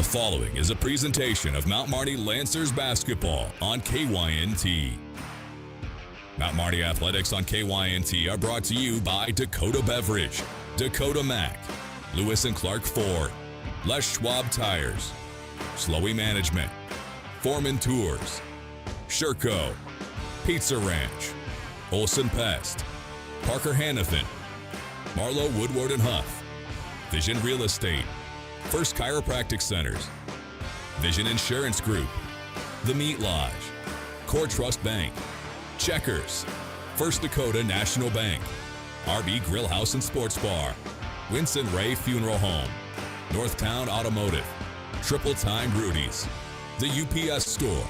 The following is a presentation of Mount Marty Lancers basketball on KYNT. Mount Marty Athletics on KYNT are brought to you by Dakota Beverage, Dakota Mac, Lewis and Clark Ford, Les Schwab Tires, Slowey Management, Foreman Tours, Sherco, Pizza Ranch, Olson Pest, Parker Hannafin, Marlowe Woodward and Huff, Vision Real Estate, First Chiropractic Centers, Vision Insurance Group, The Meat Lodge, Core Trust Bank, Checkers, First Dakota National Bank, RB Grill House and Sports Bar, Winston Ray Funeral Home, Northtown Automotive, Triple Time Rudy's, The UPS Store,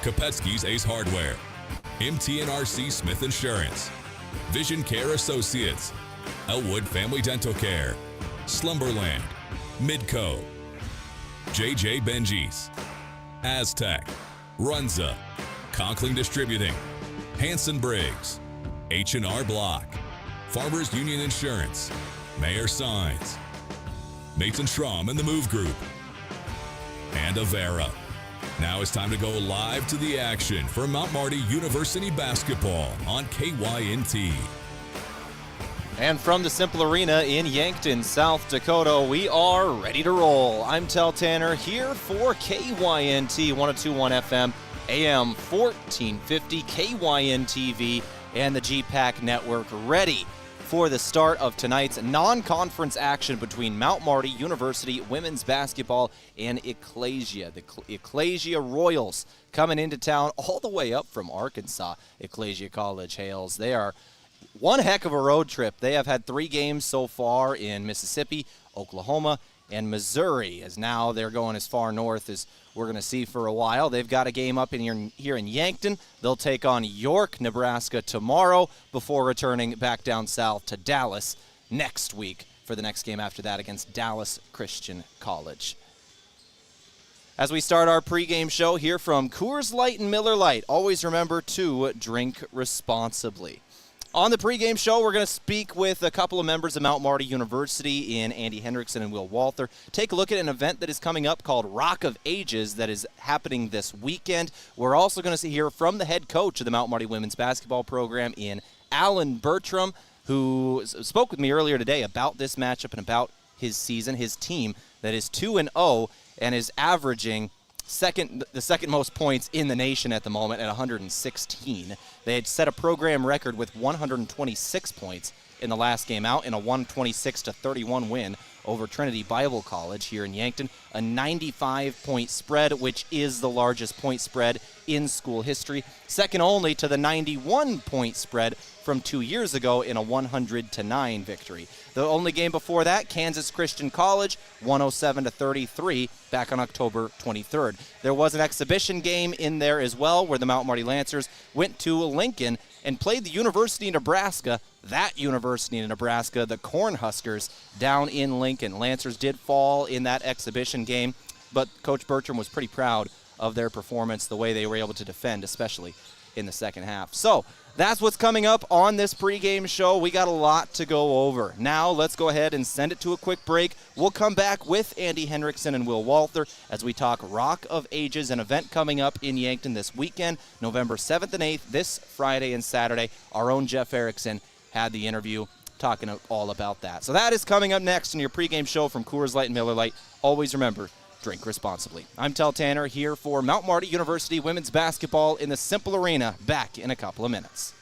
Kopetsky's Ace Hardware, MT&RC Smith Insurance, Vision Care Associates, Elwood Family Dental Care, Slumberland, Midco, JJ Benji's, Aztec, Runza, Conkling Distributing, Hanson Briggs, H&R Block, Farmers Union Insurance, Mayor Signs, Mason Schramm and the Move Group, and Avera. Now it's time to go live to the action for Mount Marty University basketball on KYNT. And from the Cimpl Arena in Yankton, South Dakota, we are ready to roll. I'm Tehl Tanner here for KYNT 102.1 FM, AM 1450, KYN-TV, and the GPAC network, ready for the start of tonight's non-conference action between Mount Marty University women's basketball and Ecclesia. The Ecclesia Royals coming into town all the way up from Arkansas. Ecclesia College hails. They are one heck of a road trip. They have had 3 games so far in Mississippi, Oklahoma, and Missouri, as now they're going as far north as we're going to see for a while. They've got a game up in here in Yankton. They'll take on York, Nebraska tomorrow before returning back down south to Dallas next week for the next game after that against Dallas Christian College. As we start our pregame show here from Coors Light and Miller Lite, always remember to drink responsibly. On the pregame show, we're going to speak with a couple of members of Mount Marty University in Andy Hendrickson and Will Walther. Take a look at an event that is coming up called Rock of Ages that is happening this weekend. We're also going to hear from the head coach of the Mount Marty women's basketball program in Alan Bertram, who spoke with me earlier today about this matchup and about his season, his team that is 2-0 and is averaging the second most points in the nation at the moment at 116. They had set a program record with 126 points in the last game out in a 126-31 win over Trinity Bible College here in Yankton. A 95-point spread, which is the largest point spread in school history, second only to the 91-point spread from 2 years ago in a 100-9 victory. The only game before that, Kansas Christian College, 107-33, back on October 23rd. There was an exhibition game in there as well where the Mount Marty Lancers went to Lincoln and played the University of Nebraska, that University of Nebraska, the Cornhuskers, down in Lincoln. Lancers did fall in that exhibition game, but Coach Bertram was pretty proud of their performance, the way they were able to defend, especially in the second half. So that's what's coming up on this pregame show. We got a lot to go over. Now let's go ahead and send it to a quick break. We'll come back with Andy Hendrickson and Will Walther as we talk Rock of Ages, an event coming up in Yankton this weekend, November 7th and 8th, this Friday and Saturday. Our own Jeff Erickson had the interview talking all about that. So that is coming up next in your pregame show from Coors Light and Miller Lite. Always remember, drink responsibly. I'm Tehl Tanner here for Mount Marty University women's basketball in the Cimpl Arena. Back in a couple of minutes.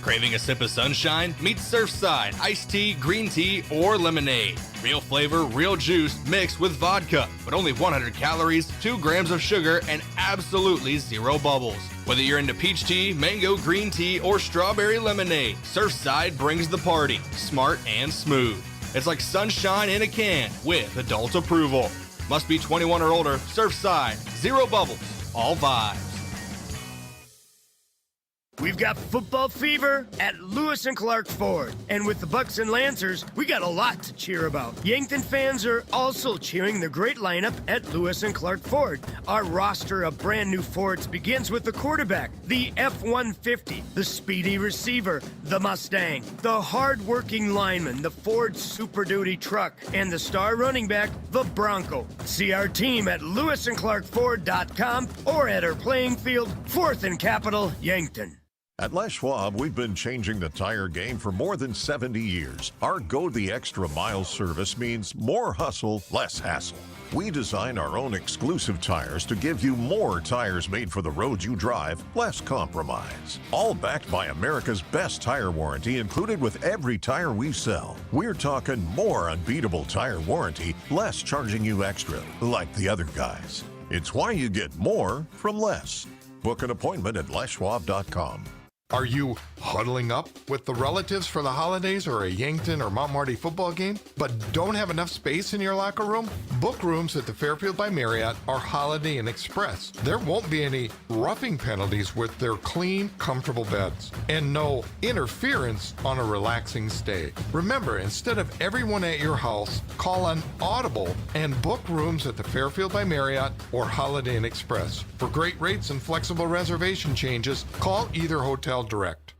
Craving a sip of sunshine? Meet Surfside, iced tea, green tea, or lemonade. Real flavor, real juice mixed with vodka, but only 100 calories, 2 grams of sugar, and absolutely 0 bubbles. Whether you're into peach tea, mango green tea, or strawberry lemonade, Surfside brings the party, smart and smooth. It's like sunshine in a can with adult approval. Must be 21 or older. Surfside, 0 bubbles, all vibes. We've got football fever at Lewis and Clark Ford. And with the Bucks and Lancers, we got a lot to cheer about. Yankton fans are also cheering the great lineup at Lewis and Clark Ford. Our roster of brand new Fords begins with the quarterback, the F-150, the speedy receiver, the Mustang, the hard-working lineman, the Ford Super Duty truck, and the star running back, the Bronco. See our team at lewisandclarkford.com or at our playing field, 4th and Capitol, Yankton. At Les Schwab, we've been changing the tire game for more than 70 years. Our Go the Extra Mile service means more hustle, less hassle. We design our own exclusive tires to give you more tires made for the roads you drive, less compromise. All backed by America's best tire warranty included with every tire we sell. We're talking more unbeatable tire warranty, less charging you extra, like the other guys. It's why you get more from less. Book an appointment at leschwab.com. Are you huddling up with the relatives for the holidays or a Yankton or Mount Marty football game, but don't have enough space in your locker room? Book rooms at the Fairfield by Marriott or Holiday Inn Express. There won't be any roughing penalties with their clean, comfortable beds and no interference on a relaxing stay. Remember, instead of everyone at your house, call on Audible and book rooms at the Fairfield by Marriott or Holiday Inn Express. For great rates and flexible reservation changes, call either hotel direct.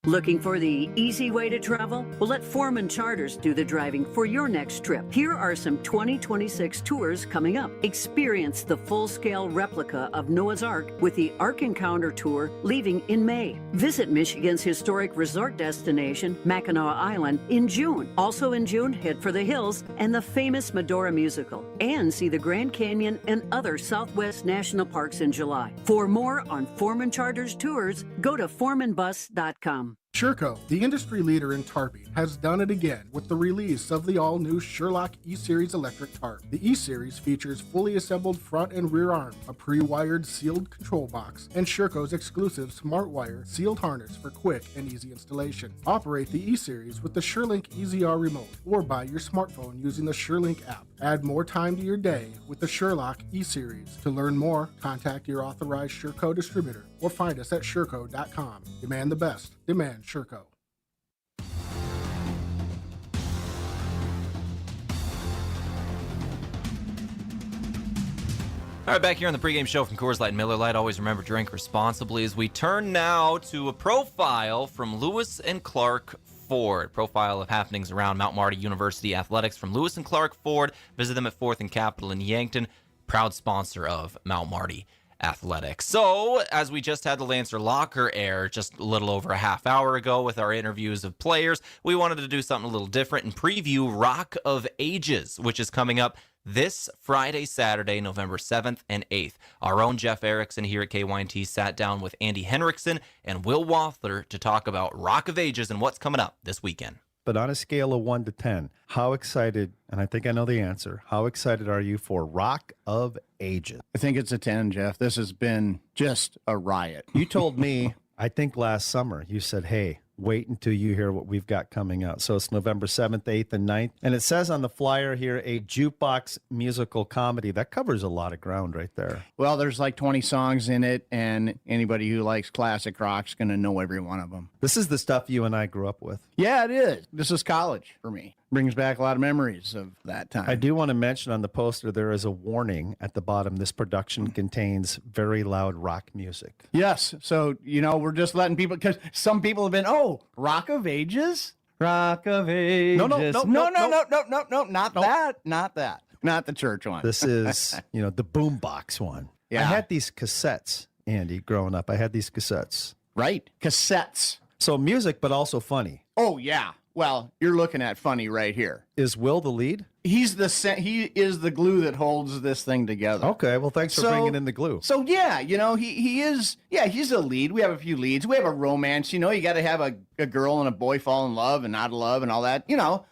Looking for the easy way to travel? Well, let Foreman Charters do the driving for your next trip. Here are some 2026 tours coming up. Experience the full-scale replica of Noah's Ark with the Ark Encounter Tour leaving in May. Visit Michigan's historic resort destination, Mackinac Island, in June. Also in June, head for the hills and the famous Medora musical. And see the Grand Canyon and other Southwest National Parks in July. For more on Foreman Charters tours, go to foremanbus.com. Sherco, the industry leader in tarping, has done it again with the release of the all-new Sherlock E-Series electric tarp. The E-Series features fully assembled front and rear arms, a pre-wired sealed control box, and Sherco's exclusive SmartWire sealed harness for quick and easy installation. Operate the E-Series with the SureLink EZR remote or by your smartphone using the SureLink app. Add more time to your day with the Sherlock E-Series. To learn more, contact your authorized Sherco distributor or find us at Sherco.com. Demand the best. Demand Sherco. All right, back here on the pregame show from Coors Light and Miller Lite. Always remember, drink responsibly as we turn now to a profile from Lewis and Clark Ford. Profile of happenings around Mount Marty University athletics from Lewis and Clark Ford. Visit them at 4th and Capitol in Yankton. Proud sponsor of Mount Marty Athletics. So, as we just had the Lancer Locker air just a little over a half hour ago with our interviews of players, we wanted to do something a little different and preview Rock of Ages, which is coming up this Friday, Saturday, November 7th and 8th. Our own Jeff Erickson here at KYNT sat down with Andy Henriksen and Will Wathler to talk about Rock of Ages and what's coming up this weekend. But on a scale of 1 to 10, how excited, and I think I know the answer, how excited are you for Rock of Ages? I think it's a 10, Jeff. This has been just a riot. You told me, I think last summer, you said, hey, wait until you hear what we've got coming out. So it's November 7th, 8th, and 9th. And it says on the flyer here, a jukebox musical comedy. That covers a lot of ground right there. Well, there's like 20 songs in it, and anybody who likes classic rock's going to know every one of them. This is the stuff you and I grew up with. Yeah, it is. This is college for me. Brings back a lot of memories of that time. I do want to mention on the poster, there is a warning at the bottom. This production contains very loud rock music. Yes. So, we're just letting people, because some people have been, Rock of Ages? Rock of Ages. No, not that. Not the church one. This is, the boombox one. Yeah. I had these cassettes, Andy, growing up. I had these cassettes. Right. Cassettes. So music, but also funny. Oh, yeah. Well, you're looking at funny right here. Is Will the lead? He is the glue that holds this thing together. Okay, well, thanks for bringing in the glue. So, yeah, he is, he's a lead. We have a few leads. We have a romance, you got to have a girl and a boy fall in love and out of love and all that,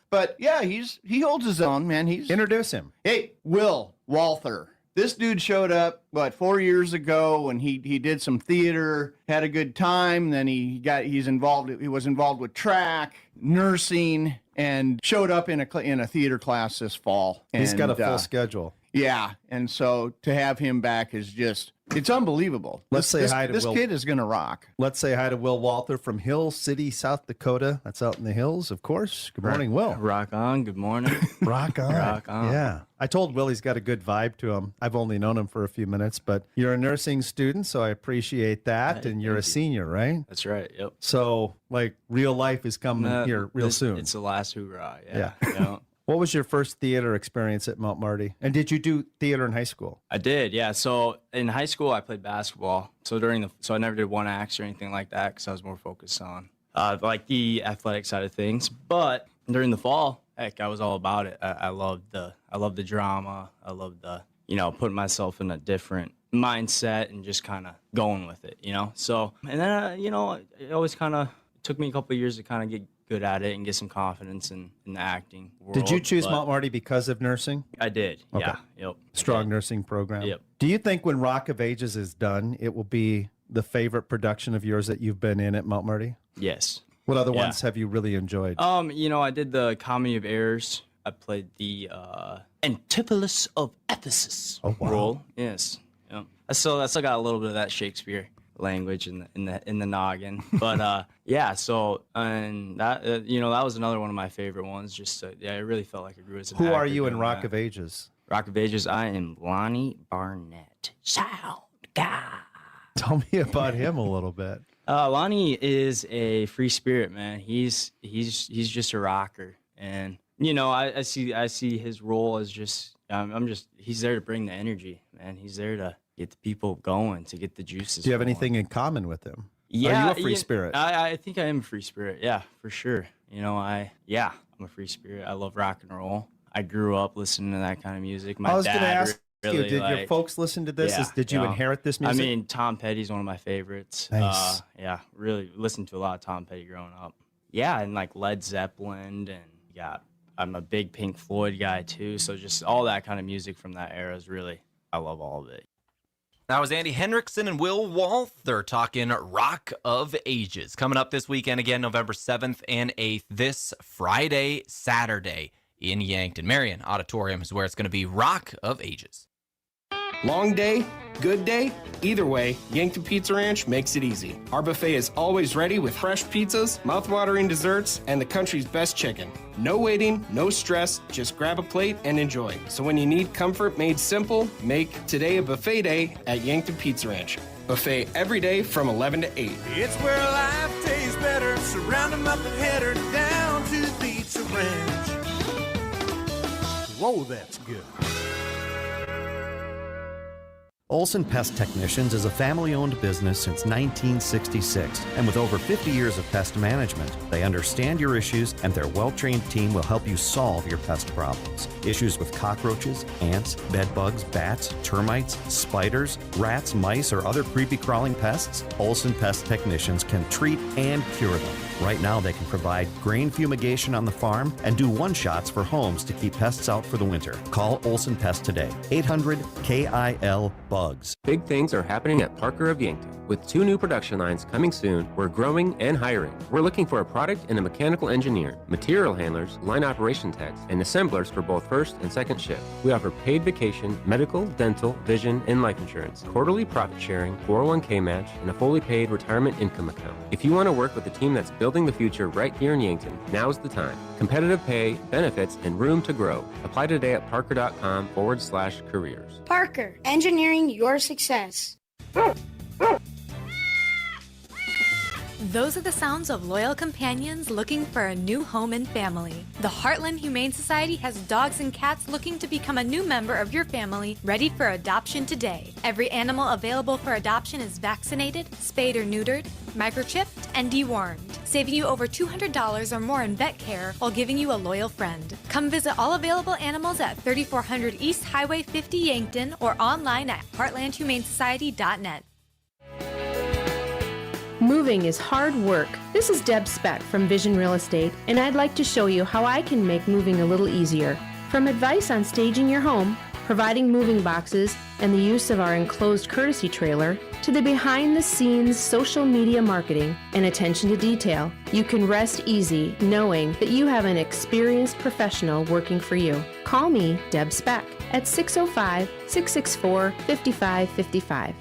But, yeah, he holds his own, man. Introduce him. Hey, Will Walther. This dude showed up, 4 years ago, and he did some theater, had a good time. Then he was involved with track, nursing, and showed up in a theater class this fall. He's got a full schedule. Yeah, and so to have him back is just, it's unbelievable. Let's say hi to this Will. kid is going to rock. Let's say hi to Will Walther from Hill City, South Dakota. That's out in the hills, of course. Good morning, Will. Rock on. Good morning. Rock on. Rock on. Yeah. I told Will he's got a good vibe to him. I've only known him for a few minutes, but you're a nursing student, so I appreciate that. Hey, and you're a senior, right? That's right. Yep. So, like, real life is coming here real soon. It's the last hoorah. Yeah. Yeah. What was your first theater experience at Mount Marty? And did you do theater in high school? I did. Yeah. So in high school, I played basketball. So I never did one acts or anything like that because I was more focused on like the athletic side of things. But during the fall, heck, I was all about it. I loved the drama. I loved the, putting myself in a different mindset and just kind of going with it, So, and then, it always kind of took me a couple of years to kind of get good at it and get some confidence in the acting world. Did you choose Mount Marty because of nursing? I did. Okay. Yeah. Yep. Strong nursing program. Yep. Do you think when Rock of Ages is done, it will be the favorite production of yours that you've been in at Mount Marty? Yes. What other ones have you really enjoyed? I did the Comedy of Errors. I played the Antipholus of Ephesus role. Yes. Yeah. I still got a little bit of that Shakespeare language in the noggin, but so and that that was another one of my favorite ones. Just I really felt like I grew as an Who actor are you in doing Rock that. of Ages? Rock of Ages, I am Lonnie Barnett, sound guy. Tell me about him a little bit. Lonnie is a free spirit, man. He's just a rocker, and I see his role as just he's there to bring the energy, man. He's there to get the people going, to get the juices. Do you have going. anything in common with him? Yeah, Are you a free spirit? I think I am a free spirit. Yeah, for sure. I'm a free spirit. I love rock and roll. I grew up listening to that kind of music. My I was going to dad ask really, you, did your folks listen to this? Yeah, Did you inherit this music? I mean, Tom Petty's one of my favorites. Nice. Really listened to a lot of Tom Petty growing up. Yeah, and like Led Zeppelin, and I'm a big Pink Floyd guy too. So just all that kind of music from that era is really, I love all of it. That was Andy Hendrickson and Will Walther talking Rock of Ages. Coming up this weekend again, November 7th and 8th, this Friday, Saturday in Yankton. Marion Auditorium is where it's going to be Rock of Ages. Long day, good day, either way, Yankton Pizza Ranch makes it easy. Our buffet is always ready with fresh pizzas, mouth-watering desserts, and the country's best chicken. No waiting, no stress, just grab a plate and enjoy. So when you need comfort made simple, make today a buffet day at Yankton Pizza Ranch. Buffet every day from 11 to 8. It's where life tastes better. Surround them up and head her down to the Pizza Ranch. Whoa, that's good. Olson Pest Technicians is a family-owned business since 1966, and with over 50 years of pest management, they understand your issues, and their well-trained team will help you solve your pest problems. Issues with cockroaches, ants, bedbugs, bats, termites, spiders, rats, mice, or other creepy crawling pests? Olson Pest Technicians can treat and cure them. Right now, they can provide grain fumigation on the farm and do one-shots for homes to keep pests out for the winter. Call Olson Pest today, 800-KIL-BUGS. Big things are happening at Parker of Yankton. With 2 new production lines coming soon, we're growing and hiring. We're looking for a product and a mechanical engineer, material handlers, line operation techs, and assemblers for both first and second shift. We offer paid vacation, medical, dental, vision, and life insurance, quarterly profit sharing, 401k match, and a fully paid retirement income account. If you want to work with a team that's building the future right here in Yankton, now's the time. Competitive pay, benefits, and room to grow. Apply today at parker.com/careers. Parker, engineering your success. Those are the sounds of loyal companions looking for a new home and family. The Heartland Humane Society has dogs and cats looking to become a new member of your family, ready for adoption today. Every animal available for adoption is vaccinated, spayed or neutered, microchipped, and dewormed, saving you over $200 or more in vet care while giving you a loyal friend. Come visit all available animals at 3400 East Highway 50 Yankton or online at heartlandhumanesociety.net. Moving is hard work. This is Deb Speck from Vision Real Estate, and I'd like to show you how I can make moving a little easier. From advice on staging your home, providing moving boxes and the use of our enclosed courtesy trailer, to the behind-the-scenes social media marketing and attention to detail, you can rest easy knowing that you have an experienced professional working for you. Call me, Deb Speck, at 605-664-5555.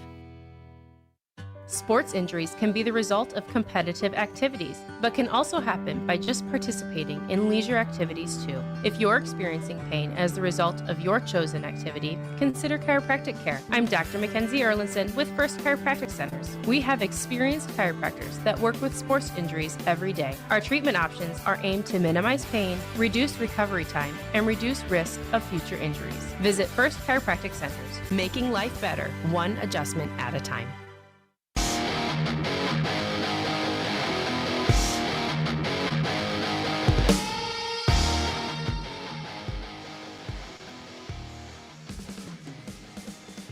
Sports injuries can be the result of competitive activities, but can also happen by just participating in leisure activities too. If you're experiencing pain as the result of your chosen activity, consider chiropractic care. I'm Dr. Mackenzie Erlinson with First Chiropractic Centers. We have experienced chiropractors that work with sports injuries every day. Our treatment options are aimed to minimize pain, reduce recovery time, and reduce risk of future injuries. Visit First Chiropractic Centers, making life better, one adjustment at a time.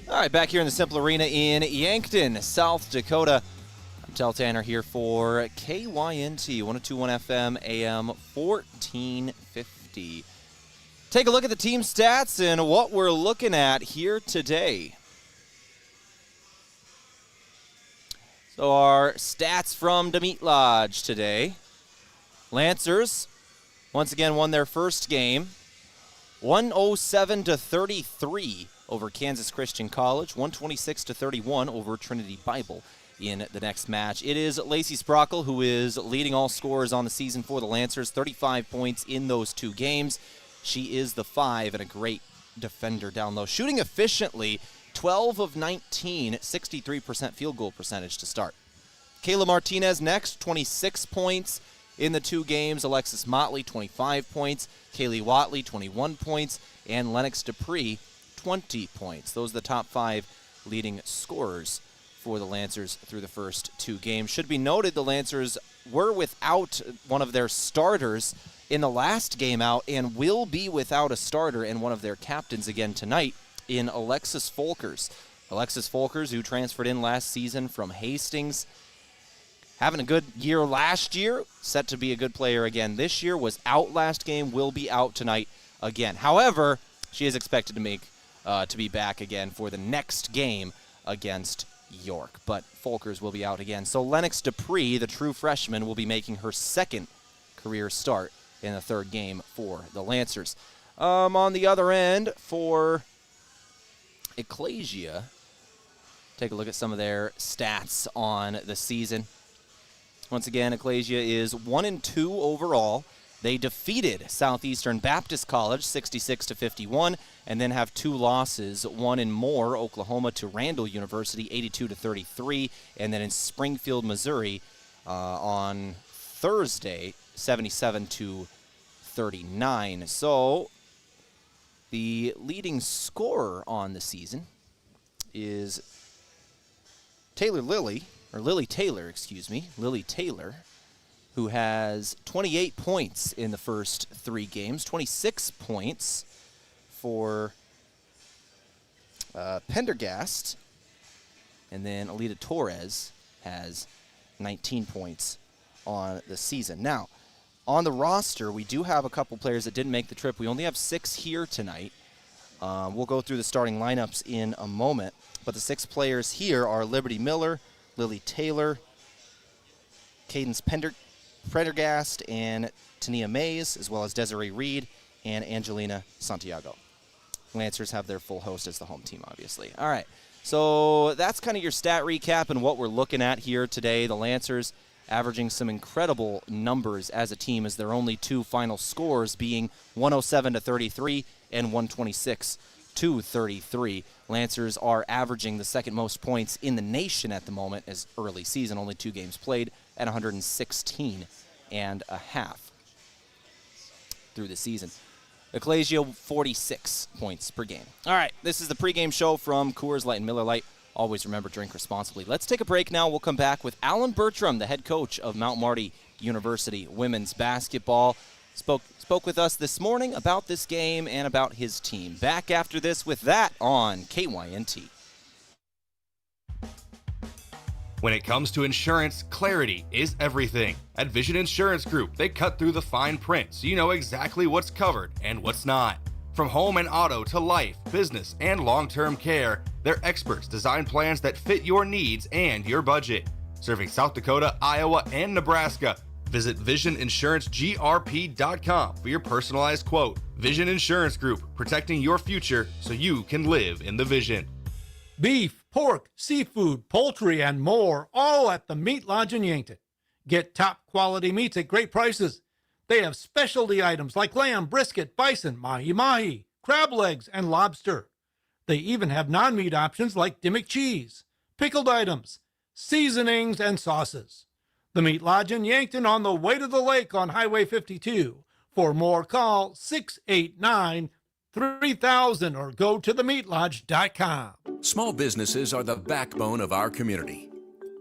All right, back here in the Cimpl Arena in Yankton, South Dakota. I'm Tehl Tanner here for KYNT 102.1 FM AM 1450. Take a look at the team stats and what we're looking at here today. So our stats from the Meat Lodge today. Lancers once again won their first game, 107-33 over Kansas Christian College, 126-31 over Trinity Bible in the next match. It is Lacey Sprockle who is leading all scorers on the season for the Lancers, 35 points in those two games. She is the 5 and a great defender down low. Shooting efficiently, 12 of 19, 63% field goal percentage to start. Kayla Martinez next, 26 points in the two games. Alexis Motley, 25 points. Kaylee Watley, 21 points. And Lennox Dupree, 20 points. Those are the top 5 leading scorers for the Lancers through the first two games. Should be noted the Lancers were without one of their starters in the last game out and will be without a starter and one of their captains again tonight in Alexis Folkers. Alexis Folkers, who transferred in last season from Hastings, having a good year last year, set to be a good player again this year, was out last game, will be out tonight again. However, she is expected to be back again for the next game against York. But Folkers will be out again. So Lennox Dupree, the true freshman, will be making her second career start in the third game for the Lancers. On the other end, for Ecclesia, take a look at some of their stats on the season. Once again, Ecclesia is 1-2 overall. They defeated Southeastern Baptist College 66-51, and then have two losses, one in Moore, Oklahoma, to Randall University 82-33, and then in Springfield, Missouri, on Thursday 77-39. So the leading scorer on the season is Lily Taylor, who has 28 points in the first three games, 26 points for Pendergast, and then Alita Torres has 19 points on the season. Now, on the roster, we do have a couple players that didn't make the trip. We only have 6 here tonight. We'll go through the starting lineups in a moment, but the 6 players here are Liberty Miller, Lily Taylor, Cadence Pendergast, and Tania Mays, as well as Desiree Reed and Angelina Santiago. Lancers have their full host as the home team, obviously. All right, so that's kind of your stat recap and what we're looking at here today. The Lancers averaging some incredible numbers as a team, as their only two final scores being 107-33 and 126-33. Lancers are averaging the second most points in the nation at the moment as early season, only 2 games played, at 116.5 through the season. Ecclesia, 46 points per game. All right, this is the pregame show from Coors Light and Miller Lite. Always remember, drink responsibly. Let's take a break now. We'll come back with Alan Bertram, the head coach of Mount Marty University women's basketball. Spoke with us this morning about this game and about his team. Back after this with that on KYNT. When it comes to insurance, clarity is everything. At Vision Insurance Group, they cut through the fine print so you know exactly what's covered and what's not. From home and auto to life, business, and long-term care, their experts design plans that fit your needs and your budget. Serving South Dakota, Iowa, and Nebraska. Visit VisionInsuranceGRP.com for your personalized quote. Vision Insurance Group, protecting your future so you can live in the vision. Beef, pork, seafood, poultry, and more, all at the Meat Lodge in Yankton. Get top quality meats at great prices. They have specialty items like lamb, brisket, bison, mahi-mahi, crab legs, and lobster. They even have non-meat options like Dimmick cheese, pickled items, seasonings, and sauces. The Meat Lodge in Yankton on the way to the lake on Highway 52. For more, call 689-3000 or go to themeatlodge.com. Small businesses are the backbone of our community.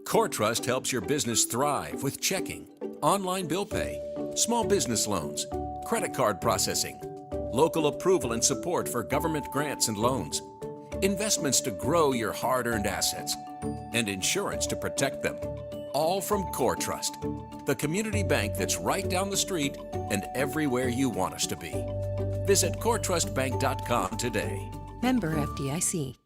Core Trust helps your business thrive with checking, online bill pay, small business loans, credit card processing, local approval and support for government grants and loans, investments to grow your hard-earned assets, and insurance to protect them. All from Core Trust, the community bank that's right down the street and everywhere you want us to be. Visit coretrustbank.com today. Member FDIC.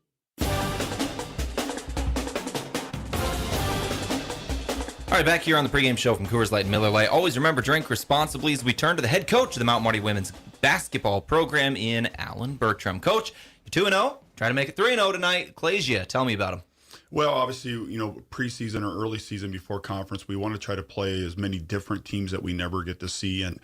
All right, back here on the pregame show from Coors Light and Miller Lite. Always remember, drink responsibly as we turn to the head coach of the Mount Marty women's basketball program in Alan Bertram. Coach, you're 2-0. Try to make it 3-0 tonight. Ecclesia, tell me about them. Well, obviously, preseason or early season before conference, we want to try to play as many different teams that we never get to see. And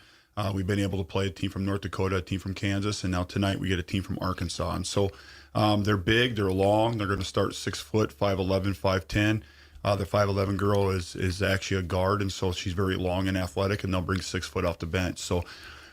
we've been able to play a team from North Dakota, a team from Kansas, and now tonight we get a team from Arkansas. And so they're big, they're long, they're going to start 6 foot, 5'11", 5'10". The 5'11" girl is actually a guard, and so she's very long and athletic, and they'll bring 6 foot off the bench. So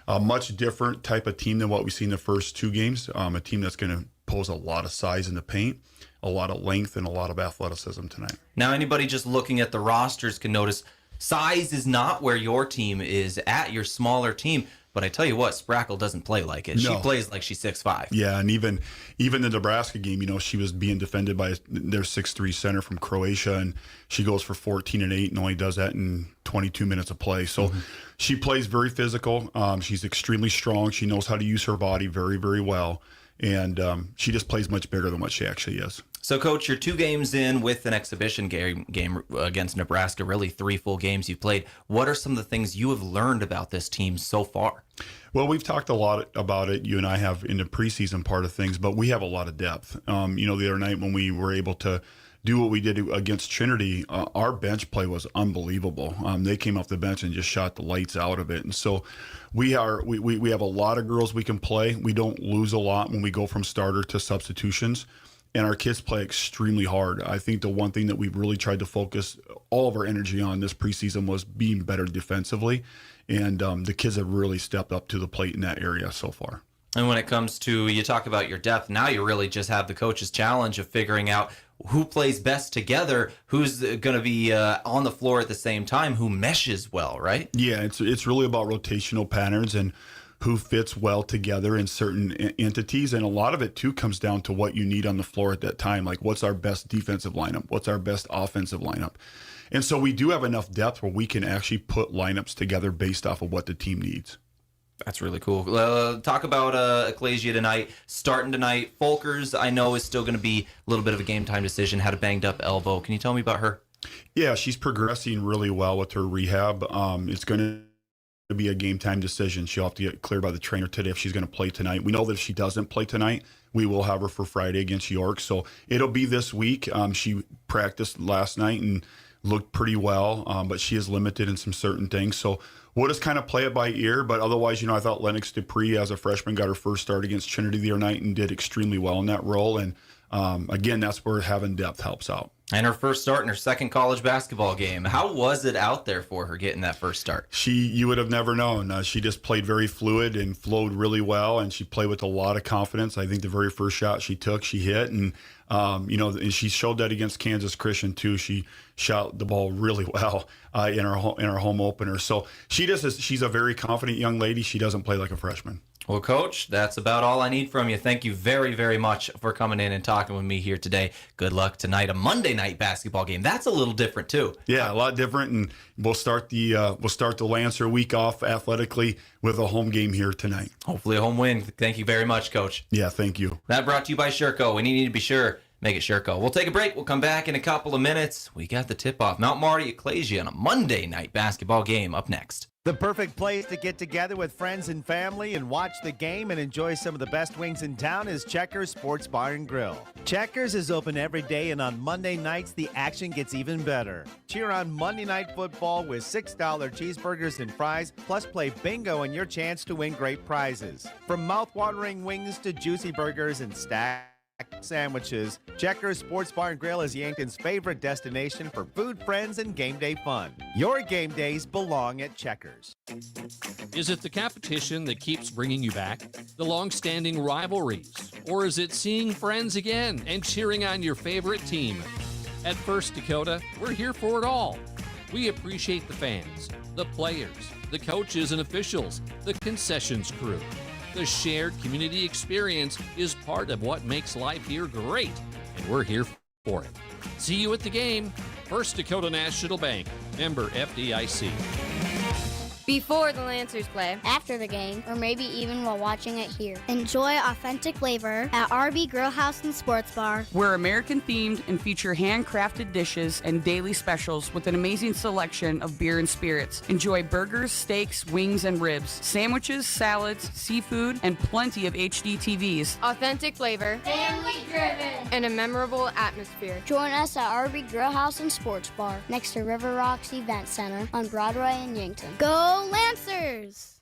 a much different type of team than what we see in the first two games. A team that's going to pose a lot of size in the paint, a lot of length, and a lot of athleticism tonight. Now, anybody just looking at the rosters can notice size is not where your team is at, your smaller team. But I tell you what, Sprackle doesn't play like it. No. She plays like she's 6'5". Yeah, and even the Nebraska game, she was being defended by their 6'3" center from Croatia, and she goes for 14 and 8 and only does that in 22 minutes of play. So she plays very physical. She's extremely strong. She knows how to use her body very, very well. And she just plays much bigger than what she actually is. So, Coach, you're 2 games in with an exhibition game against Nebraska, really 3 full games you've played. What are some of the things you have learned about this team so far? Well, we've talked a lot about it, you and I have, in the preseason part of things, but we have a lot of depth. The other night when we were able to do what we did against Trinity, our bench play was unbelievable. They came off the bench and just shot the lights out of it. And so we have a lot of girls we can play. We don't lose a lot when we go from starter to substitutions. And our kids play extremely hard. I think the one thing that we've really tried to focus all of our energy on this preseason was being better defensively. And the kids have really stepped up to the plate in that area so far. And when it comes to, you talk about your depth, now you really just have the coach's challenge of figuring out who plays best together, who's going to be on the floor at the same time, who meshes well, right? Yeah, it's really about rotational patterns and who fits well together in certain entities. And a lot of it, too, comes down to what you need on the floor at that time. Like, what's our best defensive lineup? What's our best offensive lineup? And so we do have enough depth where we can actually put lineups together based off of what the team needs. That's really cool. Talk about Ecclesia tonight. Starting tonight, Folkers, I know, is still going to be a little bit of a game time decision. Had a banged up elbow. Can you tell me about her? Yeah, she's progressing really well with her rehab. It's going to be a game time decision. She'll have to get cleared by the trainer today if she's going to play tonight. We know that if she doesn't play tonight, we will have her for Friday against York. So it'll be this week. She practiced last night and looked pretty well, but she is limited in some certain things. So we'll just kind of play it by ear. But otherwise, I thought Lennox Dupree, as a freshman, got her first start against Trinity the other night and did extremely well in that role. And again, that's where having depth helps out. And her first start in her second college basketball game. How was it out there for her getting that first start? You would have never known. She just played very fluid and flowed really well, and she played with a lot of confidence. I think the very first shot she took, she hit, and and she showed that against Kansas Christian too. She shot the ball really well in our home opener. So she's a very confident young lady. She doesn't play like a freshman. Well, Coach, that's about all I need from you. Thank you very, very much for coming in and talking with me here today. Good luck tonight, a Monday night basketball game. That's a little different too. Yeah, a lot different, and we'll start the Lancer week off athletically with a home game here tonight. Hopefully a home win. Thank you very much, Coach. Yeah, thank you. That brought to you by Sherco. When you need to be sure, make it Sherco. We'll take a break. We'll come back in a couple of minutes. We got the tip-off. Mount Marty, Ecclesia on a Monday night basketball game up next. The perfect place to get together with friends and family and watch the game and enjoy some of the best wings in town is Checkers Sports Bar and Grill. Checkers is open every day, and on Monday nights, the action gets even better. Cheer on Monday Night Football with $6 cheeseburgers and fries, plus play bingo and your chance to win great prizes. From mouth-watering wings to juicy burgers and stacked sandwiches, Checkers Sports Bar and Grill is Yankton's favorite destination for food, friends, and game day fun. Your game days belong at Checkers. Is it the competition that keeps bringing you back? The long-standing rivalries? Or is it seeing friends again and cheering on your favorite team? At First Dakota, we're here for it all. We appreciate the fans, the players, the coaches and officials, the concessions crew. The shared community experience is part of what makes life here great, and we're here for it. See you at the game. First Dakota National Bank, member FDIC. Before the Lancers play, After the game, or maybe even while watching it here. enjoy authentic flavor At RB Grill House and Sports Bar. We're American themed and feature handcrafted dishes and daily specials with an amazing selection of beer and spirits. Enjoy burgers, steaks, wings, and ribs, sandwiches, salads, seafood, and plenty of HD TVs. authentic flavor, Family driven. and a memorable atmosphere. Join us at RB Grill House and Sports Bar next to River Rocks Event Center on Broadway in Yankton. Go Lancers!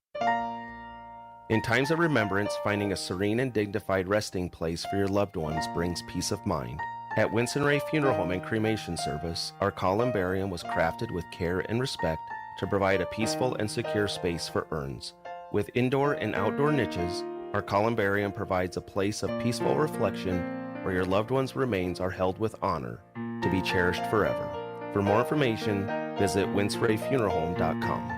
In times of remembrance, finding a serene and dignified resting place for your loved ones brings peace of mind. At Winston Ray Funeral Home and Cremation Service, our columbarium was crafted with care and respect to provide a peaceful and secure space for urns. With indoor and outdoor niches, our columbarium provides a place of peaceful reflection where your loved one's remains are held with honor, to be cherished forever. For more information, visit winsrayfuneralhome.com.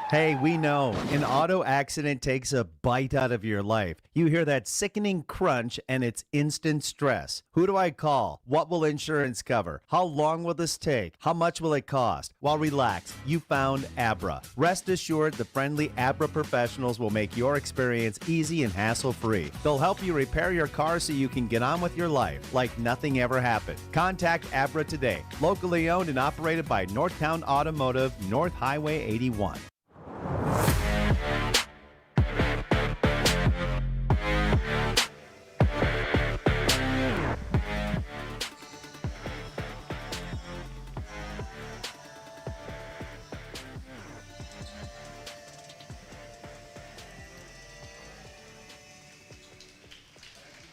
Hey, we know an auto accident takes a bite out of your life. You hear that sickening crunch and it's instant stress. Who do I call? What will insurance cover? How long will this take? How much will it cost? Well, relax. You found Abra. Rest assured, the friendly Abra professionals will make your experience easy and hassle-free. They'll help you repair your car so you can get on with your life like nothing ever happened. Contact Abra today. Locally owned and operated by Northtown Automotive, North Highway 81.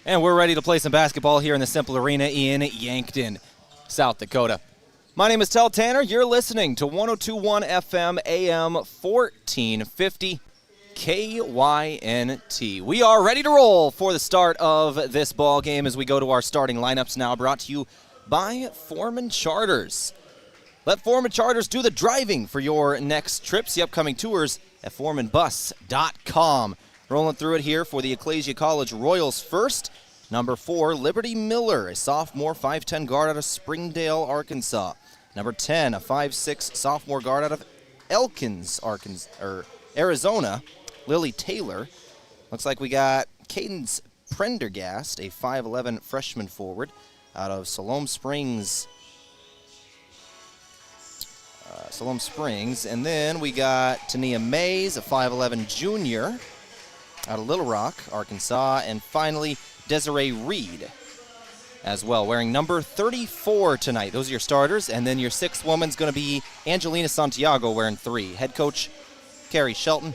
And we're ready to play some basketball here in the Cimpl Arena in Yankton, South Dakota. My name is Tehl Tanner. You're listening to 102.1 FM AM 1450 KYNT. We are ready to roll for the start of this ball game as we go to our starting lineups now, brought to you by Foreman Charters. Let Foreman Charters do the driving for your next trips, the upcoming tours at foremanbus.com. Rolling through it here for the Ecclesia College Royals first. Number 4, Liberty Miller, a sophomore 5'10 guard out of Springdale, Arkansas. Number 10, a 5'6 sophomore guard out of Elkins, Arizona, Lily Taylor. Looks like we got Cadence Prendergast, a 5'11 freshman forward out of Siloam Springs. And then we got Tania Mays, a 5'11 junior out of Little Rock, Arkansas. And finally, Desiree Reed as well, wearing number 34 tonight. Those are your starters. And then your sixth woman's going to be Angelina Santiago, wearing 3. Head coach Carrie Shelton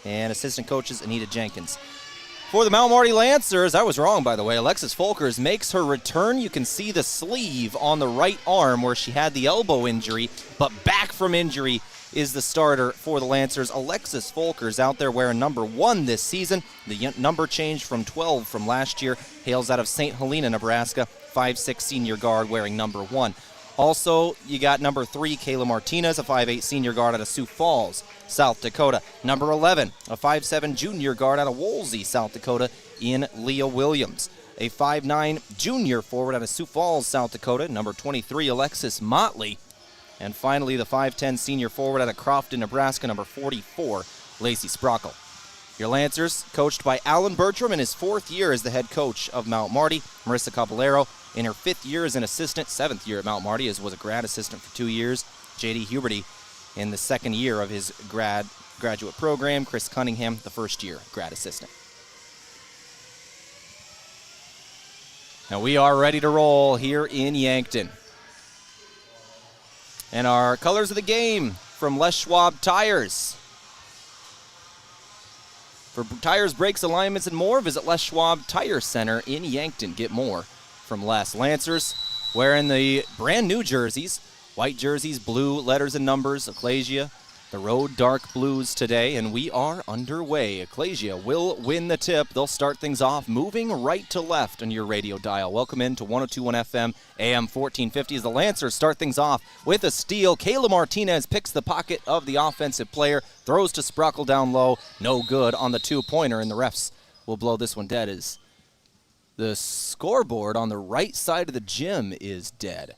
and assistant coaches Anita Jenkins. For the Mount Marty Lancers, I was wrong, by the way. Alexis Folkers makes her return. You can see the sleeve on the right arm where she had the elbow injury, but back from injury is the starter for the Lancers. Alexis Folkers out there wearing number 1 this season. The number changed from 12 from last year. Hails out of St. Helena, Nebraska. 5'6 senior guard wearing number 1. Also, you got number 3, Kayla Martinez, a 5'8 senior guard out of Sioux Falls, South Dakota. Number 11, a 5'7 junior guard out of Woolsey, South Dakota, in Leah Williams. A 5'9 junior forward out of Sioux Falls, South Dakota, number 23, Alexis Motley. And finally, the 5'10 senior forward out of Crofton, Nebraska, number 44, Lacey Sprockle. Your Lancers, coached by Alan Bertram in his 4th year as the head coach of Mount Marty. Marissa Caballero in her 5th year as an assistant, 7th year at Mount Marty, as was a grad assistant for 2 years. J.D. Huberty in the 2nd year of his graduate program. Chris Cunningham, the 1st year grad assistant. Now we are ready to roll here in Yankton. And our colors of the game from Les Schwab Tires. For tires, brakes, alignments, and more, visit Les Schwab Tire Center in Yankton. Get more from Les. Lancers wearing the brand new jerseys. White jerseys, blue letters and numbers. Ecclesia, the road dark blues today, and we are underway. Ecclesia will win the tip. They'll start things off moving right to left on your radio dial. Welcome into 102.1 FM, AM 1450 as the Lancers start things off with a steal. Kayla Martinez picks the pocket of the offensive player, throws to Sprockle down low. No good on the 2-pointer, and the refs will blow this one dead as the scoreboard on the right side of the gym is dead.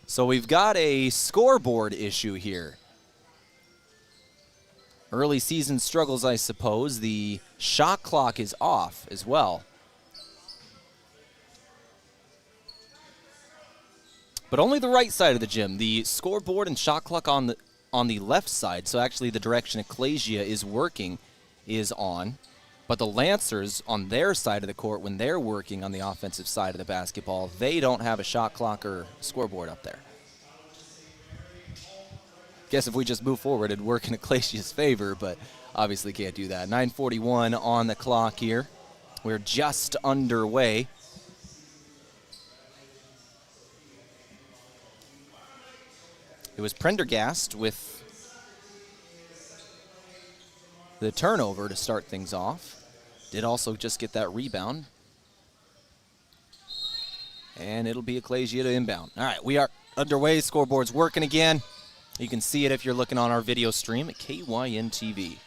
So we've got a scoreboard issue here. Early season struggles, I suppose. The shot clock is off as well. But only the right side of the gym. The scoreboard and shot clock on the left side, so actually the direction Ecclesia is working is on. But the Lancers on their side of the court, when they're working on the offensive side of the basketball, they don't have a shot clock or scoreboard up there. Guess if we just move forward, it'd work in Ecclesia's favor, but obviously can't do that. 9:41 on the clock here. We're just underway. It was Prendergast with the turnover to start things off. Did also just get that rebound. And it'll be Ecclesia to inbound. All right, we are underway. Scoreboard's working again. You can see it if you're looking on our video stream at KYN TV.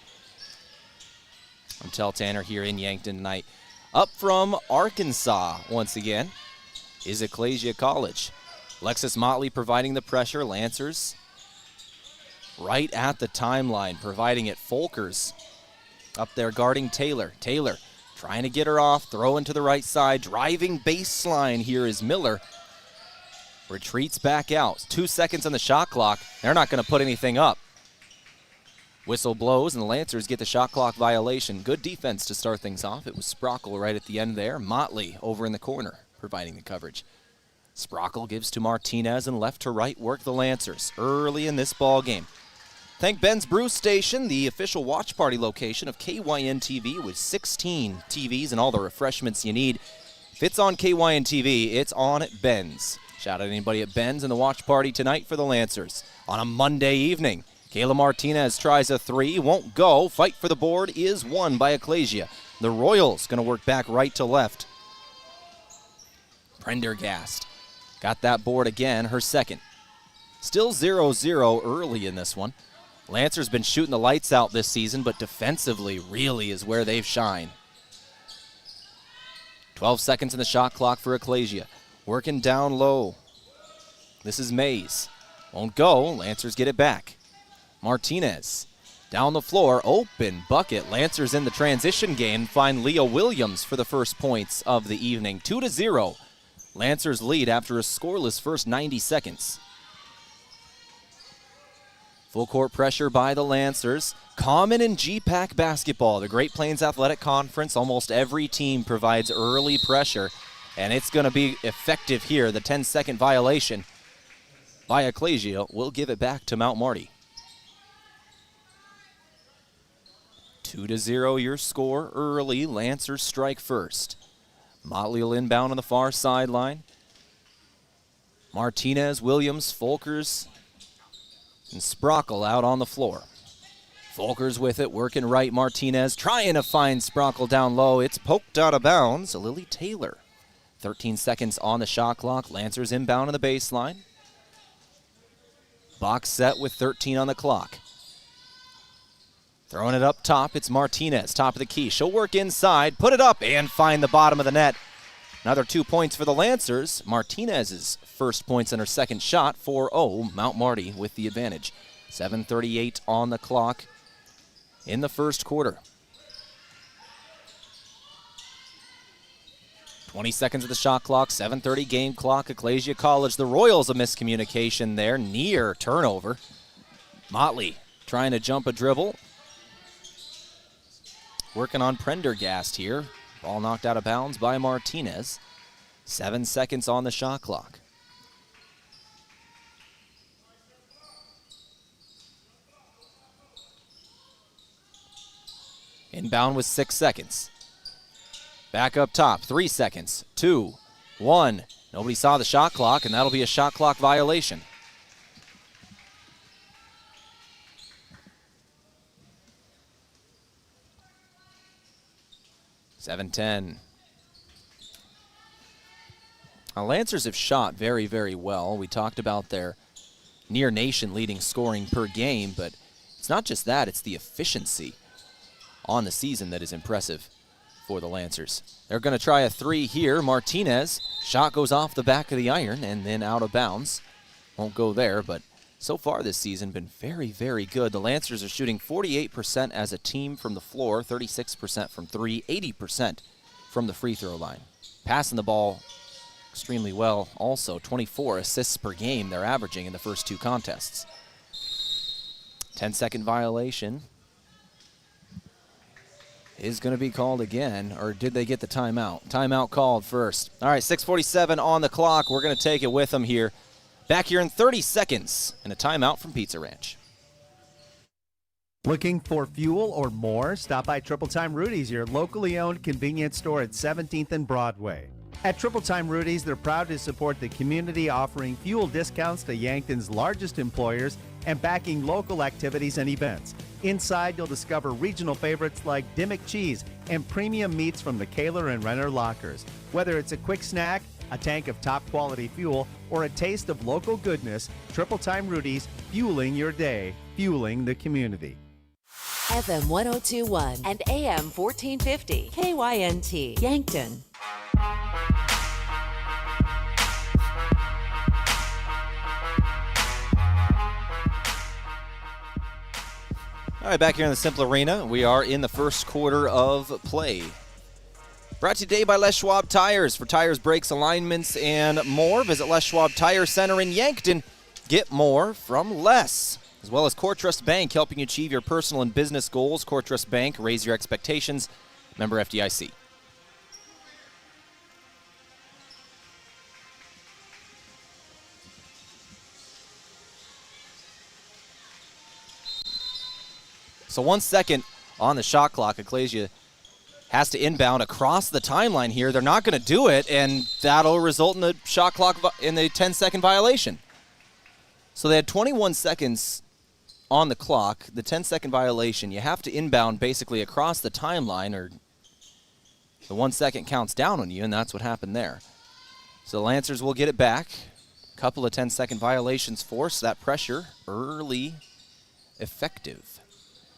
I'm Tehl Tanner here in Yankton tonight. Up from Arkansas once again is Ecclesia College. Alexis Motley providing the pressure. Lancers right at the timeline, providing it. Folkers up there guarding Taylor. Taylor trying to get her off, throwing to the right side. Driving baseline here is Miller. Retreats back out. 2 seconds on the shot clock. They're not going to put anything up. Whistle blows, and the Lancers get the shot clock violation. Good defense to start things off. It was Sprockle right at the end there. Motley over in the corner providing the coverage. Sprockle gives to Martinez, and left to right work the Lancers early in this ball game. Thank Ben's Brew Station, the official watch party location of KYN TV with 16 TVs and all the refreshments you need. If it's on KYN TV, it's on at Ben's. Shout out anybody at Ben's in the watch party tonight for the Lancers. On a Monday evening, Kayla Martinez tries a 3, won't go. Fight for the board is won by Ecclesia. The Royals going to work back right to left. Prendergast got that board again, her second. Still 0-0 early in this one. Lancers been shooting the lights out this season, but defensively really is where they've shined. 12 seconds in the shot clock for Ecclesia. Working down low. This is Mays. Won't go. Lancers get it back. Martinez down the floor. Open bucket. Lancers in the transition game find Leah Williams for the first points of the evening. 2-0. Lancers lead after a scoreless first 90 seconds. Full court pressure by the Lancers. Common in GPAC basketball, the Great Plains Athletic Conference, almost every team provides early pressure. And it's going to be effective here. The 10-second violation by Ecclesia will give it back to Mount Marty. 2-0 your score early. Lancers strike first. Motley will inbound on the far sideline. Martinez, Williams, Folkers, and Sprockle out on the floor. Folkers with it, working right. Martinez trying to find Sprockle down low. It's poked out of bounds. Lily Taylor 13 seconds on the shot clock. Lancers inbound on the baseline. Box set with 13 on the clock. Throwing it up top, it's Martinez, top of the key. She'll work inside, put it up, and find the bottom of the net. Another 2 points for the Lancers. Martinez's first points on her second shot. 4-0, Mount Marty with the advantage. 7:38 on the clock in the first quarter. 20 seconds of the shot clock, 7:30 game clock. Ecclesia College, the Royals, a miscommunication there, near turnover. Motley trying to jump a dribble. Working on Prendergast here. Ball knocked out of bounds by Martinez. 7 seconds on the shot clock. Inbound with 6 seconds. Back up top, 3 seconds. 2, 1. Nobody saw the shot clock, and that'll be a shot clock violation. (7:10). Now, Lancers have shot very, very well. We talked about their near-nation leading scoring per game, but it's not just that, it's the efficiency on the season that is impressive for the Lancers. They're going to try a 3 here. Martinez, shot goes off the back of the iron and then out of bounds. Won't go there, but so far this season been very, very good. The Lancers are shooting 48% as a team from the floor, 36% from 3, 80% from the free throw line. Passing the ball extremely well also. 24 assists per game they're averaging in the first 2 contests. 10-second violation is going to be called again, or did they get the timeout? Timeout called first. All right, 6:47 on the clock. We're going to take it with them here. Back here in 30 seconds, and a timeout from Pizza Ranch. Looking for fuel or more? Stop by Triple Time Rudy's, your locally owned convenience store at 17th and Broadway. At Triple Time Rudy's, they're proud to support the community, offering fuel discounts to Yankton's largest employers and backing local activities and events. Inside, you'll discover regional favorites like Dimmick cheese and premium meats from the Kaler and Renner lockers. Whether it's a quick snack, a tank of top-quality fuel, or a taste of local goodness, Triple Time Rudy's, fueling your day, fueling the community. FM 1021 and AM 1450, KYNT, Yankton. All right, back here in the Cimpl Arena, we are in the first quarter of play. Brought to you today by Les Schwab Tires. For tires, brakes, alignments, and more, visit Les Schwab Tire Center in Yankton. Get more from Les. As well as Core Trust Bank, helping you achieve your personal and business goals. Core Trust Bank, raise your expectations. Member FDIC. So 1 second on the shot clock. Ecclesia has to inbound across the timeline here. They're not going to do it, and that'll result in the shot clock in the 10-second violation. So they had 21 seconds on the clock. The 10-second violation, you have to inbound basically across the timeline, or the 1 second counts down on you, and that's what happened there. So the Lancers will get it back. A couple of 10-second violations force that pressure early, effective.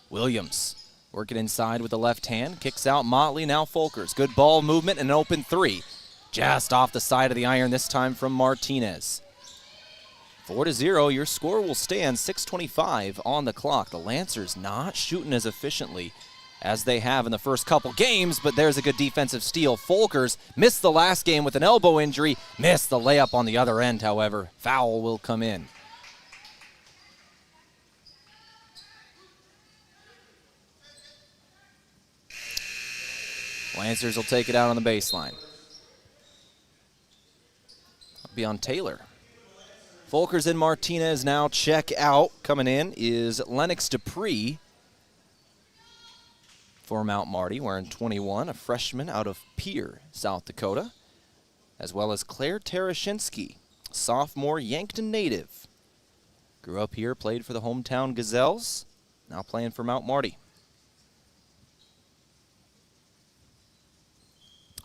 Williams working inside with the left hand, kicks out Motley, now Folkers. Good ball movement and an open 3. Just off the side of the iron, this time from Martinez. 4-0, your score will stand. 6:25 on the clock. The Lancers not shooting as efficiently as they have in the first couple games, but there's a good defensive steal. Folkers missed the last game with an elbow injury, missed the layup on the other end, however. Foul will come in. Lancers will take it out on the baseline. It'll be on Taylor. Folkers and Martinez now check out. Coming in is Lennox Dupree for Mount Marty, wearing 21, a freshman out of Pierre, South Dakota, as well as Claire Tarashinsky, sophomore Yankton native. Grew up here, played for the hometown Gazelles, now playing for Mount Marty.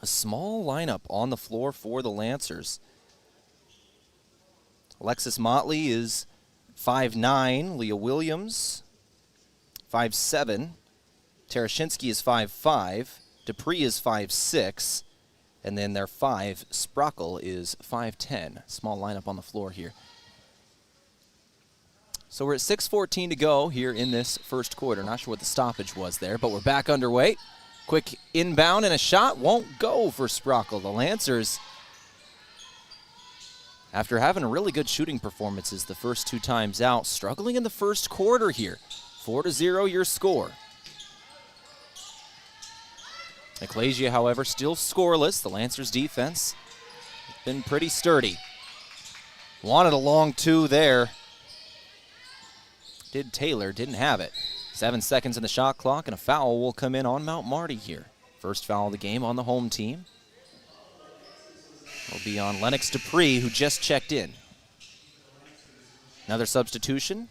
A small lineup on the floor for the Lancers. Alexis Motley is 5'9", Leah Williams 5'7", Tereshinsky is 5'5", Dupree is 5'6", and then their 5, Sprockle, is 5'10". Small lineup on the floor here. So we're at 6:14 to go here in this first quarter. Not sure what the stoppage was there, but we're back underway. Quick inbound and a shot won't go for Sprockle. The Lancers, after having really good shooting performances the first 2 times out, struggling in the first quarter here. 4-0 your score. Ecclesia, however, still scoreless. The Lancers' defense has been pretty sturdy. Wanted a long 2 there. Did Taylor, didn't have it. 7 seconds in the shot clock, and a foul will come in on Mount Marty here. First foul of the game on the home team. Will be on Lennox Dupree, who just checked in. Another substitution.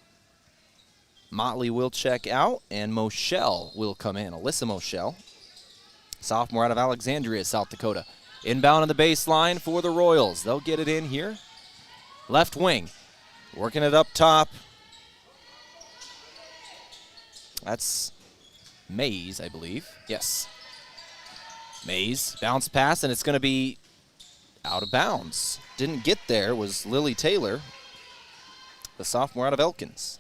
Motley will check out, and Moschel will come in. Alyssa Moschel, sophomore out of Alexandria, South Dakota. Inbound on the baseline for the Royals. They'll get it in here. Left wing, working it up top. That's Mays, I believe. Yes. Mays, bounce pass, and it's going to be out of bounds. Didn't get there was Lily Taylor, the sophomore out of Elkins.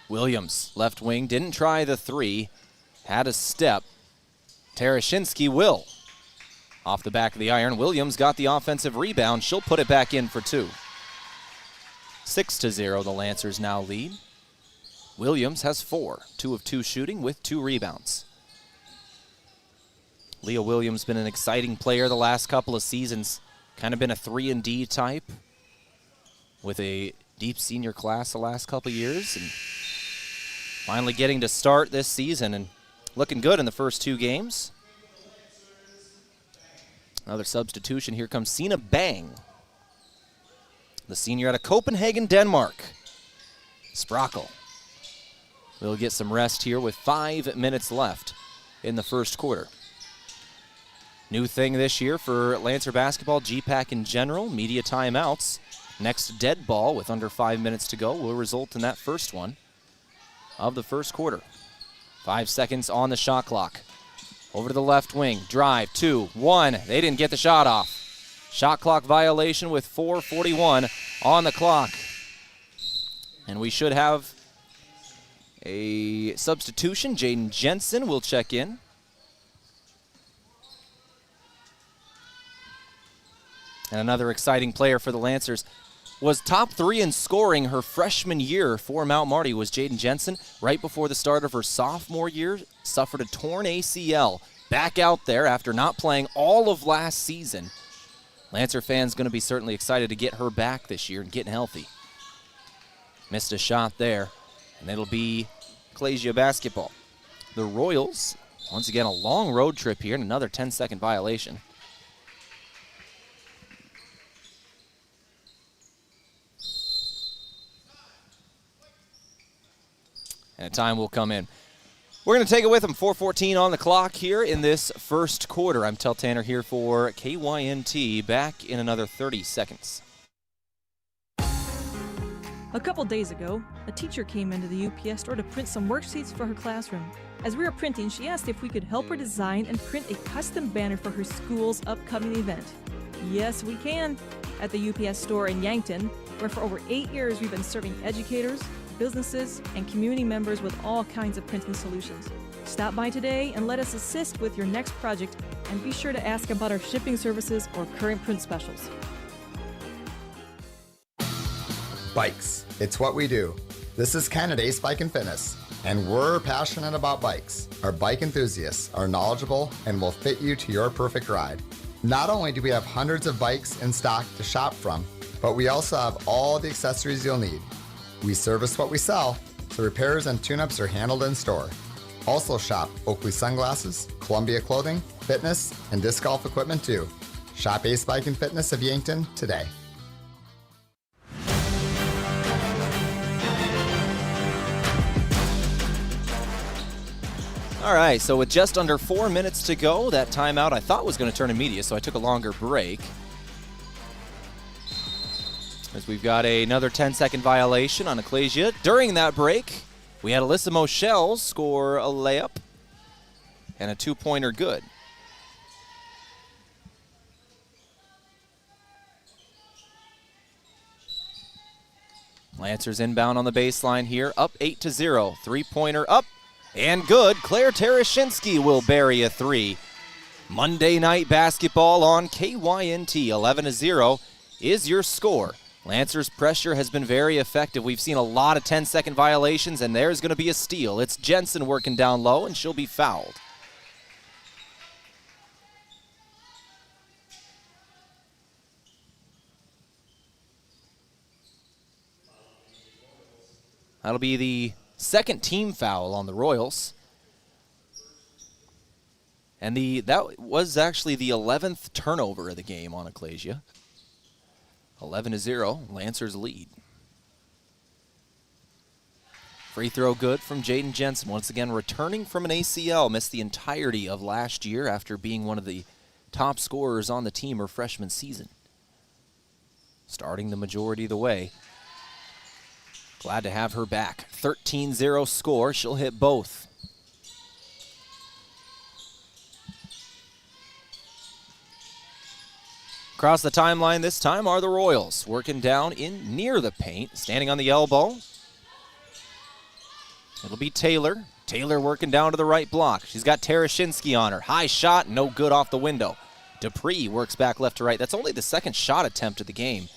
Williams, left wing, didn't try the 3. Had a step. Tereshinsky will. Off the back of the iron, Williams got the offensive rebound. She'll put it back in for 2. 6-0, the Lancers now lead. Williams has 4. 2 of 2 shooting with 2 rebounds. Leah Williams been an exciting player the last couple of seasons. Kind of been a 3-and-D type with a deep senior class the last couple of years. And finally getting to start this season and looking good in the first 2 games. Another substitution. Here comes Sina Bang, the senior out of Copenhagen, Denmark. Sprockle will get some rest here with 5 minutes left in the first quarter. New thing this year for Lancer basketball, GPAC in general, media timeouts. Next dead ball with under 5 minutes to go will result in that first one of the first quarter. 5 seconds on the shot clock. Over to the left wing. Drive, 2, 1. They didn't get the shot off. Shot clock violation with 4:41 on the clock. And we should have a substitution. Jaden Jensen will check in. And another exciting player for the Lancers. Was top 3 in scoring her freshman year for Mount Marty was Jaden Jensen. Right before the start of her sophomore year, suffered a torn ACL. Back out there after not playing all of last season. Lancer fans going to be certainly excited to get her back this year and getting healthy. Missed a shot there, and it'll be Ecclesia basketball. The Royals, once again, a long road trip here and another 10-second violation. And time will come in. We're going to take it with them. 4:14 on the clock here in this first quarter. I'm Tehl Tanner here for KYNT. Back in another 30 seconds. A couple days ago, a teacher came into the UPS store to print some worksheets for her classroom. As we were printing, she asked if we could help her design and print a custom banner for her school's upcoming event. Yes, we can. At the UPS store in Yankton, where for over 8 years we've been serving educators, businesses, and community members with all kinds of printing solutions. Stop by today and let us assist with your next project, and be sure to ask about our shipping services or current print specials. Bikes. It's what we do. This is Ken at Ace Bike and Fitness, and we're passionate about bikes. Our bike enthusiasts are knowledgeable and will fit you to your perfect ride. Not only do we have hundreds of bikes in stock to shop from, but we also have all the accessories you'll need. We service what we sell, so repairs and tune-ups are handled in store. Also shop Oakley sunglasses, Columbia clothing, fitness, and disc golf equipment too. Shop Ace Bike and Fitness of Yankton today. All right, so with just under 4 minutes to go, that timeout I thought was going to turn immediate, so I took a longer break. As we've got another 10-second violation on Ecclesia. During that break, we had Alyssa Moschel score a layup and a two-pointer good. Lancers inbound on the baseline here, up 8-0. Three-pointer up and good. Claire Tereshinski will bury a three. Monday night basketball on KYNT, 11-0 is your score. Lancers' pressure has been very effective. We've seen a lot of 10-second violations, and there's going to be a steal. It's Jensen working down low, and she'll be fouled. That'll be the second team foul on the Royals. And that was actually the 11th turnover of the game on Ecclesia. 11-0, Lancers lead. Free throw good from Jaden Jensen. Once again, returning from an ACL, missed the entirety of last year after being one of the top scorers on the team her freshman season. Starting the majority of the way. Glad to have her back. 13-0 score. She'll hit both. Across the timeline this time are the Royals, working down in near the paint, standing on the elbow. It'll be Taylor. Taylor working down to the right block. She's got Tereshinski on her. High shot, no good off the window. Dupree works back left to right. That's only the second shot attempt of the game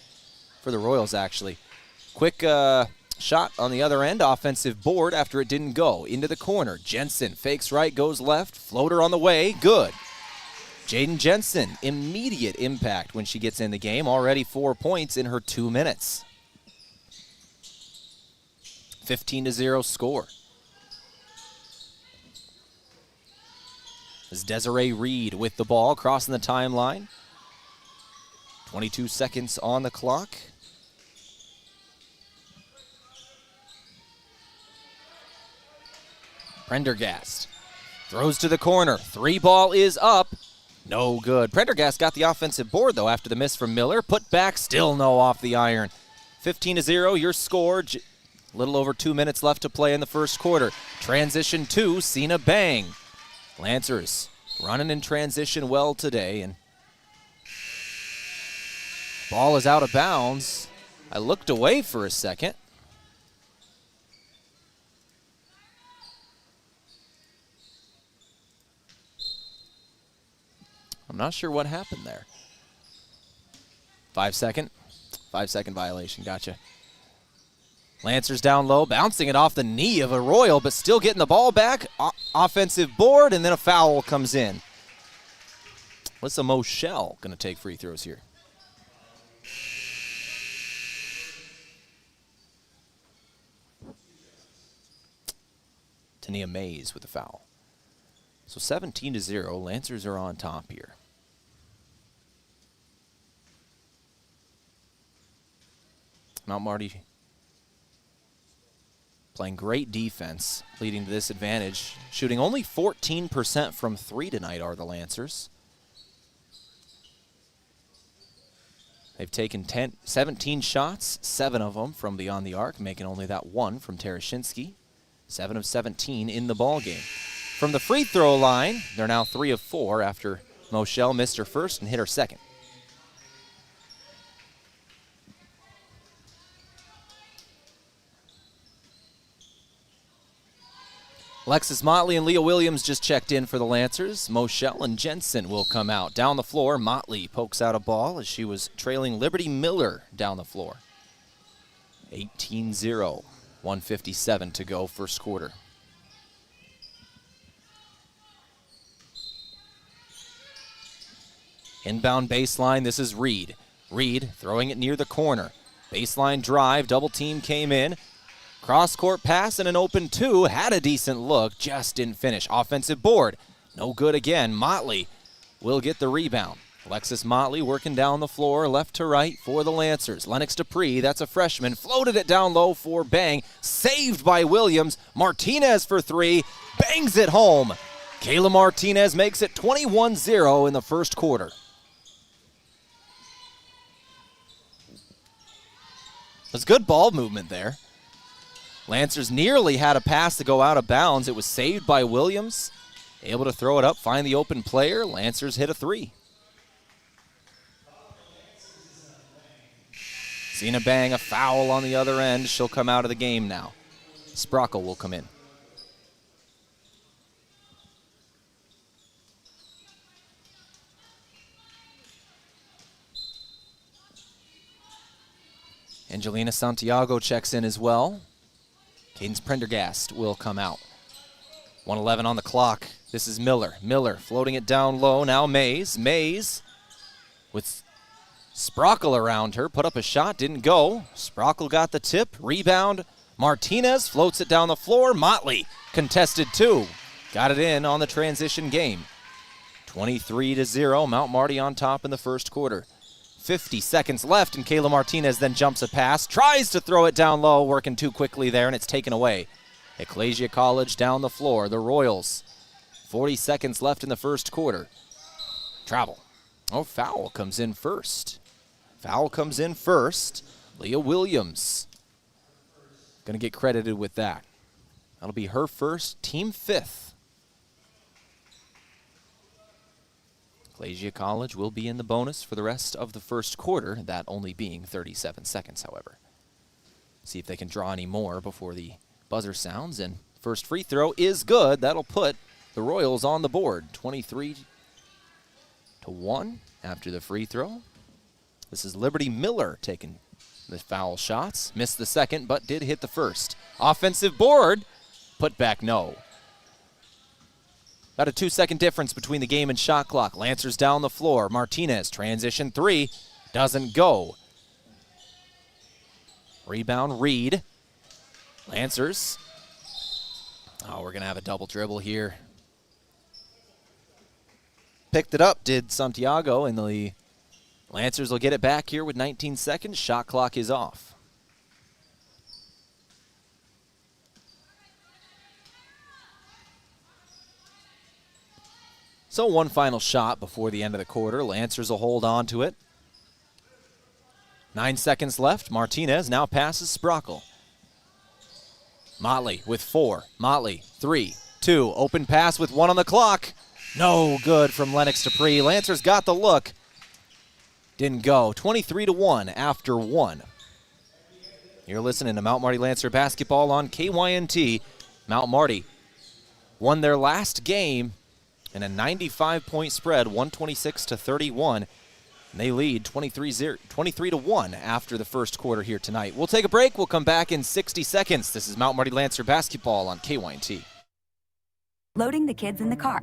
for the Royals, actually. Quick shot on the other end, offensive board after it didn't go. Into the corner. Jensen fakes right, goes left. Floater on the way, good. Jaden Jensen, immediate impact when she gets in the game. Already 4 points in her 2 minutes. 15-0 score. As Desiree Reed with the ball crossing the timeline. 22 seconds on the clock. Prendergast throws to the corner. Three ball is up. No good. Prendergast got the offensive board, though, after the miss from Miller. Put back, still no off the iron. 15-0, your score. A little over 2 minutes left to play in the first quarter. Transition 2, Cena Bang. Lancers running in transition well today. And ball is out of bounds. I looked away for a second. I'm not sure what happened there. 5 second violation, gotcha. Lancers down low, bouncing it off the knee of a Royal, but still getting the ball back. Offensive board, and then a foul comes in. What's a Moschel going to take free throws here? Tania Mays with the foul. So 17-0, Lancers are on top here. Mount Marty playing great defense, leading to this advantage. Shooting only 14% from three tonight are the Lancers. They've taken 17 shots, 7 of them from beyond the arc, making only that one from Tereshinski. 7 of 17 in the ballgame. From the free throw line, they're now 3 of 4 after Moschel missed her first and hit her second. Alexis Motley and Leah Williams just checked in for the Lancers. Moschel and Jensen will come out. Down the floor, Motley pokes out a ball as she was trailing Liberty Miller down the floor. 18-0, 1:57 to go first quarter. Inbound baseline, this is Reed. Reed throwing it near the corner. Baseline drive, double team came in. Cross-court pass and an open two. Had a decent look, just didn't finish. Offensive board, no good again. Motley will get the rebound. Alexis Motley working down the floor, left to right for the Lancers. Lennox Dupree, that's a freshman, floated it down low for Bang. Saved by Williams. Martinez for three, bangs it home. Kayla Martinez makes it 21-0 in the first quarter. There's good ball movement there. Lancers nearly had a pass to go out of bounds. It was saved by Williams. Able to throw it up, find the open player. Lancers hit a three. Zena Bang, a foul on the other end. She'll come out of the game now. Sprockle will come in. Angelina Santiago checks in as well. Cadence Prendergast will come out. 1:11 on the clock. This is Miller. Miller floating it down low. Now Mays. Mays with Sprockle around her. Put up a shot. Didn't go. Sprockle got the tip. Rebound. Martinez floats it down the floor. Motley contested two. Got it in on the transition game. 23-0. Mount Marty on top in the first quarter. 50 seconds left, and Kayla Martinez then jumps a pass, tries to throw it down low, working too quickly there, and it's taken away. Ecclesia College down the floor, the Royals. 40 seconds left in the first quarter. Travel. Oh, foul comes in first. Foul comes in first. Leah Williams going to get credited with that. That'll be her first, team fifth. Ecclesia College will be in the bonus for the rest of the first quarter, that only being 37 seconds, however. See if they can draw any more before the buzzer sounds, and first free throw is good. That'll put the Royals on the board, 23-1 after the free throw. This is Liberty Miller taking the foul shots. Missed the second, but did hit the first. Offensive board, put back no. About a 2-second difference between the game and shot clock. Lancers down the floor. Martinez, transition three, doesn't go. Rebound, Reed. Lancers. Oh, we're going to have a double dribble here. Picked it up, did Santiago, and the Lancers will get it back here with 19 seconds. Shot clock is off. So one final shot before the end of the quarter. Lancers will hold on to it. 9 seconds left. Martinez now passes Sprockle. Motley with four. Motley, 3, 2. Open pass with one on the clock. No good from Lennox Dupree. Lancers got the look. Didn't go. 23-1 after one. You're listening to Mount Marty Lancer basketball on KYNT. Mount Marty won their last game in a 95-point spread, 126-31. And they lead 23-1 after the first quarter here tonight. We'll take a break. We'll come back in 60 seconds. This is Mount Marty Lancer basketball on KYNT. Loading the kids in the car,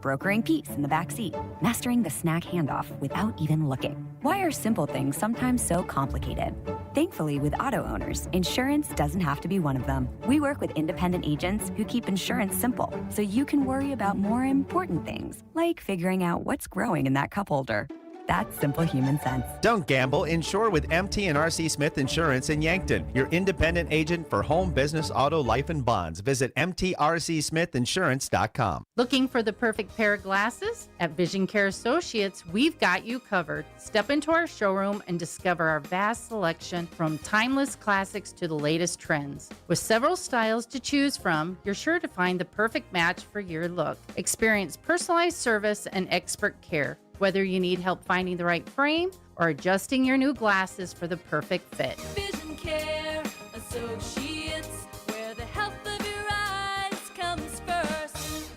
brokering peace in the back seat, mastering the snack handoff without even looking. Why are simple things sometimes so complicated? Thankfully, with auto owners, insurance doesn't have to be one of them. We work with independent agents who keep insurance simple, so you can worry about more important things, like figuring out what's growing in that cup holder. That's simple human sense. Don't gamble. Insure with MT and RC Smith Insurance in Yankton, your independent agent for home, business, auto, life, and bonds. Visit mtrcsmithinsurance.com. Looking for the perfect pair of glasses? At Vision Care Associates, we've got you covered. Step into our showroom and discover our vast selection from timeless classics to the latest trends. With several styles to choose from, you're sure to find the perfect match for your look. Experience personalized service and expert care. Whether you need help finding the right frame or adjusting your new glasses for the perfect fit. Vision Care Associates, where the health of your eyes comes first.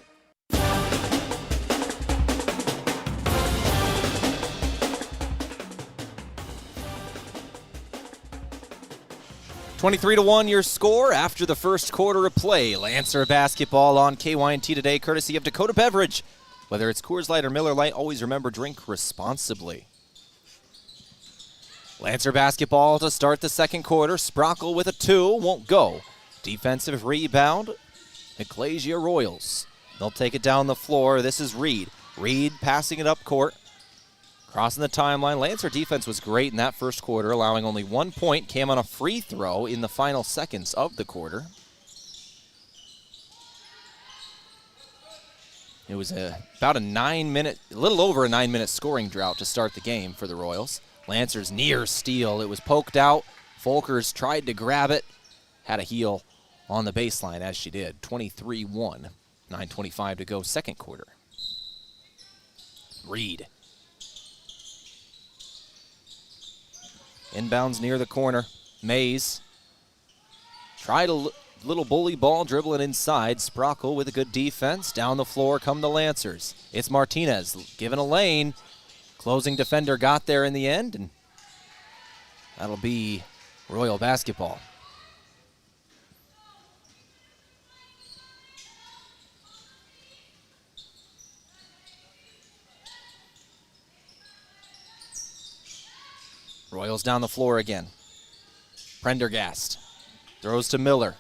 23-1 your score after the first quarter of play. Lancer basketball on KYNT today, courtesy of Dakota Beverage. Whether it's Coors Light or Miller Lite, always remember, drink responsibly. Lancer basketball to start the second quarter. Sprockle with a 2, won't go. Defensive rebound, Ecclesia Royals. They'll take it down the floor. This is Reed. Reed passing it up court. Crossing the timeline, Lancer defense was great in that first quarter, allowing only 1 point, came on a free throw in the final seconds of the quarter. It was about a little over a 9-minute scoring drought to start the game for the Royals. Lancer's near steal. It was poked out. Folkers tried to grab it. Had a heel on the baseline as she did. 23-1. 9:25 to go, second quarter. Reed. Inbounds near the corner. Mays. Tried a little bully ball, dribbling inside. Sprockle with a good defense. Down the floor come the Lancers. It's Martinez given a lane. Closing defender got there in the end, and that'll be Royal basketball. Royals down the floor again. Prendergast throws to Miller.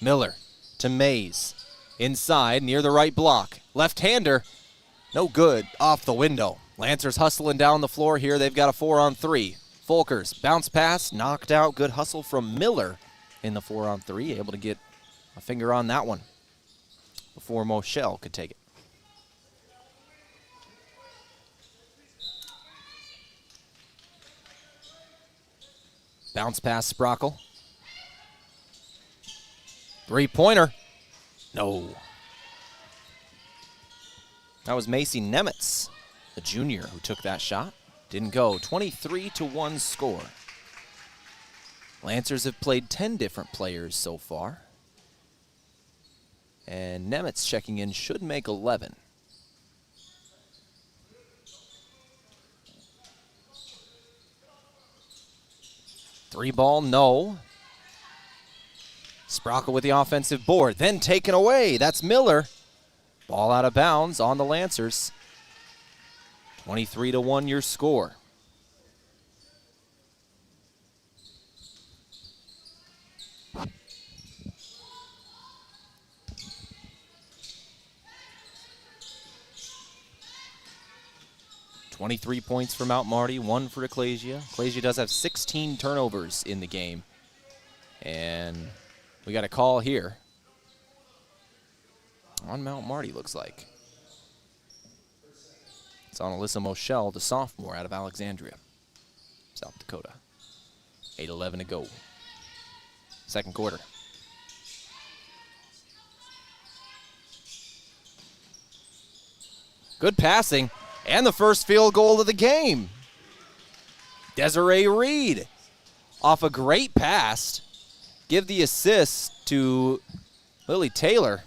Miller to Mays. Inside, near the right block. Left-hander, no good, off the window. Lancers hustling down the floor here. They've got a 4-on-3. Folkers, bounce pass, knocked out. Good hustle from Miller in the 4-on-3. Able to get a finger on that one before Moschel could take it. Bounce pass, Sprockle. Three-pointer. No. That was Macy Nemitz, the junior, who took that shot. Didn't go. 23-1 score. Lancers have played 10 different players so far. And Nemitz checking in should make 11. Three ball, no. Sprockle with the offensive board, then taken away. That's Miller. Ball out of bounds on the Lancers. 23-1 your score. $23 points for Mount Marty, 1 for Ecclesia. Ecclesia does have 16 turnovers in the game. And we got a call here on Mount Marty, looks like. It's on Alyssa Moschel, the sophomore out of Alexandria, South Dakota. 8:11 to go. Second quarter. Good passing, and the first field goal of the game. Desiree Reed off a great pass. Give the assist to Lily Taylor.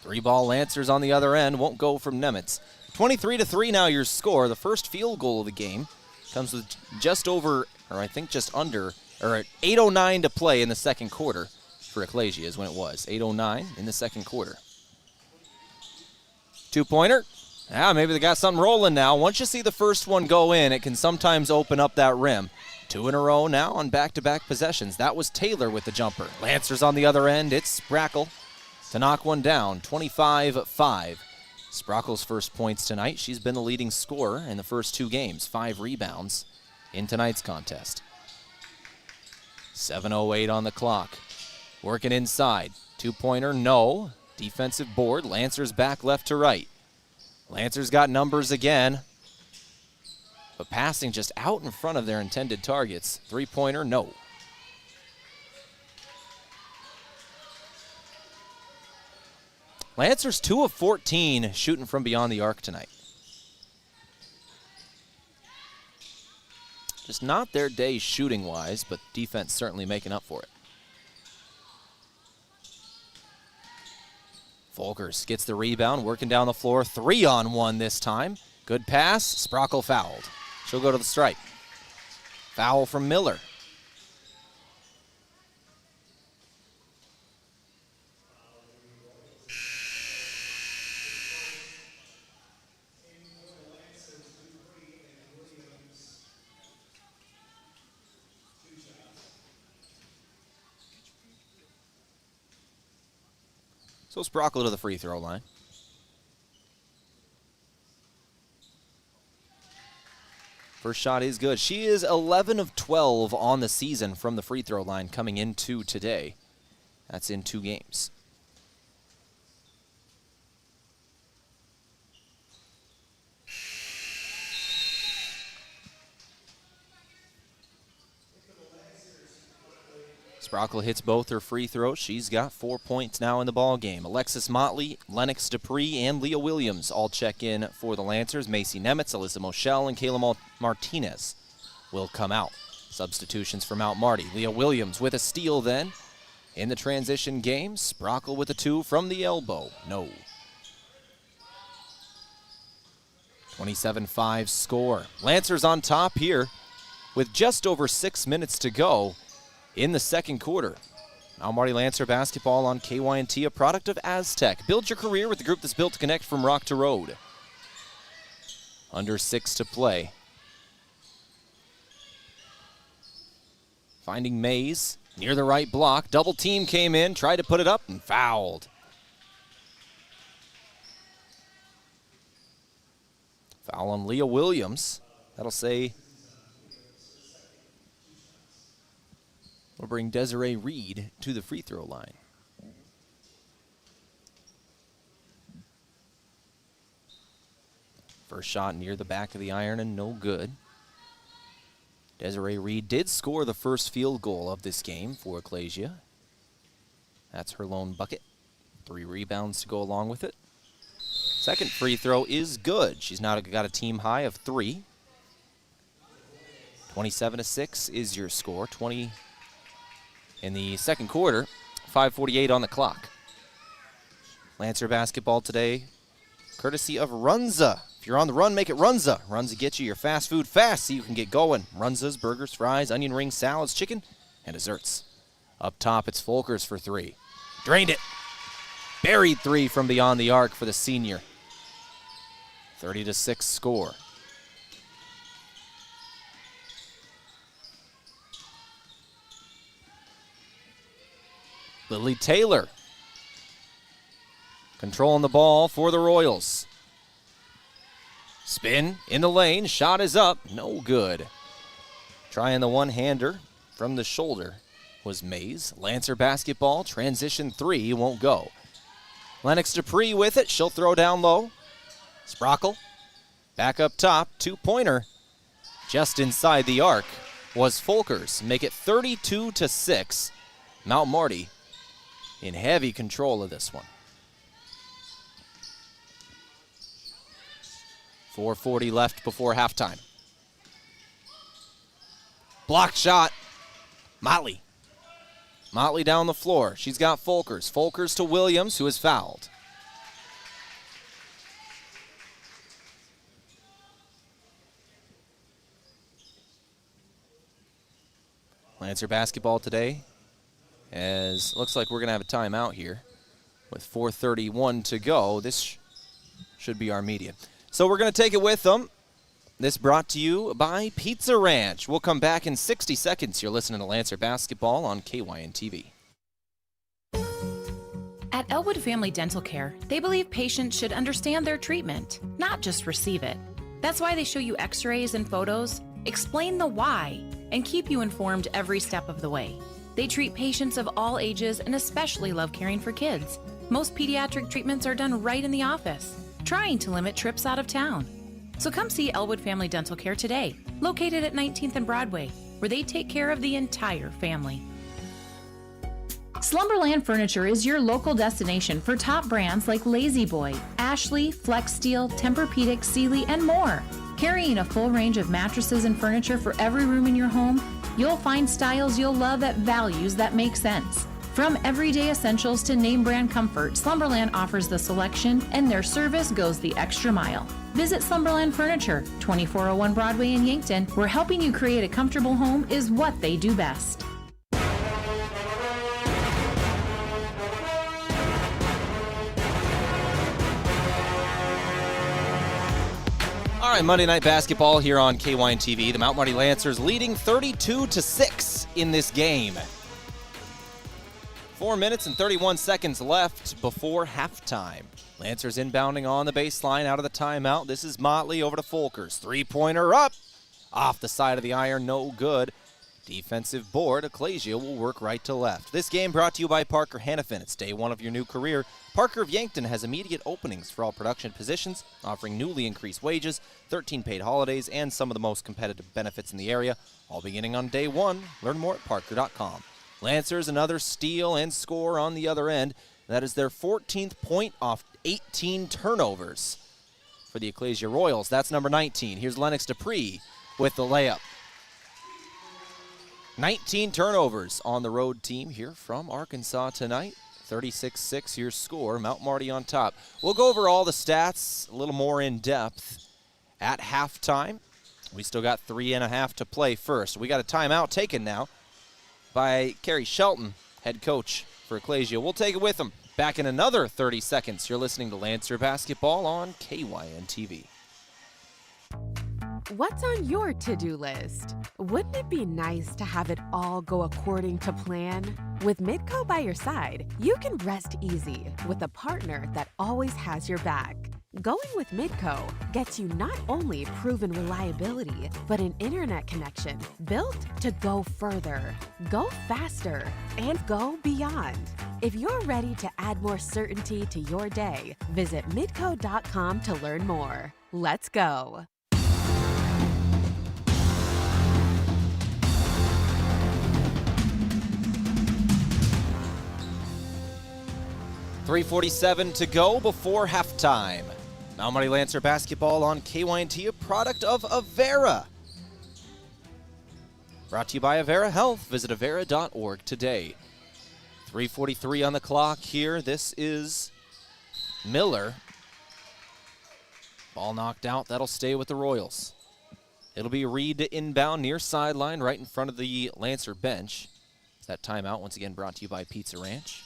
Three-ball Lancers on the other end. Won't go from Nemitz. 23-3 now your score. The first field goal of the game comes with just over, or I think just under, or 8:09 to play in the second quarter for Ecclesia is when it was. 8:09 in the second quarter. Two-pointer. Maybe they got something rolling now. Once you see the first one go in, it can sometimes open up that rim. 2 in a row now on back-to-back possessions. That was Taylor with the jumper. Lancers on the other end. It's Sprackle to knock one down. 25-5. Sprockle's first points tonight. She's been the leading scorer in the first 2 games. 5 rebounds in tonight's contest. 7:08 on the clock. Working inside. Two-pointer, no. Defensive board. Lancers back left to right. Lancers got numbers again, but passing just out in front of their intended targets. Three-pointer, no. Lancers 2 of 14 shooting from beyond the arc tonight. Just not their day shooting-wise, but defense certainly making up for it. Folkers gets the rebound, working down the floor. 3-on-1 this time. Good pass. Sprockle fouled. She'll go to the stripe. Foul from Miller. So Sprockle to the free throw line. First shot is good. She is 11 of 12 on the season from the free throw line coming into today. That's in 2 games. Sprockle hits both her free throws. She's got 4 points now in the ball game. Alexis Motley, Lennox Dupree, and Leah Williams all check in for the Lancers. Macy Nemitz, Alyssa Moschel, and Kayla Martinez will come out. Substitutions for Mount Marty. Leah Williams with a steal then. In the transition game, Sprockle with a 2 from the elbow. No. 27-5 score. Lancers on top here with just over 6 minutes to go in the second quarter. Now Marty Lancer basketball on KYNT, a product of Aztec. Build your career with the group that's built to connect from rock to road. Under 6 to play. Finding Mays near the right block. Double team came in, tried to put it up and fouled. Foul on Leah Williams. That'll say we'll bring Desiree Reed to the free throw line. First shot near the back of the iron and no good. Desiree Reed did score the first field goal of this game for Ecclesia. That's her lone bucket. 3 rebounds to go along with it. Second free throw is good. She's now got a team high of 3. 27-6 is your score. 20 in the second quarter. 5:48 on the clock. Lancer basketball today, courtesy of Runza. If you're on the run, make it Runza. Runza gets you your fast food fast so you can get going. Runza's, burgers, fries, onion rings, salads, chicken, and desserts. Up top, it's Folkers for 3. Drained it. Buried 3 from beyond the arc for the senior. 30-6 score. Lily Taylor controlling the ball for the Royals. Spin in the lane, shot is up, no good. Trying the one-hander from the shoulder was Mays. Lancer basketball, transition 3, won't go. Lennox Dupree with it, she'll throw down low. Sprockle, back up top, 2-pointer. Just inside the arc was Folkers. Make it 32-6. Mount Marty in heavy control of this one. 4:40 left before halftime. Block shot. Motley. Motley down the floor. She's got Folkers. Folkers to Williams, who is fouled. Lancer basketball today, as looks like we're going to have a timeout here with 4:31 to go. This should be our media. So we're going to take it with them. This brought to you by Pizza Ranch. We'll come back in 60 seconds. You're listening to Lancer basketball on KYN-TV. At Elwood Family Dental Care, they believe patients should understand their treatment, not just receive it. That's why they show you x-rays and photos, explain the why, and keep you informed every step of the way. They treat patients of all ages and especially love caring for kids. Most pediatric treatments are done right in the office, trying to limit trips out of town. So come see Elwood Family Dental Care today, located at 19th and Broadway, where they take care of the entire family. Slumberland Furniture is your local destination for top brands like Lazy Boy, Ashley, Flex Steel, Tempur-Pedic, Sealy, and more. Carrying a full range of mattresses and furniture for every room in your home, you'll find styles you'll love at values that make sense. From everyday essentials to name brand comfort, Slumberland offers the selection, and their service goes the extra mile. Visit Slumberland Furniture, 2401 Broadway in Yankton, where helping you create a comfortable home is what they do best. All right, Monday Night Basketball here on KYN-TV. The Mount Marty Lancers leading 32-6 in this game. 4 minutes and 31 seconds left before halftime. Lancers inbounding on the baseline out of the timeout. This is Motley over to Folkers. 3-pointer up. Off the side of the iron, no good. Defensive board, Ecclesia will work right to left. This game brought to you by Parker Hannafin. It's day one of your new career. Parker of Yankton has immediate openings for all production positions, offering newly increased wages, 13 paid holidays, and some of the most competitive benefits in the area, all beginning on day one. Learn more at parker.com. Lancers, another steal and score on the other end. That is their 14th point off 18 turnovers for the Ecclesia Royals. That's number 19. Here's Lennox Dupree with the layup. 19 turnovers on the road team here from Arkansas tonight. 36-6 your score. Mount Marty on top. We'll go over all the stats a little more in depth at halftime. We still got 3.5 to play first. We got a timeout taken now by Kerry Shelton, head coach for Ecclesia. We'll take it with him. Back in another 30 seconds. You're listening to Lancer Basketball on KYN TV. What's on your to-do list? Wouldn't it be nice to have it all go according to plan? With Midco by your side, you can rest easy with a partner that always has your back. Going with Midco gets you not only proven reliability, but an internet connection built to go further, go faster, and go beyond. If you're ready to add more certainty to your day, visit midco.com to learn more. Let's go. .347 to go before halftime. Mount Marty Lancer Basketball on KYNT, a product of Avera. Brought to you by Avera Health. Visit avera.org today. 3:43 on the clock here. This is Miller. Ball knocked out. That'll stay with the Royals. It'll be Reed to inbound near sideline right in front of the Lancer bench. That timeout once again brought to you by Pizza Ranch.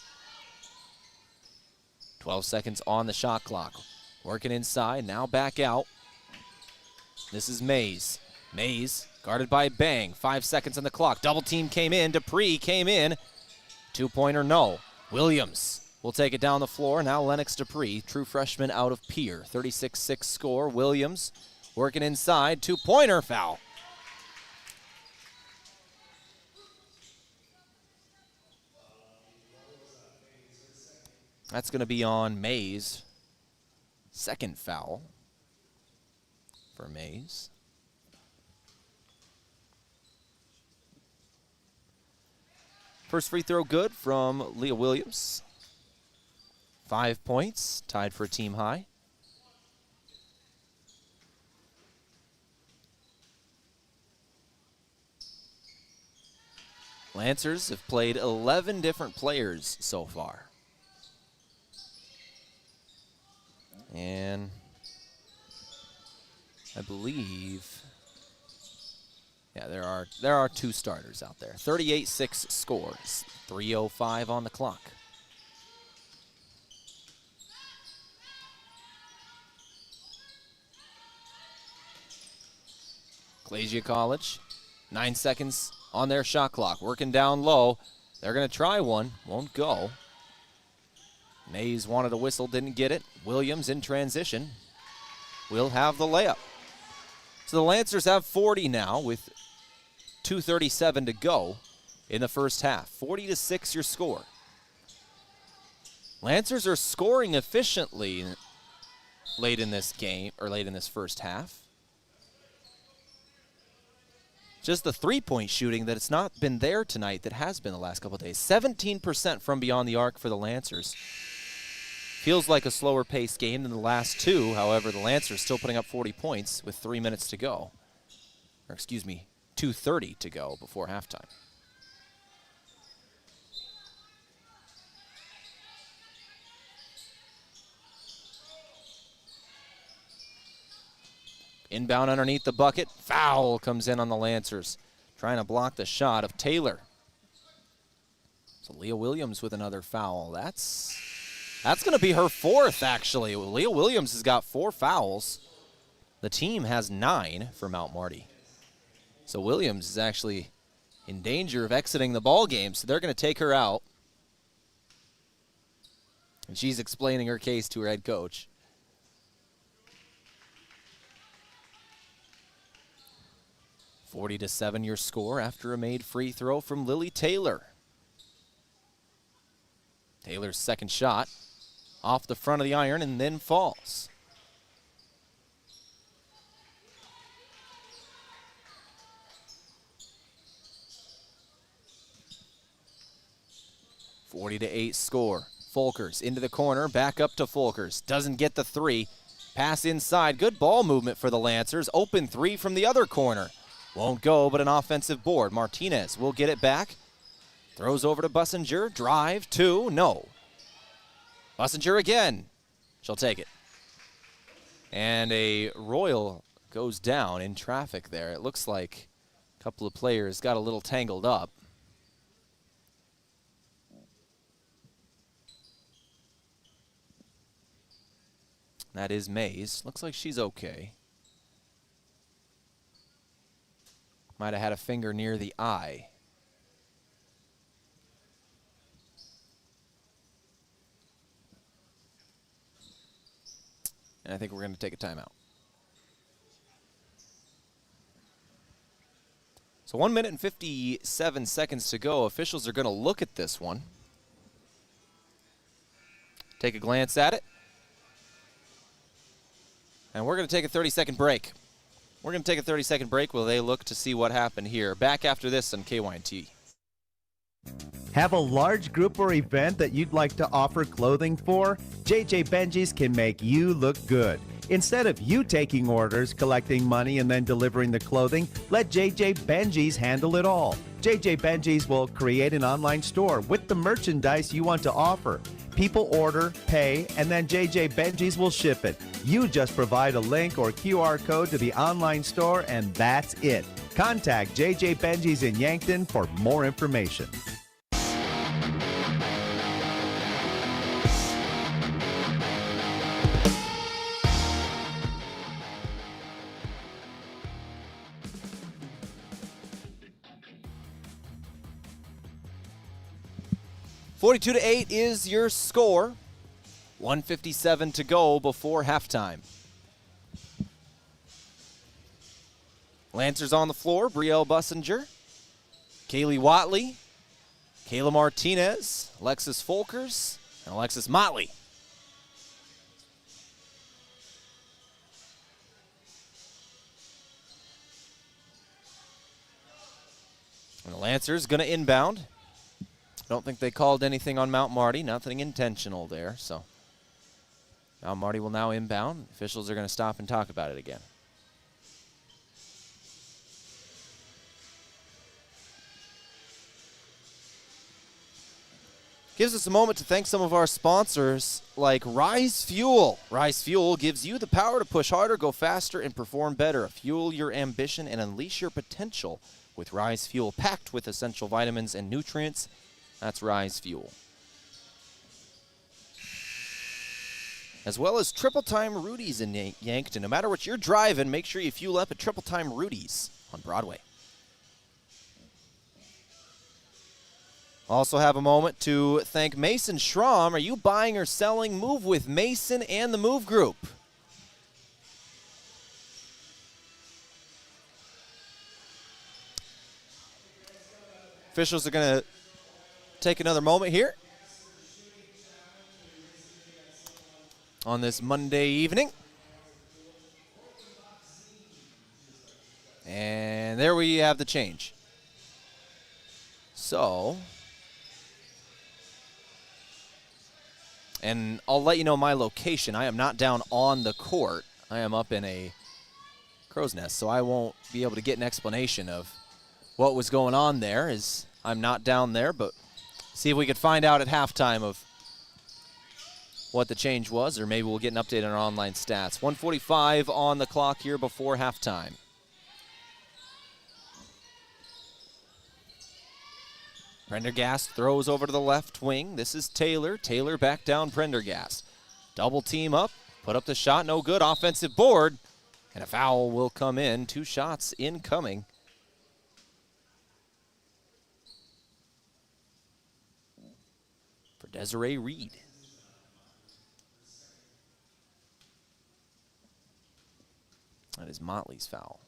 12 seconds on the shot clock. Working inside, now back out. This is Mays. Mays guarded by Bang. 5 seconds on the clock. Double team came in. Dupree came in. Two-pointer, no. Williams will take it down the floor. Now Lennox Dupree, true freshman out of Pierre. 36-6 score. Williams working inside. Two-pointer, foul. That's going to be on Mays. Second foul for Mays. First free throw good from Leah Williams. 5 points, tied for a team high. Lancers have played 11 different players so far. And I believe, yeah, there are two starters out there. 38-6 scores, 3:05 on the clock. Ecclesia College, 9 seconds on their shot clock. Working down low. They're going to try one, won't go. Mays wanted a whistle, didn't get it. Williams in transition will have the layup. So the Lancers have 40 now with 2:37 to go in the first half. 40-6 your score. Lancers are scoring efficiently late in this game, or late in this first half. Just the three-point shooting that it's not been there tonight that has been the last couple of days. 17% from beyond the arc for the Lancers. Feels like a slower paced game than the last two. However, the Lancers still putting up 40 points with 3 minutes to go. Or excuse me, 2:30 to go before halftime. Inbound underneath the bucket. Foul comes in on the Lancers. Trying to block the shot of Taylor. So Leah Williams with another foul. That's going to be her fourth, actually. Leah Williams has got 4 fouls. The team has 9 for Mount Marty. So Williams is actually in danger of exiting the ball game, so they're going to take her out. And she's explaining her case to her head coach. 40-7 your score after a made free throw from Lily Taylor. Taylor's second shot off the front of the iron and then falls. (40-8) score. Folkers into the corner, back up to Folkers. Doesn't get the three. Pass inside. Good ball movement for the Lancers. Open three from the other corner. Won't go, but an offensive board. Martinez will get it back. Throws over to Bussinger. Drive, two, no. Bussinger again. She'll take it. And a Royal goes down in traffic there. It looks like a couple of players got a little tangled up. That is Mays. Looks like she's okay. Might have had a finger near the eye. And I think we're going to take a timeout. So 1 minute and 57 seconds to go. Officials are going to look at this one. Take a glance at it. And we're going to take a 30-second break. We're going to take a 30-second break while they look to see what happened here. Back after this on KYNT. Have a large group or event that you'd like to offer clothing for? JJ Benji's can make you look good. Instead of you taking orders, collecting money, and then delivering the clothing, let JJ Benji's handle it all. JJ Benji's will create an online store with the merchandise you want to offer. People order, pay, and then JJ Benji's will ship it. You just provide a link or QR code to the online store, and that's it. Contact JJ Benji's in Yankton for more information. (42-8) is your score. 1:57 to go before halftime. Lancers on the floor. Brielle Bussinger, Kaylee Watley, Kayla Martinez, Alexis Folkers, and Alexis Motley. And the Lancers going to inbound. Don't think they called anything on Mount Marty. Nothing intentional there. So Mount Marty will now inbound. Officials are going to stop and talk about it again. Gives us a moment to thank some of our sponsors like Rise Fuel. Rise Fuel gives you the power to push harder, go faster, and perform better. Fuel your ambition and unleash your potential with Rise Fuel, packed with essential vitamins and nutrients. That's Rise Fuel. As well as Triple Time Rudy's in Yankton. No matter what you're driving, make sure you fuel up at Triple Time Rudy's on Broadway. Also have a moment to thank Mason Schramm. Are you buying or selling? Move with Mason and the Move Group. Officials are going to take another moment here on this Monday evening. And there we have the change. So, and I'll let you know my location. I am not down on the court. I am up in a crow's nest, so I won't be able to get an explanation of what was going on there, as I'm not down there, but see if we could find out at halftime of what the change was, or maybe we'll get an update on our online stats. 1:45 on the clock here before halftime. Prendergast throws over to the left wing. This is Taylor. Taylor back down Prendergast. Double team up. Put up the shot. No good. Offensive board. And a foul will come in. 2 shots incoming. For Desiree Reed. That is Motley's foul.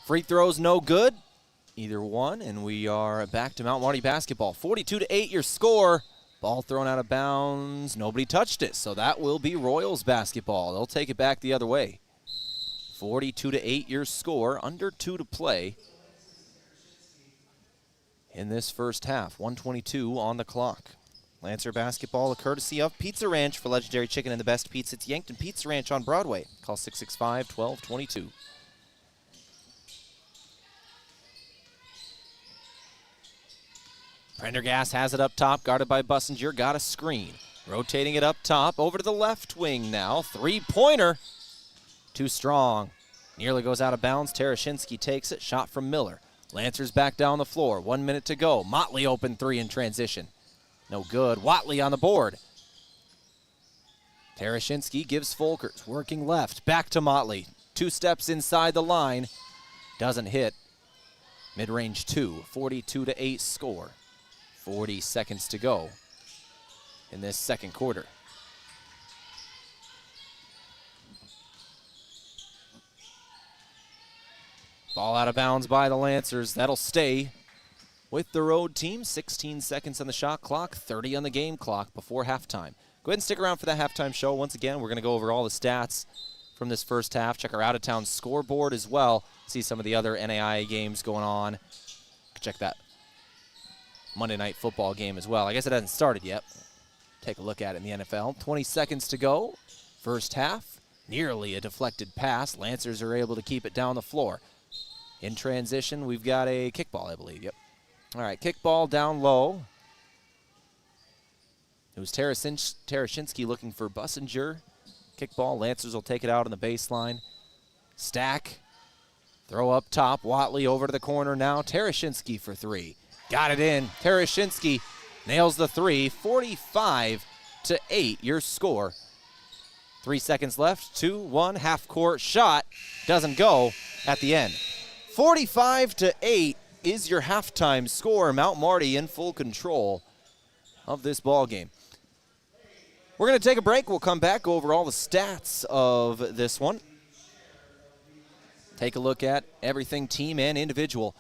Free throws no good. Either one, and we are back to Mount Marty basketball. 42-8 your score. Ball thrown out of bounds. Nobody touched it, so that will be Royals basketball. They'll take it back the other way. 42-8 your score. Under 2 to play in this first half. 1:22 on the clock. Lancer basketball, a courtesy of Pizza Ranch for legendary chicken and the best pizza. It's Yankton Pizza Ranch on Broadway. Call 665-1222. Prendergast has it up top, guarded by Bussinger, got a screen. Rotating it up top, over to the left wing now. Three-pointer, too strong. Nearly goes out of bounds. Tarashinsky takes it, shot from Miller. Lancers back down the floor, 1 minute to go. Motley open three in transition. No good, Watley on the board. Tarashinsky gives Folkers, working left, back to Motley. 2 steps inside the line, doesn't hit. Mid-range 2, 42-8 score. 40 seconds to go in this second quarter. Ball out of bounds by the Lancers. That'll stay with the road team. 16 seconds on the shot clock, 30 on the game clock before halftime. Go ahead and stick around for that halftime show. Once again, we're going to go over all the stats from this first half. Check our out-of-town scoreboard as well. See some of the other NAIA games going on. Check that Monday Night Football game as well. I guess it hasn't started yet. Take a look at it in the NFL. 20 seconds to go. First half. Nearly a deflected pass. Lancers are able to keep it down the floor. In transition, we've got a kickball, I believe. Yep. All right, kickball down low. It was Tarashinsky looking for Bussinger. Kickball. Lancers will take it out on the baseline. Stack. Throw up top. Watley over to the corner now. Tarashinsky for three. Got it in. Tarashinsky nails the three. 45-8 your score. 3 seconds left. 2-1 half-court shot. Doesn't go at the end. 45-8 is your halftime score. Mount Marty in full control of this ball game. We're going to take a break. We'll come back, go over all the stats of this one. Take a look at everything team and individual.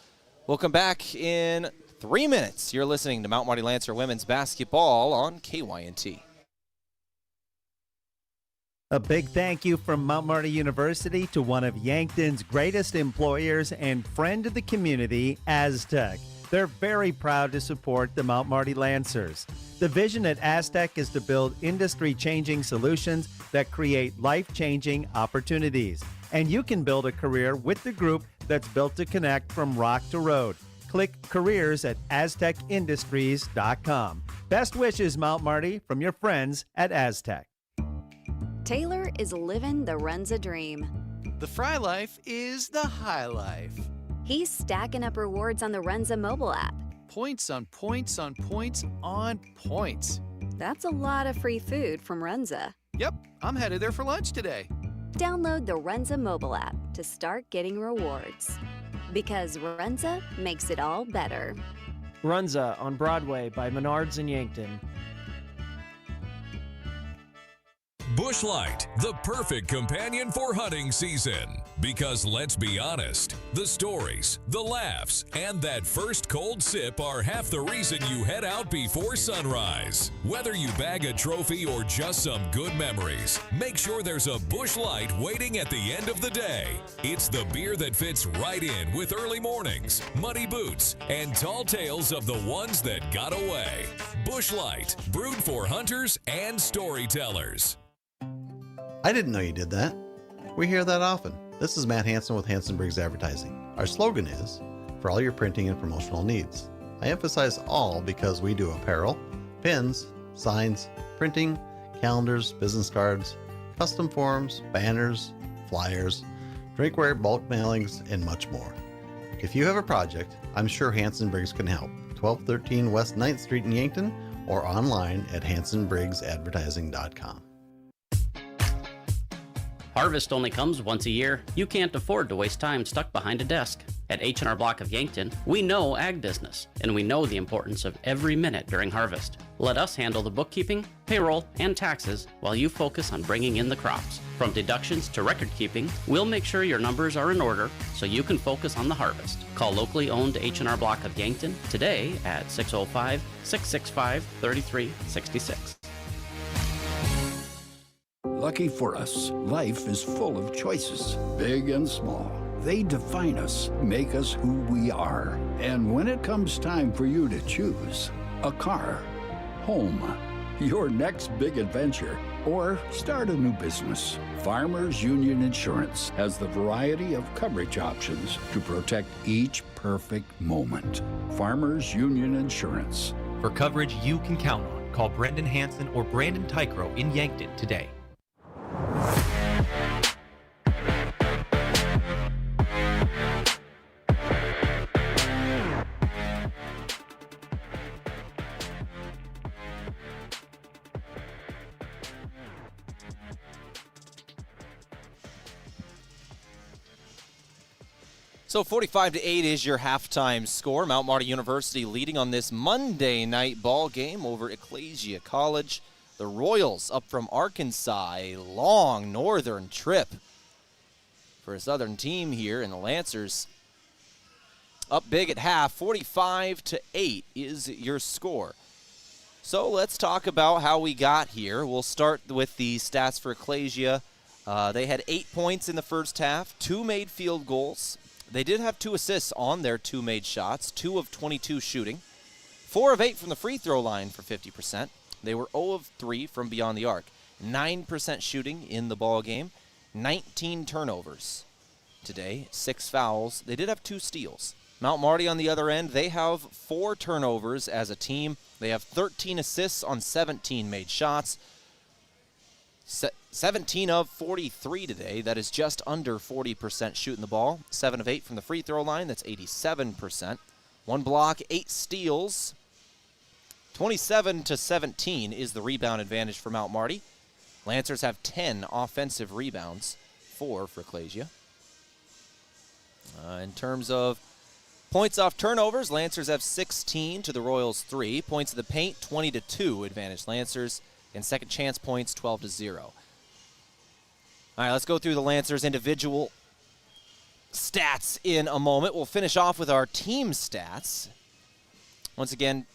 We'll come back in 3 minutes. You're listening to Mount Marty Lancer Women's Basketball on KYNT. A big thank you from Mount Marty University to one of Yankton's greatest employers and friend of the community, Aztec. They're very proud to support the Mount Marty Lancers. The vision at Aztec is to build industry-changing solutions that create life-changing opportunities. And you can build a career with the group that's built to connect from rock to road. Click careers at aztecindustries.com. Best wishes, Mount Marty, from your friends at Aztec. Taylor is living the Runza dream. The Fry life is the high life. He's stacking up rewards on the Runza mobile app. Points on points on points on points. That's a lot of free food from Runza. Yep, I'm headed there for lunch today. Download the Runza mobile app to start getting rewards. Because Runza makes it all better. Runza on Broadway by Menards in Yankton. Busch Light, the perfect companion for hunting season. Because let's be honest, the stories, the laughs, and that first cold sip are half the reason you head out before sunrise. Whether you bag a trophy or just some good memories, make sure there's a Busch Light waiting at the end of the day. It's the beer that fits right in with early mornings, muddy boots, and tall tales of the ones that got away. Busch Light, brewed for hunters and storytellers. I didn't know you did that. We hear that often. This is Matt Hansen with Hansen Briggs Advertising. Our slogan is, for all your printing and promotional needs. I emphasize all because we do apparel, pins, signs, printing, calendars, business cards, custom forms, banners, flyers, drinkware, bulk mailings, and much more. If you have a project, I'm sure Hansen Briggs can help. 1213 West 9th Street in Yankton or online at hansenbriggsadvertising.com. Harvest only comes once a year. You can't afford to waste time stuck behind a desk. At H&R Block of Yankton, we know ag business, and we know the importance of every minute during harvest. Let us handle the bookkeeping, payroll, and taxes while you focus on bringing in the crops. From deductions to record keeping, we'll make sure your numbers are in order so you can focus on the harvest. Call locally owned H&R Block of Yankton today at 605-665-3366. Lucky for us, life is full of choices, big and small. They define us, make us who we are. And when it comes time for you to choose a car, home, your next big adventure, or start a new business, Farmers Union Insurance has the variety of coverage options to protect each perfect moment. Farmers Union Insurance. For coverage you can count on, call Brendan Hansen or Brandon Tykrow in Yankton today. So 45-8 is your halftime score. Mount Marty University leading on this Monday night ball game over Ecclesia College. The Royals up from Arkansas, a long northern trip for a southern team here, and the Lancers up big at half. 45-8 is your score. So let's talk about how we got here. We'll start with the stats for Ecclesia. They had 8 points in the first half, 2 made field goals. They did have 2 assists on their 2 made shots, 2 of 22 shooting, 4 of 8 from the free throw line for 50%. They were 0 of 3 from beyond the arc, 9% shooting in the ball game, 19 turnovers today, 6 fouls. They did have 2 steals. Mount Marty on the other end, they have 4 turnovers as a team. They have 13 assists on 17 made shots. 17 of 43 today. That is just under 40% shooting the ball. 7 of 8 from the free throw line. That's 87%. 1 block, 8 steals. 27-17 is the rebound advantage for Mount Marty. Lancers have 10 offensive rebounds, 4 for Ecclesia. In terms of points off turnovers, Lancers have 16 to the Royals 3. Points of the paint, 20-2 advantage Lancers. And second chance points, 12-0. All right, let's go through the Lancers' individual stats in a moment. We'll finish off with our team stats. Once again,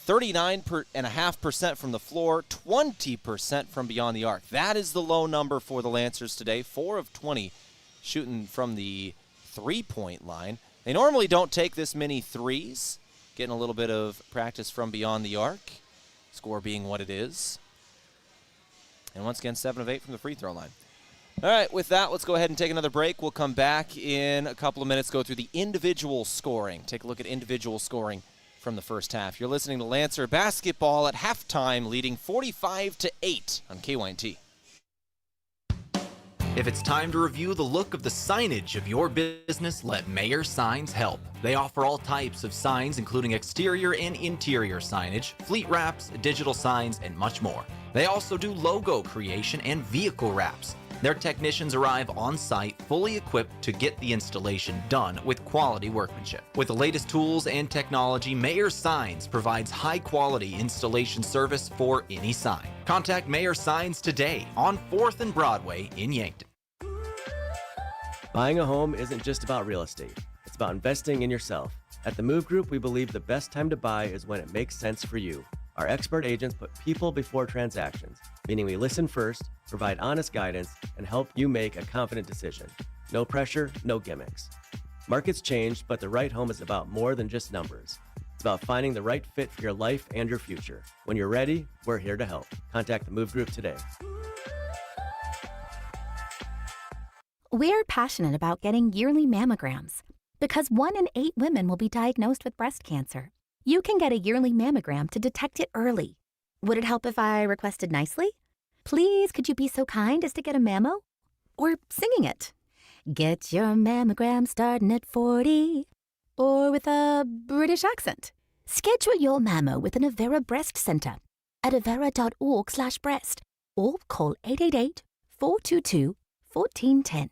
39.5% from the floor, 20% from beyond the arc. That is the low number for the Lancers today. 4 of 20 shooting from the three-point line. They normally don't take this many threes, getting a little bit of practice from beyond the arc. Score being what it is. And once again, 7 of 8 from the free throw line. All right, with that, let's go ahead and take another break. We'll come back in a couple of minutes, go through the individual scoring. Take a look at individual scoring from the first half. You're listening to Lancer basketball at halftime, leading 45-8 on KYNT. If it's time to review the look of the signage of your business, let Mayer Signs help. They offer all types of signs, including exterior and interior signage, fleet wraps, digital signs, and much more. They also do logo creation and vehicle wraps. Their technicians arrive on site, fully equipped to get the installation done with quality workmanship. With the latest tools and technology, Mayer Signs provides high-quality installation service for any sign. Contact Mayer Signs today on 4th and Broadway in Yankton. Buying a home isn't just about real estate. It's about investing in yourself. At the Move Group, we believe the best time to buy is when it makes sense for you. Our expert agents put people before transactions, meaning we listen first, provide honest guidance, and help you make a confident decision. No pressure, no gimmicks. Markets change, but the right home is about more than just numbers. It's about finding the right fit for your life and your future. When you're ready, we're here to help. Contact the Move Group today. We're passionate about getting yearly mammograms because 1 in 8 women will be diagnosed with breast cancer. You can get a yearly mammogram to detect it early. Would it help if I requested nicely? Please, could you be so kind as to get a mammo? Or singing it. Get your mammogram starting at 40. Or with a British accent. Schedule your mammo with an Avera Breast Center at avera.org/breast or call 888-422-1410.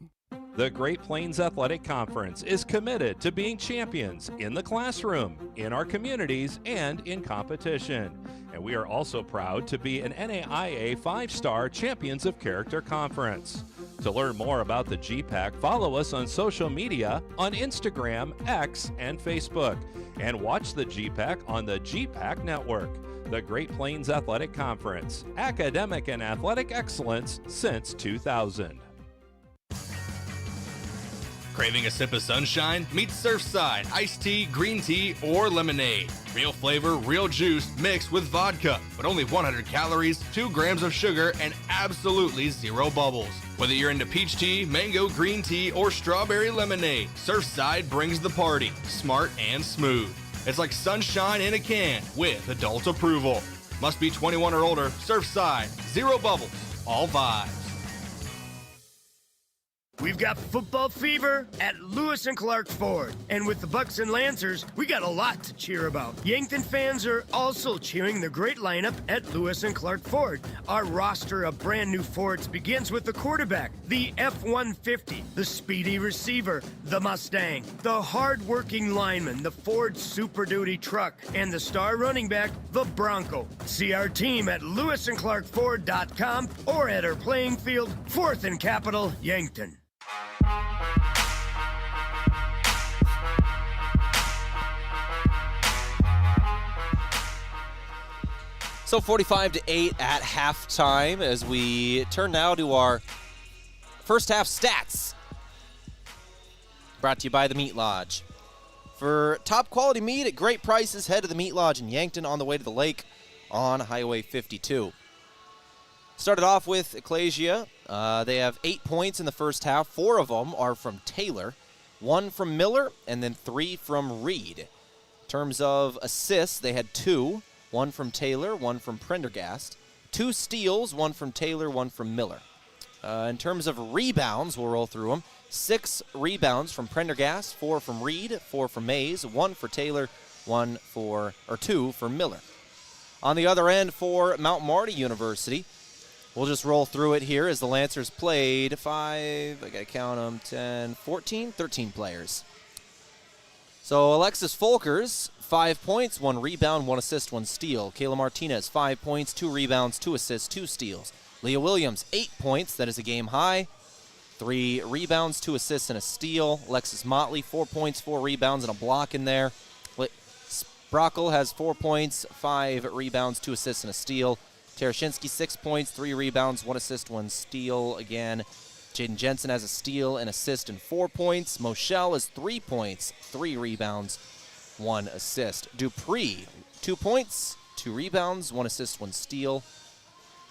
The Great Plains Athletic Conference is committed to being champions in the classroom, in our communities, and in competition. And we are also proud to be an NAIA 5-star Champions of Character Conference. To learn more about the GPAC, follow us on social media on Instagram, X, and Facebook. And watch the GPAC on the GPAC Network. The Great Plains Athletic Conference, academic and athletic excellence since 2000. Craving a sip of sunshine? Meet Surfside, iced tea, green tea, or lemonade. Real flavor, real juice mixed with vodka, but only 100 calories, 2 grams of sugar, and absolutely 0 bubbles. Whether you're into peach tea, mango green tea, or strawberry lemonade, Surfside brings the party, smart and smooth. It's like sunshine in a can with adult approval. Must be 21 or older. Surfside, 0 bubbles, all vibes. We've got football fever at Lewis and Clark Ford. And with the Bucks and Lancers, we got a lot to cheer about. Yankton fans are also cheering the great lineup at Lewis and Clark Ford. Our roster of brand new Fords begins with the quarterback, the F-150, the speedy receiver, the Mustang, the hard-working lineman, the Ford Super Duty truck, and the star running back, the Bronco. See our team at lewisandclarkford.com or at our playing field, 4th and Capitol, Yankton. So 45-8 at halftime as we turn now to our first half stats. Brought to you by the Meat Lodge. For top quality meat at great prices, head to the Meat Lodge in Yankton on the way to the lake on Highway 52. Started off with Ecclesia. They have 8 points in the first half. 4 of them are from Taylor, 1 from Miller, and then 3 from Reed. In terms of assists, they had 2. 1 from Taylor, 1 from Prendergast. 2 steals, 1 from Taylor, 1 from Miller. In terms of rebounds, we'll roll through them. 6 rebounds from Prendergast, 4 from Reed, 4 from Mays, 1 for Taylor, 2 for Miller. On the other end for Mount Marty University, we'll just roll through it here as the Lancers played 13 players. So Alexis Folkers, 5 points, 1 rebound, 1 assist, 1 steal. Kayla Martinez, 5 points, 2 rebounds, 2 assists, 2 steals. Leah Williams, 8 points, that is a game high. 3 rebounds, 2 assists, and a steal. Alexis Motley, 4 points, 4 rebounds, and a block in there. Sprockel has 4 points, 5 rebounds, 2 assists, and a steal. Tereshinsky, 6 points, 3 rebounds, 1 assist, 1 steal. Again, Jaden Jensen has a steal, an assist, and 4 points. Moshel has 3 points, 3 rebounds, 1 assist. Dupree, 2 points, 2 rebounds, 1 assist, 1 steal.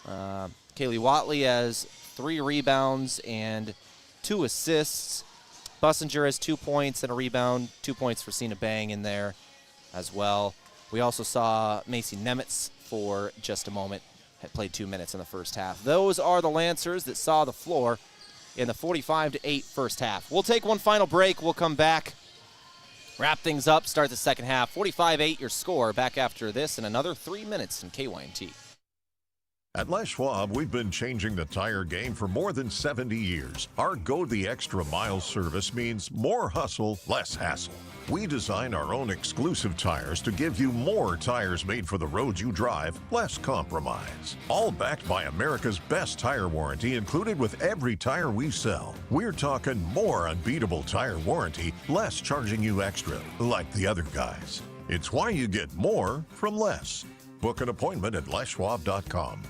Kaylee Watley has 3 rebounds and 2 assists. Bussinger has 2 points and a rebound. 2 points for Cena Bang in there as well. We also saw Macy Nemitz for just a moment. Had played 2 minutes in the first half. Those are the Lancers that saw the floor in the 45-8 first half. We'll take one final break. We'll come back, wrap things up, start the second half. 45-8 your score. Back after this in another 3 minutes in KYNT. At Les Schwab, we've been changing the tire game for more than 70 years. Our Go the Extra Mile service means more hustle, less hassle. We design our own exclusive tires to give you more tires made for the roads you drive, less compromise. All backed by America's best tire warranty included with every tire we sell. We're talking more unbeatable tire warranty, less charging you extra, like the other guys. It's why you get more from less. Book an appointment at leschwab.com.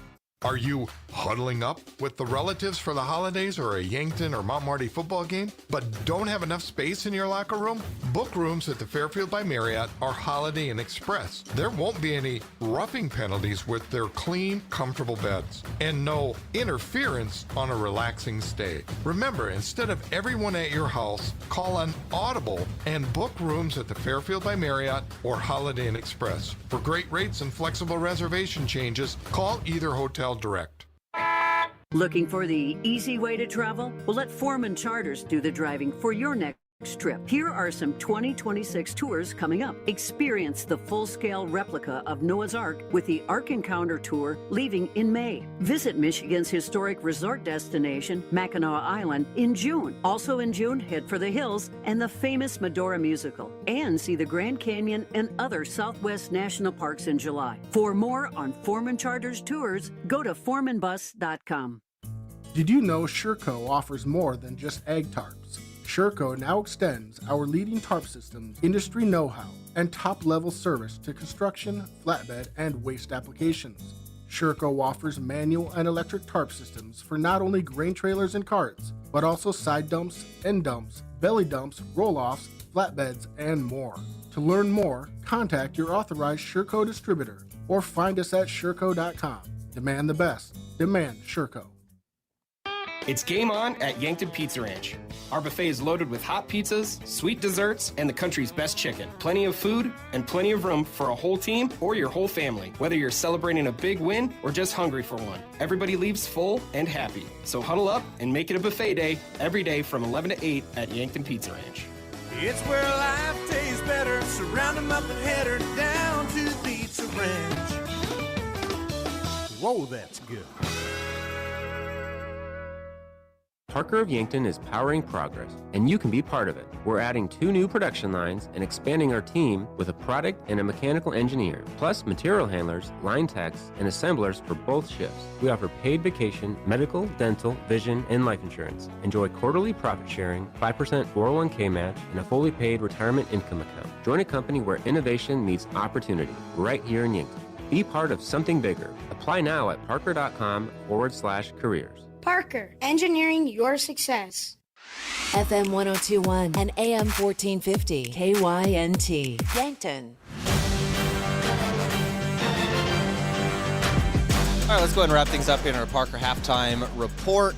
Are you huddling up with the relatives for the holidays or a Yankton or Mount Marty football game, but don't have enough space in your locker room? Book rooms at the Fairfield by Marriott or Holiday Inn Express. There won't be any roughing penalties with their clean, comfortable beds, and no interference on a relaxing stay. Remember, instead of everyone at your house, call on Audible and book rooms at the Fairfield by Marriott or Holiday Inn Express. For great rates and flexible reservation changes, call either hotel direct. Looking for the easy way to travel? Well, let Foreman Charters do the driving for your next Trip. Here are some 2026 tours coming up. Experience the full-scale replica of Noah's Ark with the Ark Encounter Tour leaving in May. Visit Michigan's historic resort destination, Mackinac Island, in June. Also in June, head for the hills and the famous Medora musical. And see the Grand Canyon and other Southwest National Parks in July. For more on Foreman Charters tours, go to foremanbus.com. Did you know Sureco offers more than just egg tarps? Sureco now extends our leading tarp systems, industry know-how, and top-level service to construction, flatbed, and waste applications. Sureco offers manual and electric tarp systems for not only grain trailers and carts, but also side dumps, end dumps, belly dumps, roll-offs, flatbeds, and more. To learn more, contact your authorized Sureco distributor or find us at sureco.com. Demand the best. Demand Sureco. It's game on at Yankton Pizza Ranch. Our buffet is loaded with hot pizzas, sweet desserts, and the country's best chicken. Plenty of food and plenty of room for a whole team or your whole family, whether you're celebrating a big win or just hungry for one. Everybody leaves full and happy. So huddle up and make it a buffet day every day from 11 to 8 at Yankton Pizza Ranch. It's where life tastes better. Surround them up and head her down to the Pizza Ranch. Whoa, that's good. Parker of Yankton is powering progress, and you can be part of it. We're adding 2 new production lines and expanding our team with a product and a mechanical engineer, plus material handlers, line techs, and assemblers for both shifts. We offer paid vacation, medical, dental, vision, and life insurance. Enjoy quarterly profit sharing, 5% 401k match, and a fully paid retirement income account. Join a company where innovation meets opportunity, right here in Yankton. Be part of something bigger. Apply now at parker.com/careers. Parker, engineering your success. FM 1021 and AM 1450, KYNT, Yankton. All right, let's go ahead and wrap things up in our Parker halftime report.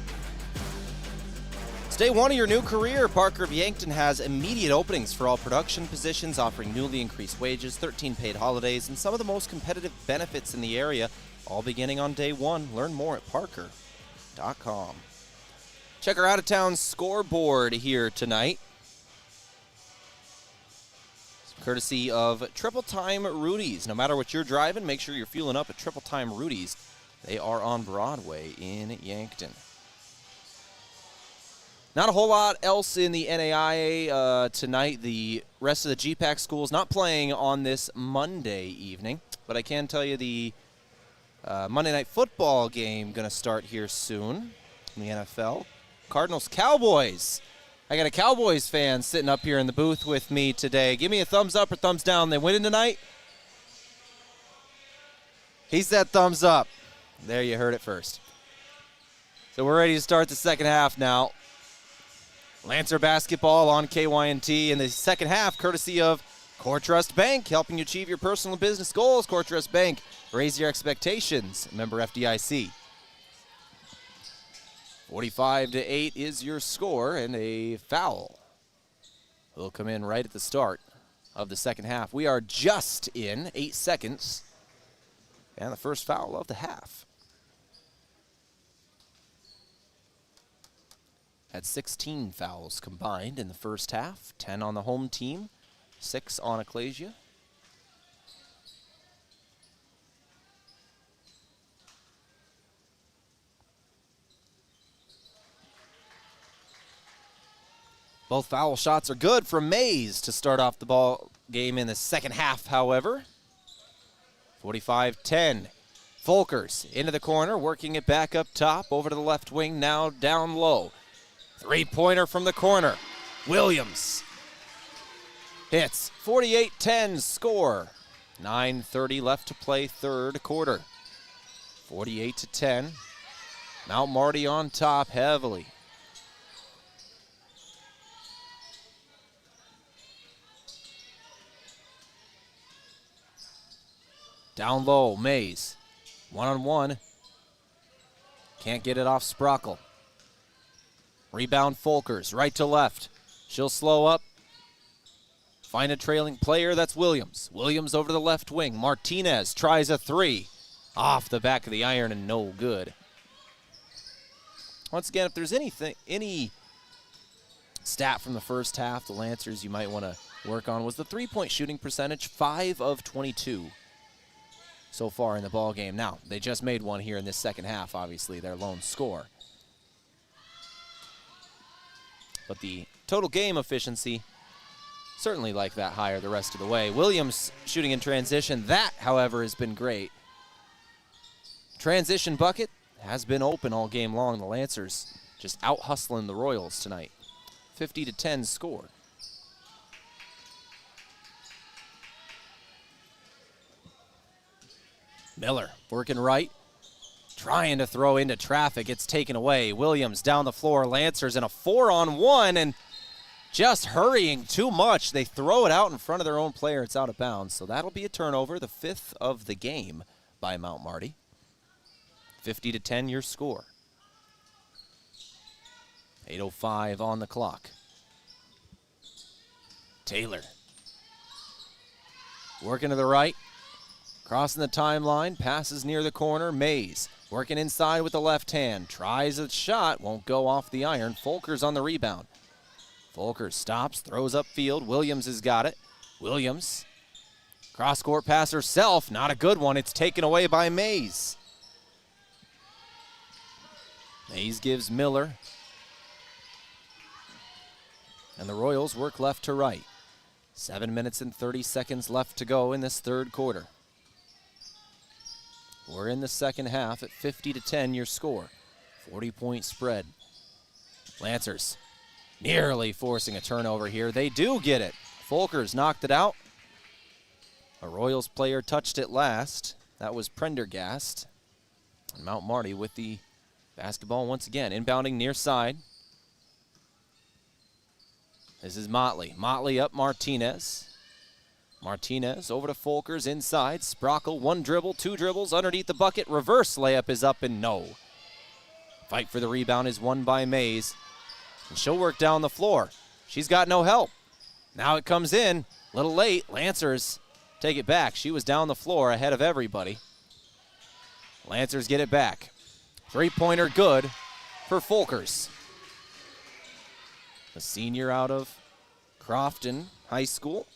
It's day one of your new career. Parker of Yankton has immediate openings for all production positions, offering newly increased wages, 13 paid holidays, and some of the most competitive benefits in the area, all beginning on day one. Learn more at Parker.com. Check our out-of-town scoreboard here tonight. It's courtesy of Triple Time Rudy's. No matter what you're driving, make sure you're fueling up at Triple Time Rudy's. They are on Broadway in Yankton. Not a whole lot else in the NAIA tonight. The rest of the GPAC schools not playing on this Monday evening, but I can tell you the Monday Night Football game going to start here soon in the NFL. Cardinals-Cowboys. I got a Cowboys fan sitting up here in the booth with me today. Give me a thumbs up or thumbs down. They winning tonight? He said thumbs up. There, you heard it first. So we're ready to start the second half now. Lancer basketball on KYNT in the second half, courtesy of Core Trust Bank, helping you achieve your personal and business goals. Core Trust Bank, raise your expectations. Member FDIC. 45-8 is your score, and a foul will come in right at the start of the second half. We are just in 8 seconds, and the first foul of the half. Had 16 fouls combined in the first half, 10 on the home team, 6 on Ecclesia. Both foul shots are good from Mays to start off the ball game in the second half, however. 45-10. Folkers into the corner, working it back up top, over to the left wing, now down low. Three-pointer from the corner. Williams hits. 48-10 score. 9:30 left to play third quarter. 48-10. Mount Marty on top heavily. Down low, Mays. One-on-one. Can't get it off Sprockle. Rebound Folkers, right to left. She'll slow up. Find a trailing player, that's Williams. Williams over to the left wing. Martinez tries a three. Off the back of the iron and no good. Once again, if there's any stat from the first half, the Lancers you might want to work on, was the three-point shooting percentage, 5 of 22 so far in the ball game. Now, they just made one here in this second half, obviously, their lone score. But the total game efficiency, certainly like that higher the rest of the way. Williams shooting in transition. That, however, has been great. Transition bucket has been open all game long. The Lancers just out-hustling the Royals tonight. 50-10 score. Miller working right, trying to throw into traffic. It's taken away. Williams down the floor. Lancers in a 4-on-1 and just hurrying too much. They throw it out in front of their own player. It's out of bounds. So that'll be a turnover, the 5th of the game by Mount Marty. 50-10 your score. 8:05 on the clock. Taylor working to the right. Crossing the timeline, passes near the corner. Mays working inside with the left hand. Tries a shot, won't go off the iron. Folkers on the rebound. Folkers stops, throws upfield. Williams has got it. Williams, cross-court pass herself. Not a good one. It's taken away by Mays. Mays gives Miller. And the Royals work left to right. 7 minutes and 30 seconds left to go in this third quarter. We're in the second half at 50-10 your score. 40-point spread. Lancers nearly forcing a turnover here. They do get it. Folkers knocked it out. A Royals player touched it last. That was Prendergast. And Mount Marty with the basketball once again. Inbounding near side. This is Motley. Motley up Martinez. Martinez over to Folkers inside. Sprockle, 1 dribble, 2 dribbles, underneath the bucket. Reverse layup is up and no. Fight for the rebound is won by Mays. And she'll work down the floor. She's got no help. Now it comes in. A little late. Lancers take it back. She was down the floor ahead of everybody. Lancers get it back. 3-pointer good for Folkers. A senior out of Crofton High School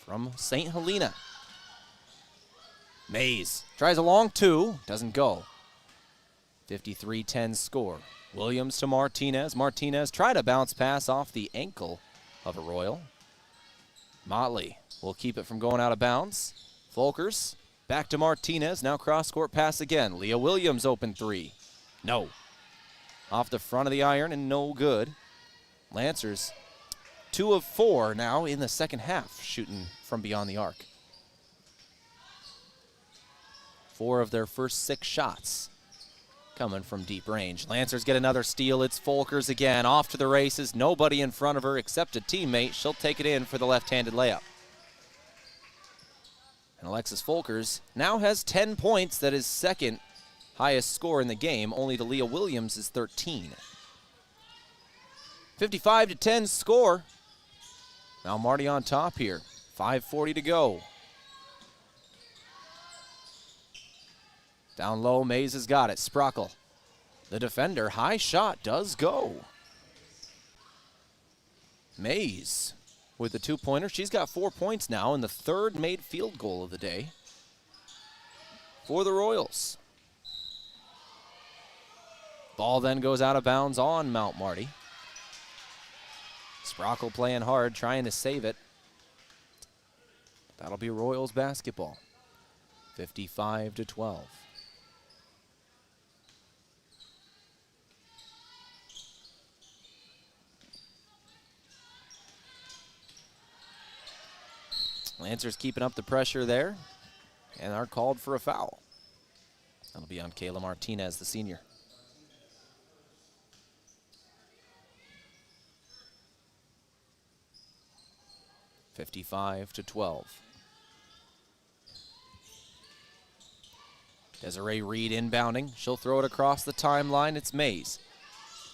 from St. Helena. Mays tries a long 2, doesn't go. 53-10 score. Williams to Martinez. Martinez tried a bounce pass off the ankle of a Royal. Motley will keep it from going out of bounds. Folkers back to Martinez. Now cross-court pass again. Leah Williams open 3. No. Off the front of the iron and no good. Lancers 2 of 4 now in the second half, shooting from beyond the arc. 4 of their first 6 shots coming from deep range. Lancers get another steal. It's Folkers again. Off to the races. Nobody in front of her except a teammate. She'll take it in for the left-handed layup. And Alexis Folkers now has 10 points. That is second highest score in the game, only to Leah Williams is 13. 55-10 score. Now Marty on top here. 5:40 to go. Down low, Mays has got it. Sprockle, the defender, high shot does go. Mays with the 2-pointer. She's got 4 points now and the third made field goal of the day for the Royals. Ball then goes out of bounds on Mount Marty. Sprockle playing hard, trying to save it. That'll be Royals basketball. 55-12. Lancers keeping up the pressure there and are called for a foul. That'll be on Kayla Martinez, the senior. (55-12). Desiree Reed inbounding. She'll throw it across the timeline. It's Mays.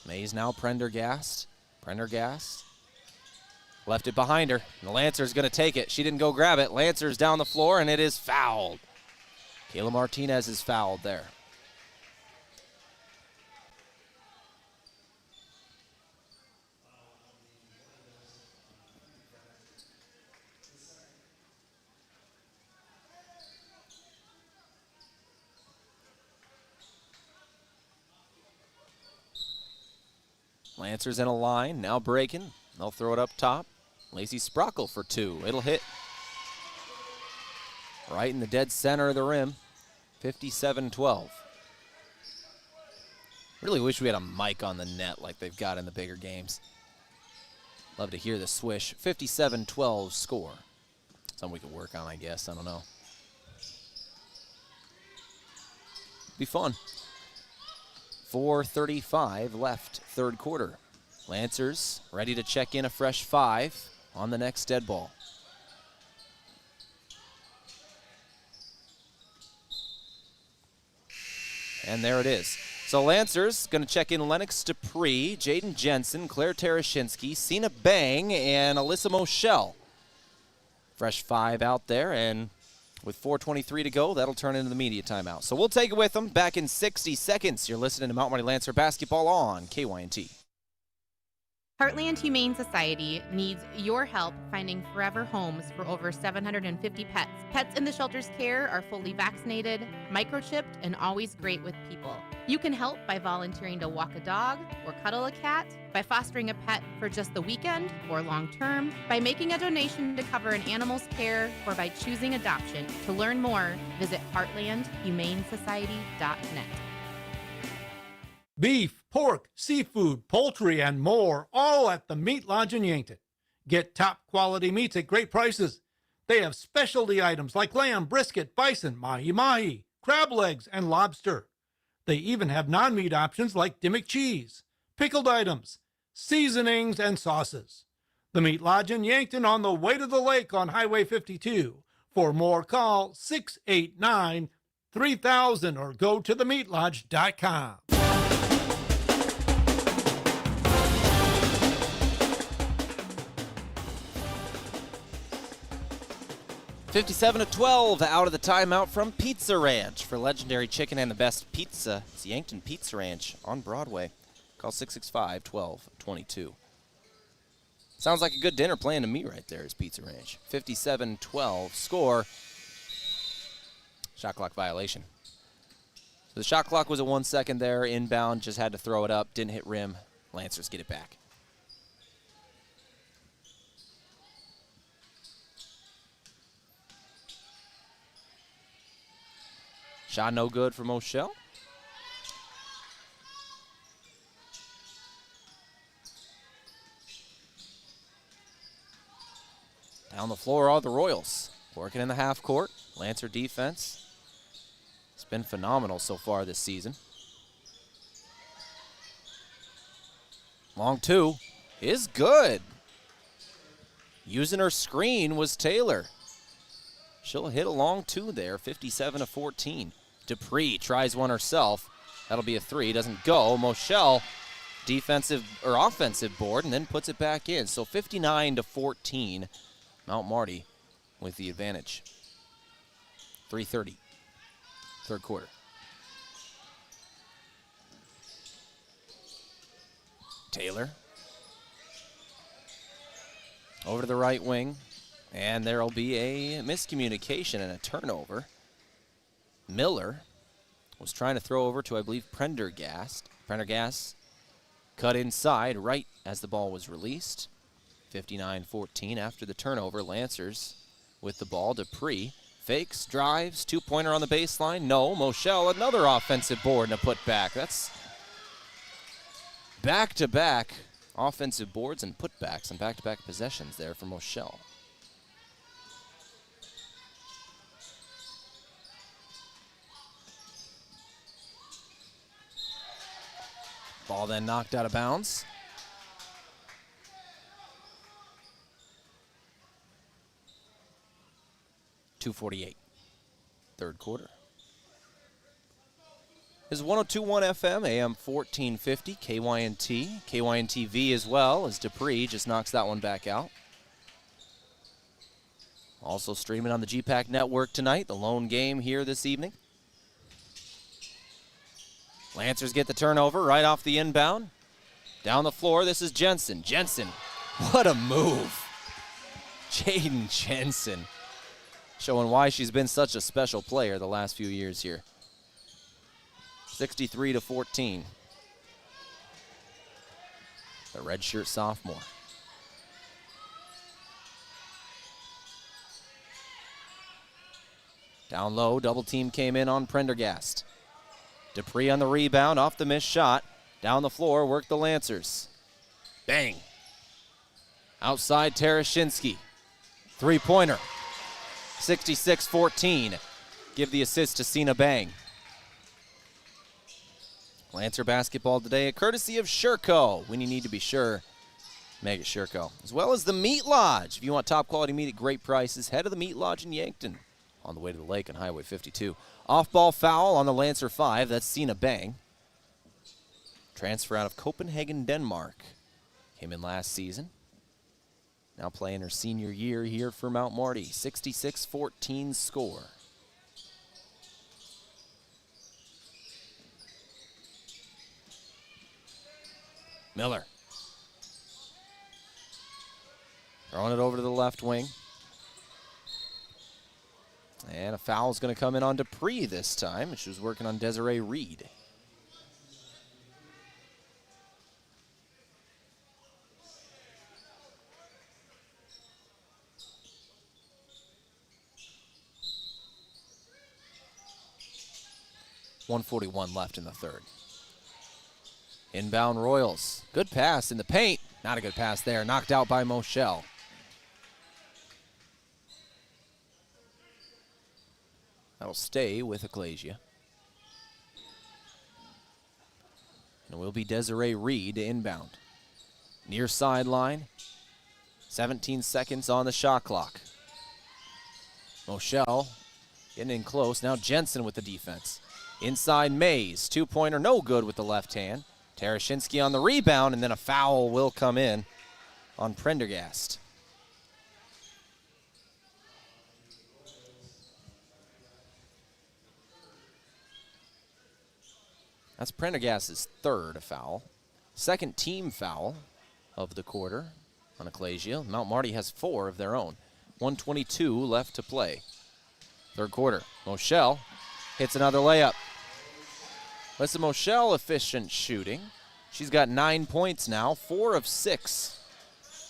Mays now Prendergast. Prendergast left it behind her. And the Lancers going to take it. She didn't go grab it. Lancers down the floor, and it is fouled. Kayla Martinez is fouled there. Lancers in a line, now breaking. They'll throw it up top. Lacey Sprockle for 2. It'll hit right in the dead center of the rim. 57-12. Really wish we had a mic on the net like they've got in the bigger games. Love to hear the swish. 57-12 score. Something we could work on, I guess. I don't know. Be fun. 4:35 left, third quarter. Lancers ready to check in a fresh 5 on the next dead ball. And there it is. So Lancers going to check in Lennox Dupree, Jaden Jensen, Claire Tereshinsky, Cena Bang, and Alyssa Moschel. Fresh 5 out there, and with 4:23 to go, that'll turn into the media timeout. So we'll take it with them back in 60 seconds. You're listening to Mount Marty Lancer basketball on KYNT. Heartland Humane Society needs your help finding forever homes for over 750 pets. Pets in the shelter's care are fully vaccinated, microchipped, and always great with people. You can help by volunteering to walk a dog or cuddle a cat, by fostering a pet for just the weekend or long term, by making a donation to cover an animal's care, or by choosing adoption. To learn more, visit heartlandhumanesociety.net. Beef, pork, seafood, poultry, and more, all at the Meat Lodge in Yankton. Get top quality meats at great prices. They have specialty items like lamb, brisket, bison, mahi-mahi, crab legs, and lobster. They even have non-meat options like Dimmick cheese, pickled items, seasonings, and sauces. The Meat Lodge in Yankton on the way to the lake on Highway 52. For more, call 689-3000 or go to themeatlodge.com. 57-12 out of the timeout from Pizza Ranch. For legendary chicken and the best pizza, it's Yankton Pizza Ranch on Broadway. Call 665-1222. Sounds like a good dinner plan to me right there is Pizza Ranch. 57-12 score. Shot clock violation. So the shot clock was at 1 second there. Inbound, just had to throw it up. Didn't hit rim. Lancers get it back. Shot no good for Moschel. Down the floor are the Royals. Working in the half court. Lancer defense. It's been phenomenal so far this season. Long 2 is good. Using her screen was Taylor. She'll hit a long 2 there, 57-14. Dupree tries one herself. That'll be a 3. Doesn't go. Moschel, defensive or offensive board, and then puts it back in. So 59-14. Mount Marty with the advantage. 3:30. Third quarter. Taylor. Over to the right wing. And there will be a miscommunication and a turnover. Miller was trying to throw over to, I believe, Prendergast. Prendergast cut inside right as the ball was released. 59-14 after the turnover. Lancers with the ball. Dupree fakes, drives, two-pointer on the baseline. No. Moschel, another offensive board and a putback. That's back-to-back offensive boards and putbacks and back-to-back possessions there for Moschel. Ball then knocked out of bounds. .248, third quarter. This is 102.1 FM, AM 1450, KYNT. KYNT-V as well, as Dupree just knocks that one back out. Also streaming on the GPAC network tonight, the lone game here this evening. Lancers get the turnover right off the inbound. Down the floor, this is Jensen. Jensen, what a move. Jaden Jensen, showing why she's been such a special player the last few years here. 63-14. the redshirt sophomore. Down low, double team came in on Prendergast. Dupree on the rebound, off the missed shot. Down the floor, work the Lancers. Bang. Outside Tereshinski. Three-pointer. 66-14. Give the assist to Cena Bang. Lancer basketball today, a courtesy of Sherco. When you need to be sure, make it Sherco. As well as the Meat Lodge. If you want top quality meat at great prices, head to the Meat Lodge in Yankton. On the way to the lake on Highway 52. Off-ball foul on the Lancer 5. That's Cena Bang. Transfer out of Copenhagen, Denmark. Came in last season. Now playing her senior year here for Mount Marty. 66-14 score. Miller. Throwing it over to the left wing. And a foul is going to come in on Dupree this time. She was working on Desiree Reed. .141 left in the third. Inbound Royals. Good pass in the paint. Not a good pass there. Knocked out by Moshel. That'll stay with Ecclesia. And it will be Desiree Reed to inbound. Near sideline. 17 seconds on the shot clock. Moshel getting in close. Now Jensen with the defense. Inside Mays. Two-pointer no good with the left hand. Tereshinski on the rebound, and then a foul will come in on Prendergast. That's Prendergast's third foul. Second team foul of the quarter on Ecclesia. Mount Marty has 4 of their own. 1:22 left to play. Third quarter. Moshel hits another layup. Listen, Moshel efficient shooting. She's got 9 points now, 4 of 6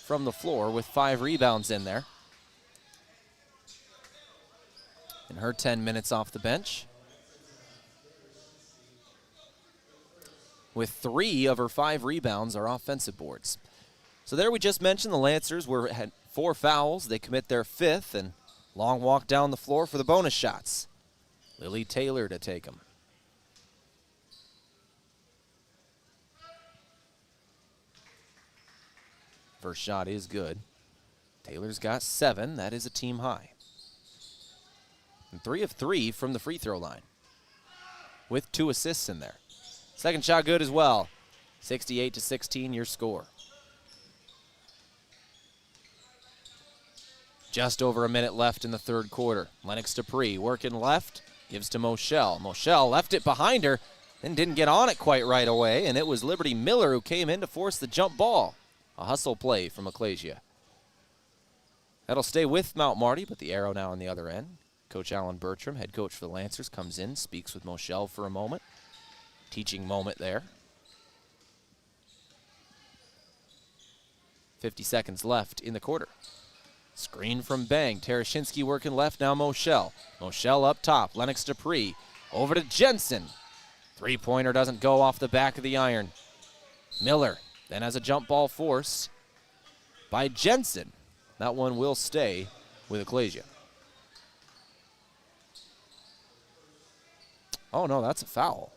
from the floor with 5 rebounds in there. In her 10 minutes off the bench. With 3 of her 5 rebounds are offensive boards. So there we just mentioned the Lancers had 4 fouls. They commit their 5th, and long walk down the floor for the bonus shots. Lily Taylor to take them. First shot is good. Taylor's got 7. That is a team high. And 3 of 3 from the free throw line, with 2 assists in there. Second shot good as well. 68-16 your score. Just over a minute left in the third quarter. Lennox Dupree working left, gives to Moshel. Moshel left it behind her, then didn't get on it quite right away, and it was Liberty Miller who came in to force the jump ball. A hustle play from Ecclesia. That'll stay with Mount Marty, but the arrow now on the other end. Coach Alan Bertram, head coach for the Lancers, comes in, speaks with Moshel for a moment. Teaching moment there. 50 seconds left in the quarter. Screen from Bang. Tereshinski working left, now Moshel. Moshel up top. Lennox Dupree. Over to Jensen. Three-pointer doesn't go off the back of the iron. Miller then has a jump ball forced by Jensen. That one will stay with Ecclesia. Oh, no, that's a foul.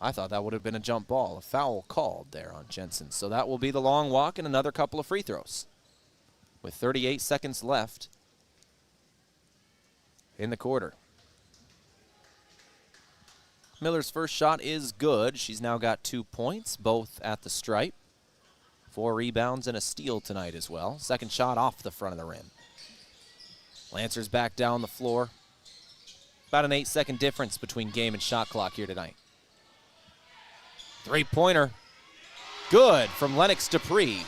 I thought that would have been a jump ball. A foul called there on Jensen. So that will be the long walk and another couple of free throws. With 38 seconds left in the quarter. Miller's first shot is good. She's now got 2 points, both at the stripe. 4 rebounds and a steal tonight as well. Second shot off the front of the rim. Lancers back down the floor. About an 8-second difference between game and shot clock here tonight. Three-pointer. Good from Lennox Dupree.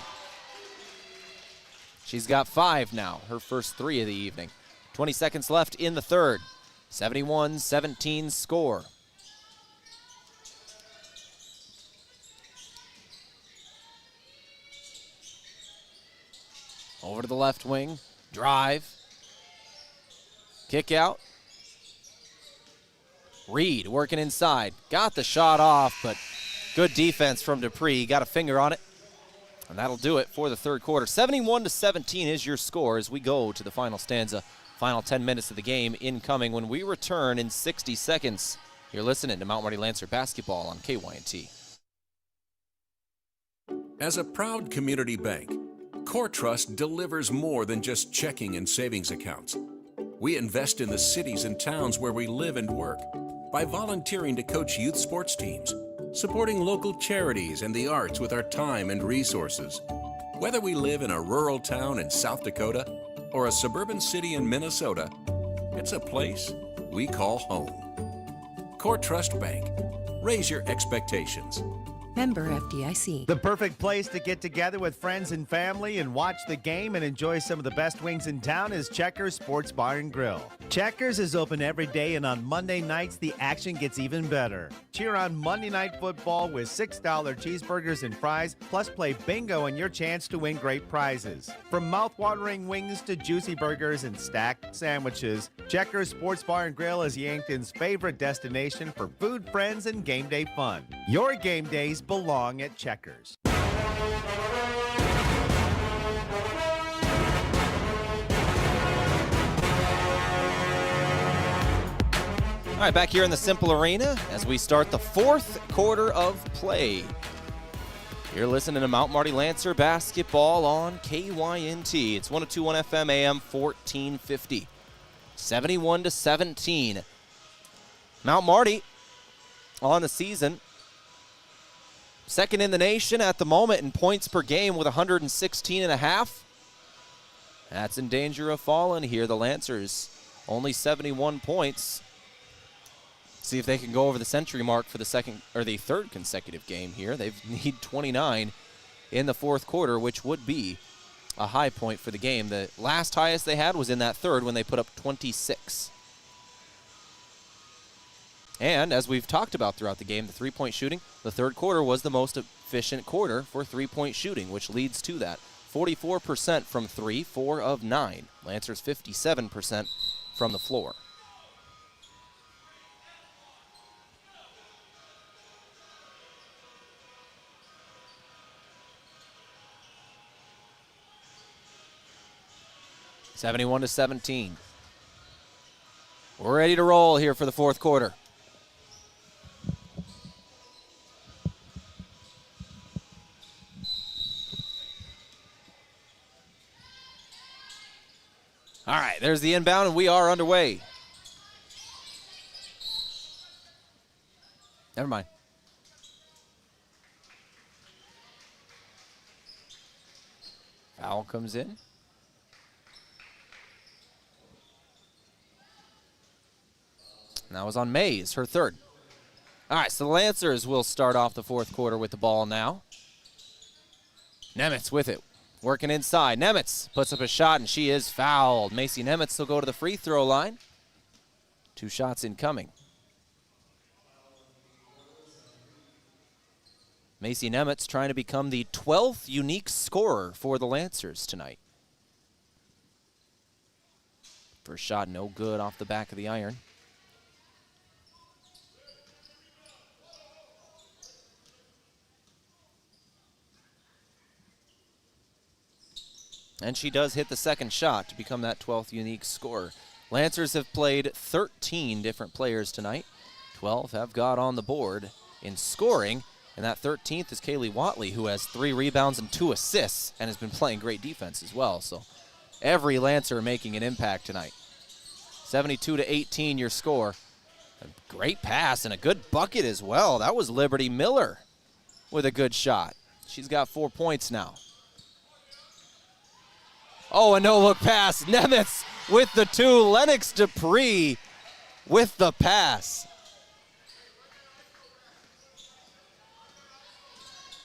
She's got 5 now, her first 3 of the evening. 20 seconds left in the third. 71-17 score. Over to the left wing. Drive. Kick out. Reed working inside. Got the shot off, but good defense from Dupree. Got a finger on it. And that'll do it for the third quarter. 71-17 is your score as we go to the final stanza. Final 10 minutes of the game incoming when we return in 60 seconds. You're listening to Mount Marty Lancer basketball on KYNT. As a proud community bank, Core Trust delivers more than just checking and savings accounts. We invest in the cities and towns where we live and work by volunteering to coach youth sports teams, supporting local charities and the arts with our time and resources. Whether we live in a rural town in South Dakota or a suburban city in Minnesota, it's a place we call home. Core Trust Bank. Raise your expectations. Member FDIC. The perfect place to get together with friends and family and watch the game and enjoy some of the best wings in town is Checkers Sports Bar and Grill. Checkers is open every day, and on Monday nights, the action gets even better. Cheer on Monday Night Football with $6 cheeseburgers and fries, plus play bingo and your chance to win great prizes. From mouth-watering wings to juicy burgers and stacked sandwiches, Checkers Sports Bar and Grill is Yankton's favorite destination for food, friends, and game day fun. Your game days belong at Checkers. All right, back here in the Cimpl Arena as we start the fourth quarter of play. You're listening to Mount Marty Lancer basketball on KYNT. It's 102.1 FM AM 1450. 71-17. Mount Marty on the season. Second in the nation at the moment in points per game with 116.5. That's in danger of falling here. The Lancers only 71 points. See if they can go over the century mark for the third consecutive game here. They need 29 in the fourth quarter, which would be a high point for the game. The last highest they had was in that third when they put up 26. And as we've talked about throughout the game, the three-point shooting, the third quarter was the most efficient quarter for three-point shooting, which leads to that. 44% from three, 4 of 9. Lancers 57% from the floor. (71-17). We're ready to roll here for the fourth quarter. All right, there's the inbound, and we are underway. Never mind. Foul comes in. And that was on Mays, her third. All right, so the Lancers will start off the fourth quarter with the ball now. Nemitz with it, working inside. Nemitz puts up a shot, and she is fouled. Macy Nemitz will go to the free throw line. 2 shots incoming. Macy Nemitz trying to become the 12th unique scorer for the Lancers tonight. First shot no good off the back of the iron. And she does hit the second shot to become that 12th unique scorer. Lancers have played 13 different players tonight. 12 have got on the board in scoring. And that 13th is Kaylee Watley, who has 3 rebounds and 2 assists and has been playing great defense as well. So every Lancer making an impact tonight. 72-18 your score. A great pass and a good bucket as well. That was Liberty Miller with a good shot. She's got 4 points now. Oh, a no-look pass. Nemitz with the 2. Lennox Dupree with the pass.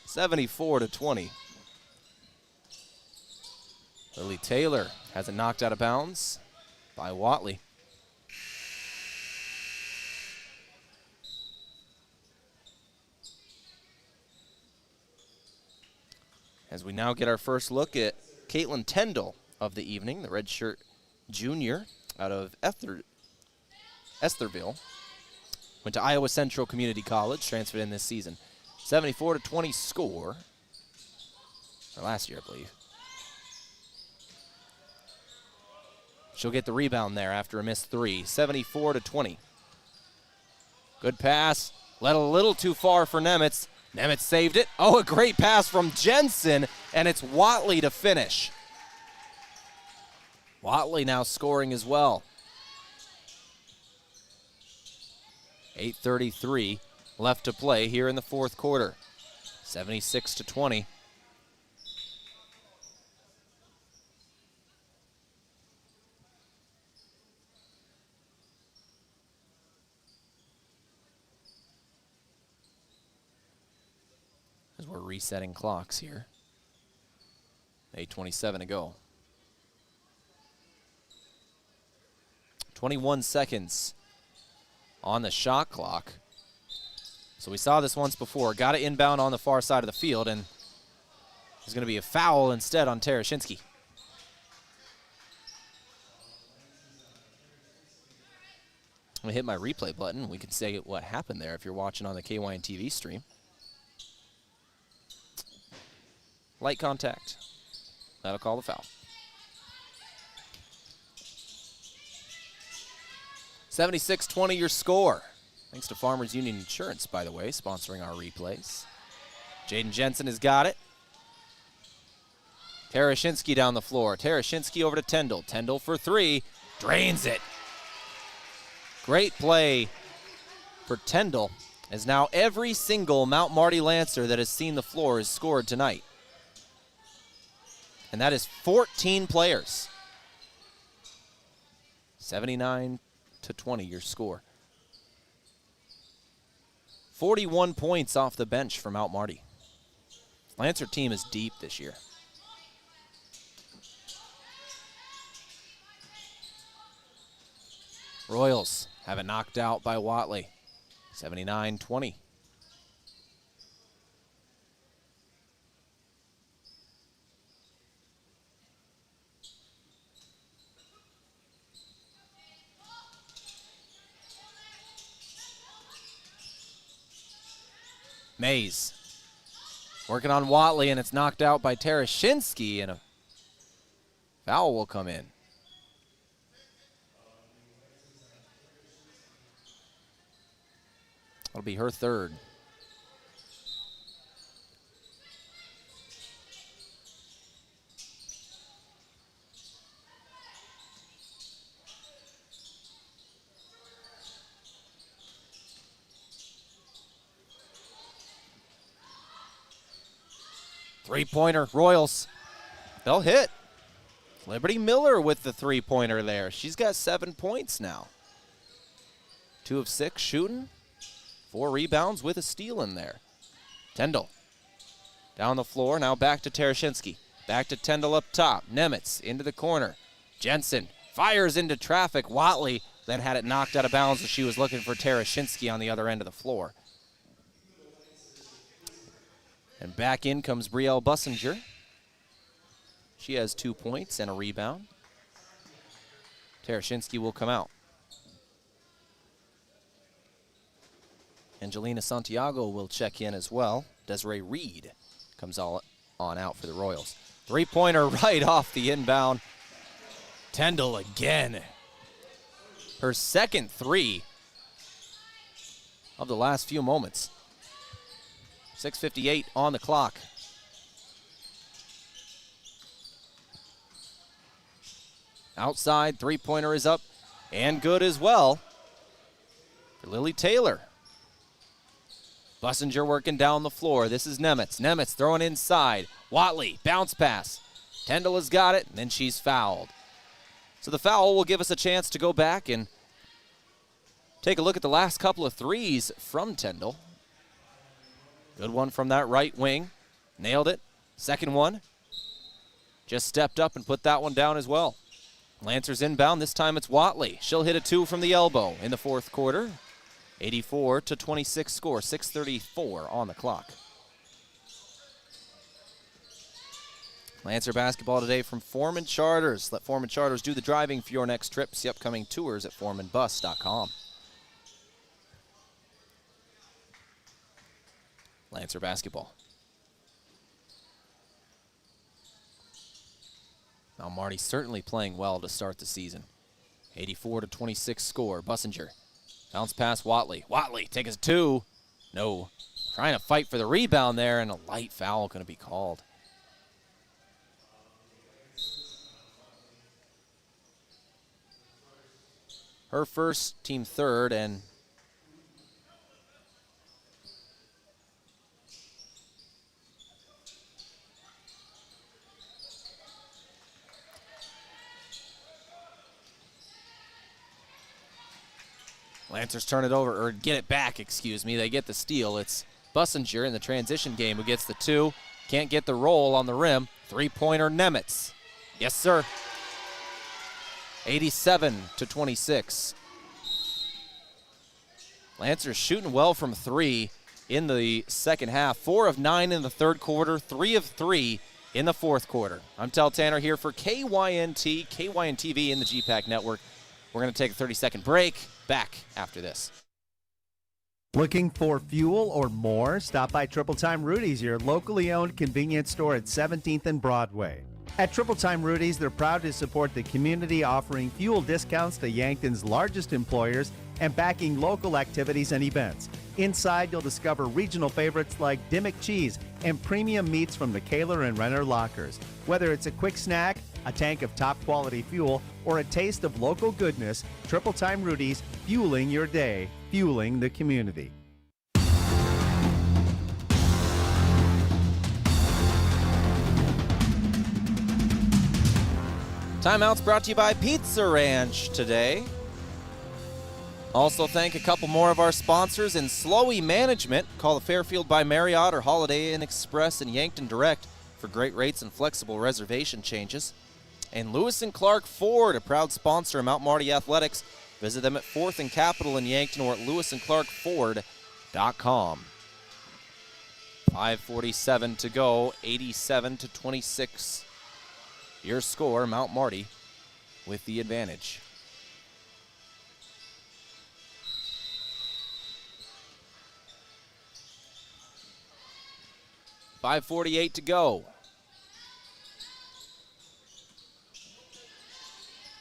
74-20. Lily Taylor has it knocked out of bounds by Watley. As we now get our first look at Caitlin Tyndall of the evening, the redshirt junior out of Estherville. Went to Iowa Central Community College, transferred in this season. 74-20 score. Or last year, I believe. She'll get the rebound there after a missed three. 74-20. Good pass. Led a little too far for Nemitz. Nemitz saved it. Oh, a great pass from Jensen, and it's Watley to finish. Watley now scoring as well. 8:33 left to play here in the fourth quarter. 76-20. As we're resetting clocks here. 8:27 to go. 21 seconds on the shot clock. So we saw this once before. Got it inbound on the far side of the field, and there's going to be a foul instead on Tereshinski. I'm going to hit my replay button. We can say what happened there if you're watching on the KYN TV stream. Light contact. That'll call the foul. 76-20 your score. Thanks to Farmers Union Insurance, by the way, sponsoring our replays. Jaden Jensen has got it. Tereshinski down the floor. Tereshinski over to Tyndall. Tyndall for three. Drains it. Great play for Tyndall, as now every single Mount Marty Lancer that has seen the floor has scored tonight. And that is 14 players. 79-20 your score. 41 points off the bench for Mount Marty. Lancer team is deep this year. Royals have it knocked out by Watley. 79-20. Mays working on Watley, and it's knocked out by Tereshinski, and a foul will come in. That'll be her third. Three-pointer, Royals. They'll hit. Liberty Miller with the three-pointer there. She's got 7 points now. 2 of 6 shooting. 4 rebounds with a steal in there. Tyndall down the floor, now back to Tereshinski. Back to Tyndall up top. Nemitz into the corner. Jensen fires into traffic. Watley then had it knocked out of bounds as she was looking for Tereshinski on the other end of the floor. And back in comes Brielle Bussinger. She has 2 points and a rebound. Tereshinski will come out. Angelina Santiago will check in as well. Desiree Reed comes all on out for the Royals. Three-pointer right off the inbound. Tyndall again. Her second three of the last few moments. 6:58 on the clock. Outside, three-pointer is up and good as well for Lily Taylor. Bussinger working down the floor. This is Nemitz. Nemitz throwing inside. Watley, bounce pass. Tyndall has got it, and then she's fouled. So the foul will give us a chance to go back and take a look at the last couple of threes from Tyndall. Good one from that right wing. Nailed it. Second one. Just stepped up and put that one down as well. Lancers inbound. This time it's Watley. She'll hit a 2 from the elbow in the fourth quarter. 84-26 score. 6:34 on the clock. Lancer basketball today from Foreman Charters. Let Foreman Charters do the driving for your next trip. See upcoming tours at foremanbus.com. Lancer basketball. Now Marty certainly playing well to start the season. 84-26 score. Bussinger. Bounce pass Watley. Watley takes a 2. No. Trying to fight for the rebound there, and a light foul going to be called. Her first, team third, and Lancers turn it over, or get it back, excuse me. They get the steal. It's Bussinger in the transition game who gets the 2. Can't get the roll on the rim. Three-pointer Nemitz. Yes, sir. 87-26. Lancers shooting well from 3 in the second half. 4 of 9 in the third quarter, 3 of 3 in the fourth quarter. I'm Tehl Tanner here for KYNT, KYNTV in the GPAC network. We're going to take a 30-second break. Back after this. Looking for fuel or more? Stop by Triple Time Rudy's, your locally owned convenience store at 17th and Broadway. At Triple Time Rudy's, they're proud to support the community, offering fuel discounts to Yankton's largest employers and backing local activities and events. Inside, you'll discover regional favorites like Dimmock cheese and premium meats from the Kaler and Renner lockers. Whether it's a quick snack, a tank of top-quality fuel, or a taste of local goodness, Triple Time Rudy's, fueling your day, fueling the community. Timeouts brought to you by Pizza Ranch today. Also thank a couple more of our sponsors in Slowey Management. Call the Fairfield by Marriott or Holiday Inn Express and Yankton Direct for great rates and flexible reservation changes. And Lewis and Clark Ford, a proud sponsor of Mount Marty Athletics. Visit them at 4th and Capitol in Yankton or at lewisandclarkford.com. 5:47 to go, 87-26. Your score, Mount Marty with the advantage. .548 to go.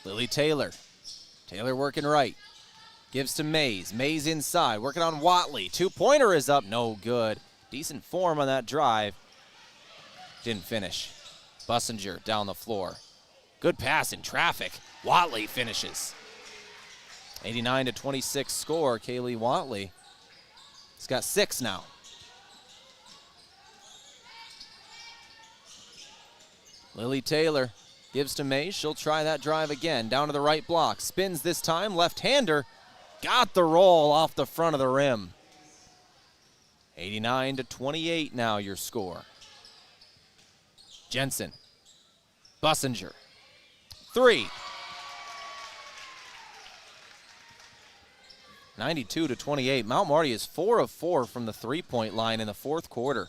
Lily Taylor. Taylor working right. Gives to Mays. Mays inside. Working on Watley. Two-pointer is up. No good. Decent form on that drive. Didn't finish. Bussinger down the floor. Good pass in traffic. Watley finishes. 89-26 score. Kaylee Watley. He's got 6 now. Lily Taylor gives to Mays. She'll try that drive again. Down to the right block. Spins this time. Left-hander. Got the roll off the front of the rim. 89-28 now your score. Jensen. Bussinger. 3. 92-28. Mount Marty is 4 of 4 from the three-point line in the fourth quarter.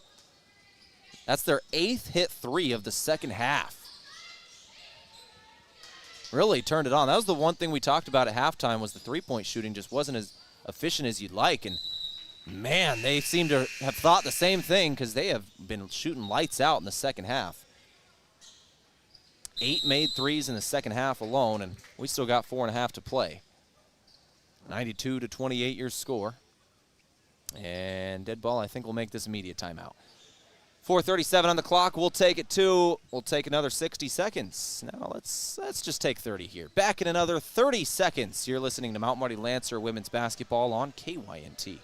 That's their 8th hit 3 of the second half. Really turned it on. That was the one thing we talked about at halftime, was the three-point shooting just wasn't as efficient as you'd like. And, man, they seem to have thought the same thing, because they have been shooting lights out in the second half. 8 made threes in the second half alone, and we still got 4.5 to play. 92-28 your score. And dead ball, I think, will make this immediate timeout. 4:37 on the clock. We'll take it to. We'll take another 60 seconds. Now let's just take 30 here. Back in another 30 seconds. You're listening to Mount Marty Lancer women's basketball on KYNT.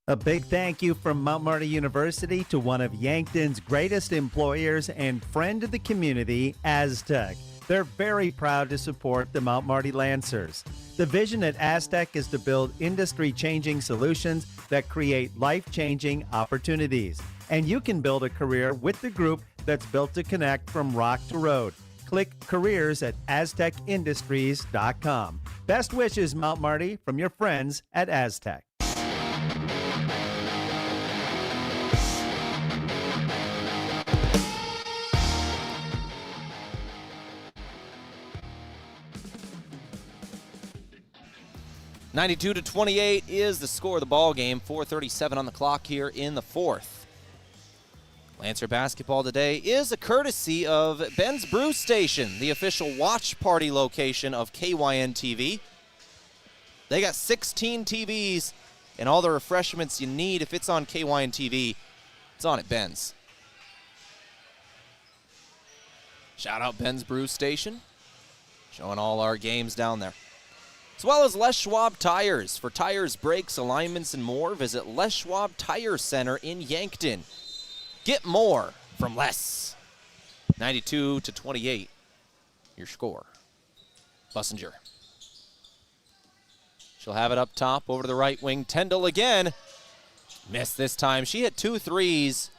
A big thank you from Mount Marty University to one of Yankton's greatest employers and friend of the community, Aztec. They're very proud to support the Mount Marty Lancers. The vision at Aztec is to build industry-changing solutions that create life-changing opportunities. And you can build a career with the group that's built to connect from rock to road. Click careers at aztecindustries.com. Best wishes, Mount Marty, from your friends at Aztec. 92-28 is the score of the ball game. 4:37 on the clock here in the fourth. Lancer basketball today is a courtesy of Ben's Brew Station, the official watch party location of KYN TV. They got 16 TVs and all the refreshments you need. If it's on KYN TV, it's on at Ben's. Shout out Ben's Brew Station, showing all our games down there. As well as Les Schwab Tires. For tires, brakes, alignments, and more, visit Les Schwab Tire Center in Yankton. Get more from Les. 92-28, your score. Bussinger. She'll have it up top over to the right wing. Tehl again. Missed this time. She hit 2 threes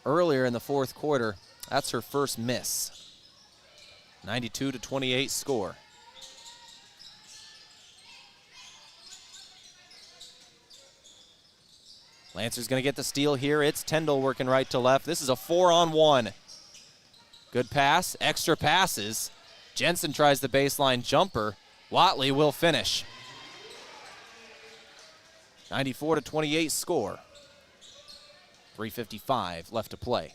earlier in the fourth quarter. That's her first miss. 92-28 score. Lancer's going to get the steal here. It's Tehl working right to left. This is a 4-on-1. Good pass. Extra passes. Jensen tries the baseline jumper. Watley will finish. 94-28 score. 3:55 left to play.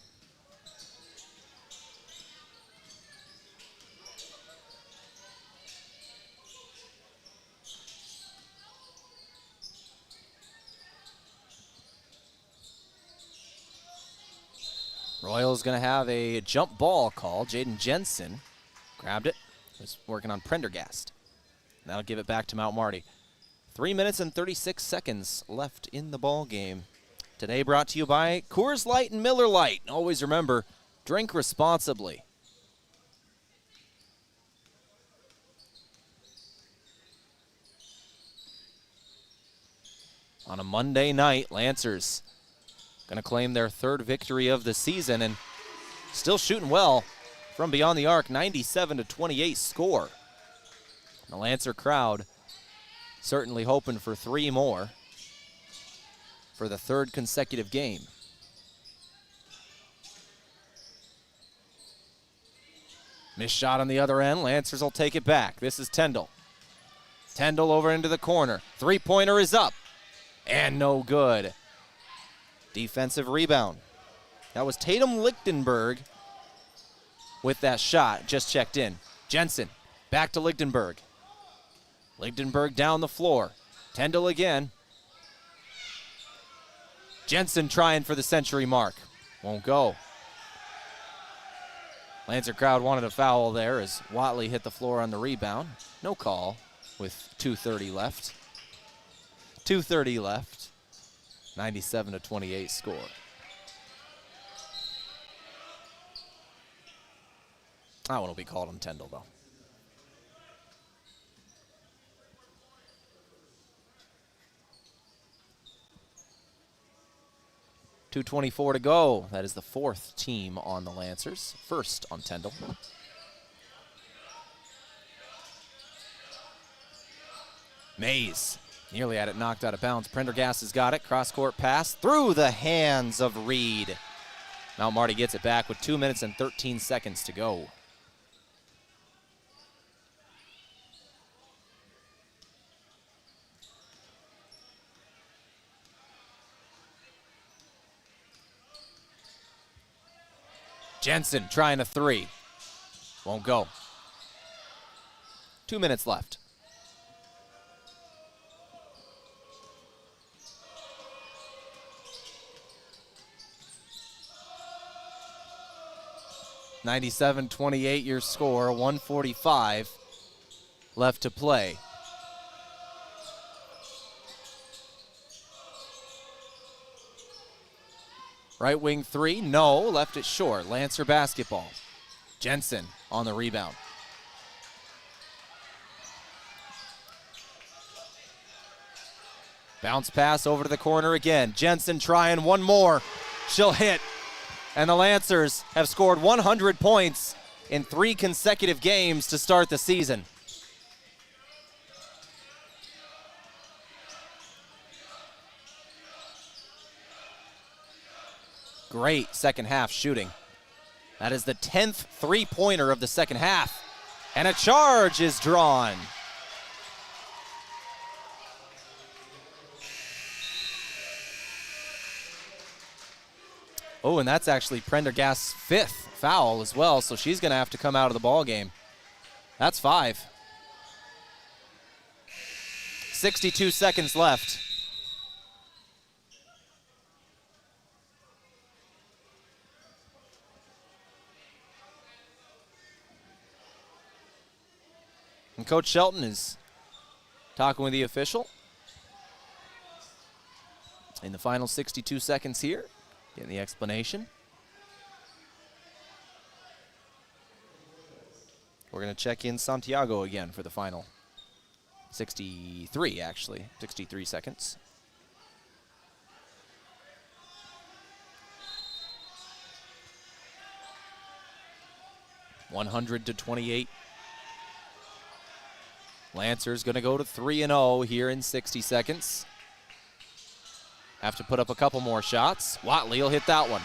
Royal's going to have a jump ball call. Jaden Jensen grabbed it. Was working on Prendergast. That'll give it back to Mount Marty. 3 minutes and 36 seconds left in the ball game. Today brought to you by Coors Light and Miller Lite. Always remember, drink responsibly. On a Monday night, Lancers going to claim their third victory of the season and still shooting well from beyond the arc. 97-28 score. The Lancer crowd certainly hoping for 3 more for the third consecutive game. Missed shot on the other end. Lancers will take it back. This is Tehl. Tehl over into the corner. Three-pointer is up. And no good. Defensive rebound. That was Tatum Lichtenberg with that shot. Just checked in. Jensen back to Lichtenberg. Lichtenberg down the floor. Tehl again. Jensen trying for the century mark. Won't go. Lancer crowd wanted a foul there as Watley hit the floor on the rebound. No call with 2:30 left. 2:30 left. 97-28 score. That one will be called on Tehl, though. .224 to go. That is the fourth team on the Lancers. First on Tehl. Mays nearly had it knocked out of bounds. Prendergast has got it. Cross-court pass through the hands of Reed. Mount Marty gets it back with 2 minutes and 13 seconds to go. Jensen trying a 3. Won't go. 2 minutes left. .97-28 your score. 1:45 left to play. Right wing 3, no, left it short. Lancer basketball. Jensen on the rebound. Bounce pass over to the corner again. Jensen trying one more. She'll hit. And the Lancers have scored 100 points in 3 consecutive games to start the season. Great second half shooting. That is the 10th three-pointer of the second half. And a charge is drawn. Oh, and that's actually Prendergast's 5th foul as well, so she's going to have to come out of the ball game. That's 5. 62 seconds left. And Coach Shelton is talking with the official in the final 62 seconds here, getting the explanation. We're going to check in Santiago again for the final 63 seconds. (100-28). Lancers going to go to 3-0 here in 60 seconds. Have to put up a couple more shots. Watley will hit that one.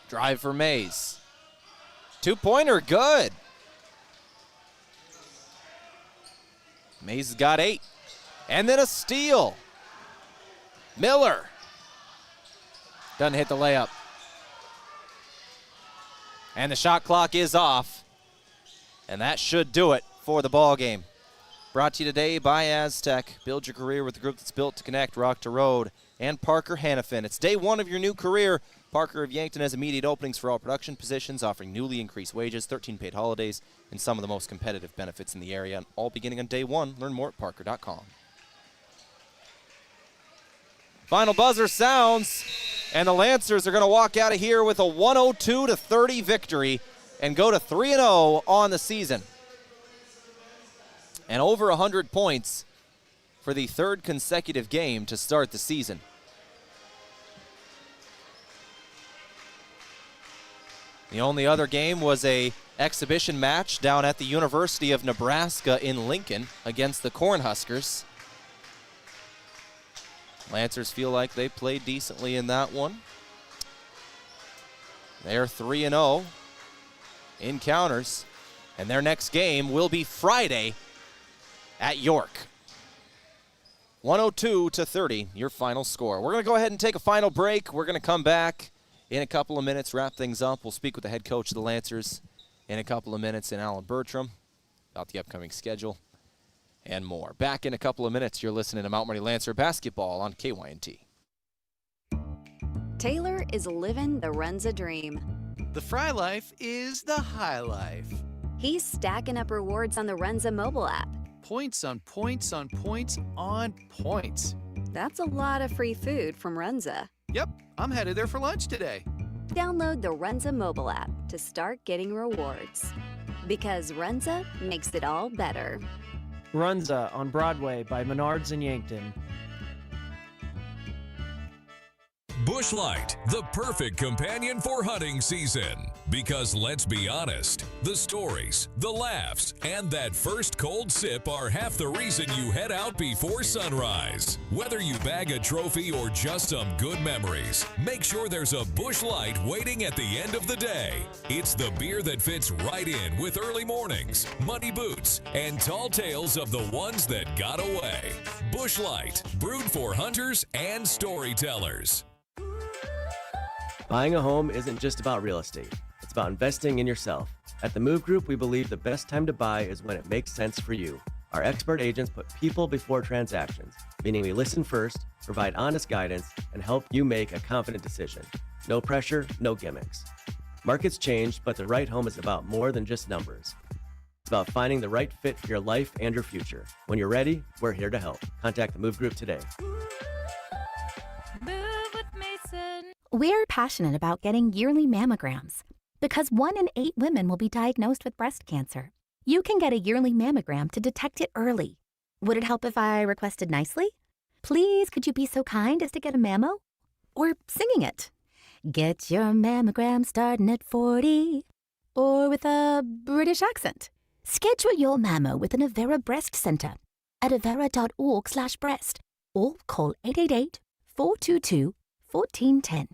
Drive for Mays. 2-pointer, good. Mays has got 8. And then a steal. Miller doesn't hit the layup. And the shot clock is off. And that should do it for the ball game. Brought to you today by Aztec. Build your career with the group that's built to connect, Rock to Road, and Parker Hannafin. It's day 1 of your new career. Parker of Yankton has immediate openings for all production positions, offering newly increased wages, 13 paid holidays, and some of the most competitive benefits in the area, and all beginning on day 1. Learn more at parker.com. Final buzzer sounds, and the Lancers are going to walk out of here with a 102-30 victory and go to 3-0 on the season. And over 100 points for the 3rd consecutive game to start the season. The only other game was a exhibition match down at the University of Nebraska in Lincoln against the Cornhuskers. Lancers feel like they played decently in that one. They're 3-0 in counters, and their next game will be Friday at York. 102-30, your final score. We're going to go ahead and take a final break. We're going to come back in a couple of minutes, wrap things up. We'll speak with the head coach of the Lancers in a couple of minutes, and Alan Bertram about the upcoming schedule and more. Back in a couple of minutes, you're listening to Mount Marty Lancer basketball on KYNT. Taylor is living the Runza dream. The Fry Life is the high life. He's stacking up rewards on the Runza mobile app. Points on points on points on points. That's a lot of free food from Runza. Yep, I'm headed there for lunch today. Download the Runza mobile app to start getting rewards. Because Runza makes it all better. Runza on Broadway by Menards in Yankton. Busch Light, the perfect companion for hunting season. Because let's be honest, the stories, the laughs, and that first cold sip are half the reason you head out before sunrise. Whether you bag a trophy or just some good memories, make sure there's a Busch Light waiting at the end of the day. It's the beer that fits right in with early mornings, muddy boots, and tall tales of the ones that got away. Busch Light, brewed for hunters and storytellers. Buying a home isn't just about real estate. It's about investing in yourself. At the Move Group, we believe the best time to buy is when it makes sense for you. Our expert agents put people before transactions, meaning we listen first, provide honest guidance, and help you make a confident decision. No pressure, no gimmicks. Markets change, but the right home is about more than just numbers. It's about finding the right fit for your life and your future. When you're ready, we're here to help. Contact the Move Group today. We're passionate about getting yearly mammograms because 1 in 8 women will be diagnosed with breast cancer. You can get a yearly mammogram to detect it early. Would it help if I requested nicely? Please, could you be so kind as to get a mammo? Or singing it. Get your mammogram starting at 40. Or with a British accent. Schedule your mammo with an Avera Breast Center at avera.org/breast or call 888-422-1410.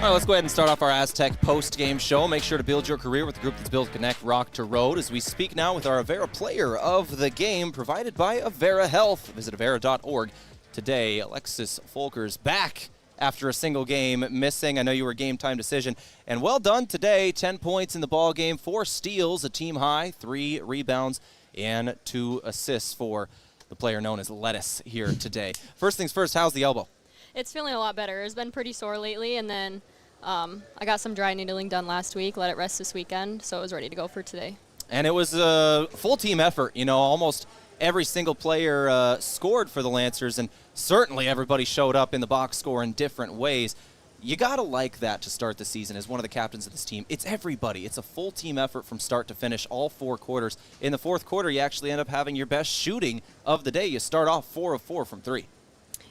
All right, let's go ahead and start off our Aztec post-game show. Make sure to build your career with the group that's built Connect Rock to Road as we speak now with our Avera player of the game provided by Avera Health. Visit Avera.org today. Alexis Folkers back after a single game missing. I know you were a game-time decision. And well done today. 10 points in the ball game, 4 steals, a team high, 3 rebounds, and 2 assists for the player known as Lettuce here today. First things first, how's the elbow? It's feeling a lot better. It's been pretty sore lately, and then I got some dry needling done last week, let it rest this weekend, so it was ready to go for today. And it was a full team effort. You know, almost every single player scored for the Lancers, and certainly everybody showed up in the box score in different ways. You got to like that to start the season as one of the captains of this team. It's everybody. It's a full team effort from start to finish, all 4 quarters. In the fourth quarter, you actually end up having your best shooting of the day. You start off 4 of 4 from 3.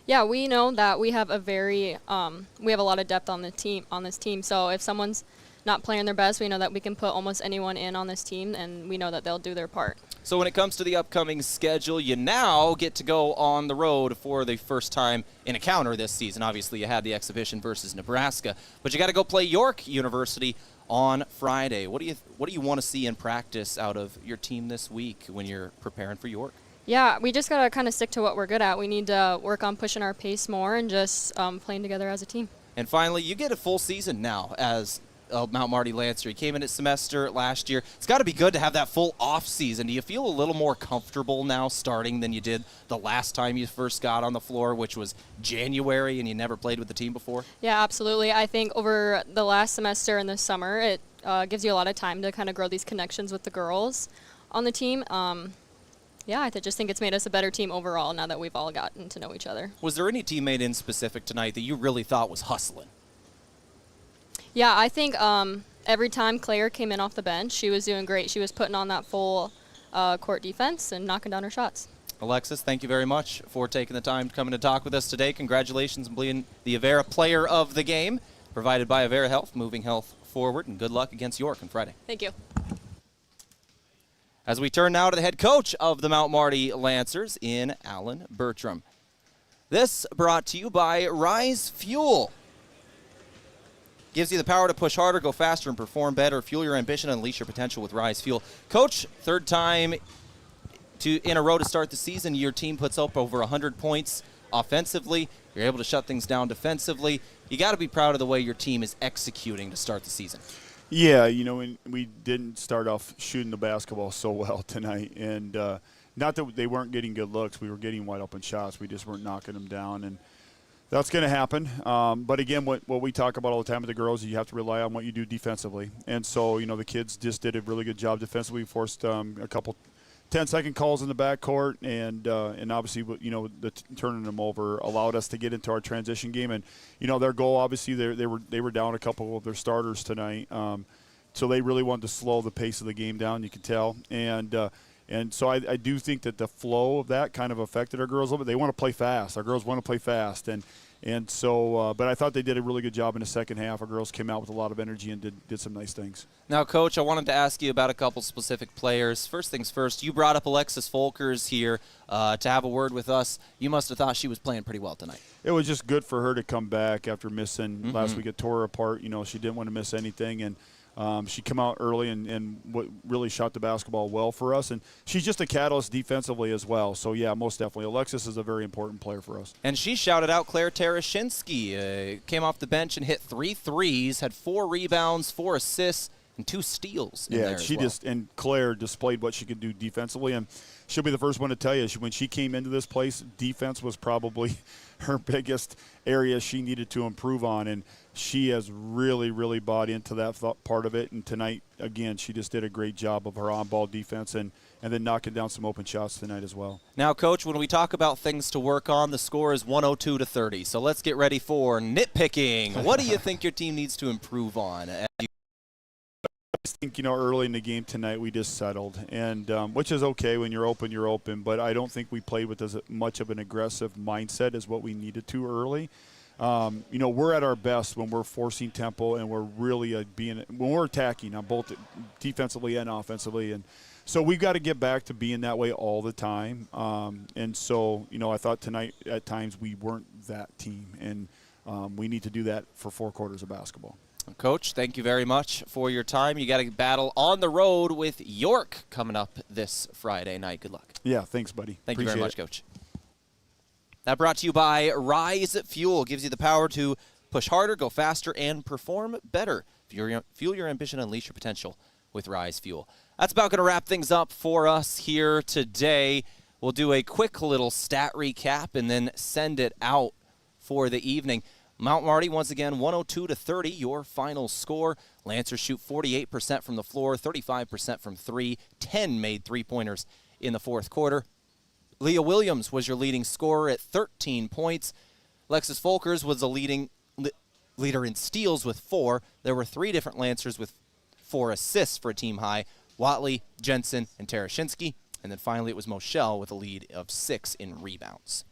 Yeah, we know that we have a we have a lot of depth on this team. So if someone's not playing their best, we know that we can put almost anyone in on this team, and we know that they'll do their part. So when it comes to the upcoming schedule, you now get to go on the road for the first time in a counter this season. Obviously, you had the exhibition versus Nebraska, but you got to go play York University on Friday. What do you want to see in practice out of your team this week when you're preparing for York? Yeah, we just got to kind of stick to what we're good at. We need to work on pushing our pace more and just playing together as a team. And finally, you get a full season now as Mount Marty Lancer. You came in at semester last year. It's got to be good to have that full off season. Do you feel a little more comfortable now starting than you did the last time you first got on the floor, which was January, and you never played with the team before? Yeah, absolutely. I think over the last semester and this summer, it gives you a lot of time to kind of grow these connections with the girls on the team. Yeah, I just think it's made us a better team overall now that we've all gotten to know each other. Was there any teammate in specific tonight that you really thought was hustling? Yeah, I think every time Claire came in off the bench, she was doing great. She was putting on that full court defense and knocking down her shots. Alexis, thank you very much for taking the time to come in and talk with us today. Congratulations on being the Avera player of the game, provided by Avera Health, moving health forward, and good luck against York on Friday. Thank you. As we turn now to the head coach of the Mount Marty Lancers in Alan Bertram. This brought to you by Rise Fuel. Gives you the power to push harder, go faster, and perform better. Fuel your ambition and unleash your potential with Rise Fuel. Coach, third time in a row to start the season. Your team puts up over 100 points offensively. You're able to shut things down defensively. You got to be proud of the way your team is executing to start the season. Yeah, you know, we didn't start off shooting the basketball so well tonight. And not that they weren't getting good looks. We were getting wide open shots. We just weren't knocking them down. And that's going to happen. But, again, what we talk about all the time with the girls is you have to rely on what you do defensively. And so, you know, the kids just did a really good job defensively. We forced a couple 10-second calls in the backcourt, and obviously, you know, turning them over allowed us to get into our transition game. And, you know, their goal, obviously, they were down a couple of their starters tonight. So they really wanted to slow the pace of the game down, you could tell. And so I do think that the flow of that kind of affected our girls a little bit. They want to play fast. Our girls want to play fast. And so, but I thought they did a really good job in the second half. Our girls came out with a lot of energy and did some nice things. Now, Coach, I wanted to ask you about a couple specific players. First things first, you brought up Alexis Folkers here to have a word with us. You must have thought she was playing pretty well tonight. It was just good for her to come back after missing last week. It tore her apart. You know, she didn't want to miss anything. And she came out early and really shot the basketball well for us. And she's just a catalyst defensively as well. So, yeah, most definitely. Alexis is a very important player for us. And she shouted out Claire Terashinsky. Came off the bench and hit 3 threes, had 4 rebounds, 4 assists, and 2 steals in there she as well. And Claire displayed what she could do defensively. And she'll be the first one to tell you, when she came into this place, defense was probably her biggest area she needed to improve on. And she has really, really bought into that part of it. And tonight, again, she just did a great job of her on-ball defense and then knocking down some open shots tonight as well. Now, Coach, when we talk about things to work on, the score is 102-30. So let's get ready for nitpicking. What do you think your team needs to improve on? I think, you know, early in the game tonight we just settled, and which is okay. When you're open. But I don't think we played with as much of an aggressive mindset as what we needed to early. You know, we're at our best when we're forcing tempo and we're really when we're attacking on both defensively and offensively. And so we've got to get back to being that way all the time. And so, you know, I thought tonight at times we weren't that team. And we need to do that for 4 quarters of basketball. Coach, thank you very much for your time. You got to battle on the road with York coming up this Friday night. Good luck. Yeah, thanks, buddy. Thank Appreciate you very much, it. Coach. That brought to you by Rise Fuel. Gives you the power to push harder, go faster, and perform better. Fuel your ambition, unleash your potential with Rise Fuel. That's about going to wrap things up for us here today. We'll do a quick little stat recap and then send it out for the evening. Mount Marty, once again, 102-30, your final score. Lancers shoot 48% from the floor, 35% from 3, 10 made three-pointers in the fourth quarter. Leah Williams was your leading scorer at 13 points. Lexus Folkers was the leader in steals with 4. There were 3 different Lancers with 4 assists for a team high. Watley, Jensen, and Tarashinsky. And then finally it was Moschel with a lead of 6 in rebounds.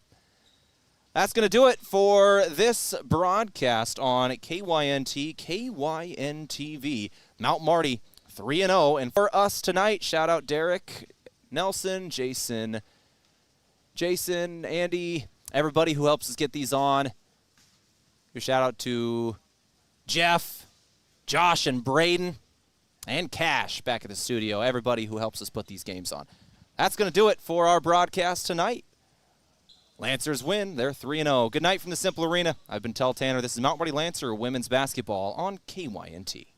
That's going to do it for this broadcast on KYNT, KYNTV. Mount Marty 3-0. And for us tonight, shout out Derek, Nelson, Jason, Andy, everybody who helps us get these on. Your shout out to Jeff, Josh, and Braden, and Cash back at the studio. Everybody who helps us put these games on. That's going to do it for our broadcast tonight. Lancers win. They're 3-0. Good night from the Cimpl Arena. I've been Tehl Tanner. This is Mount Marty Lancer women's basketball on KYNT.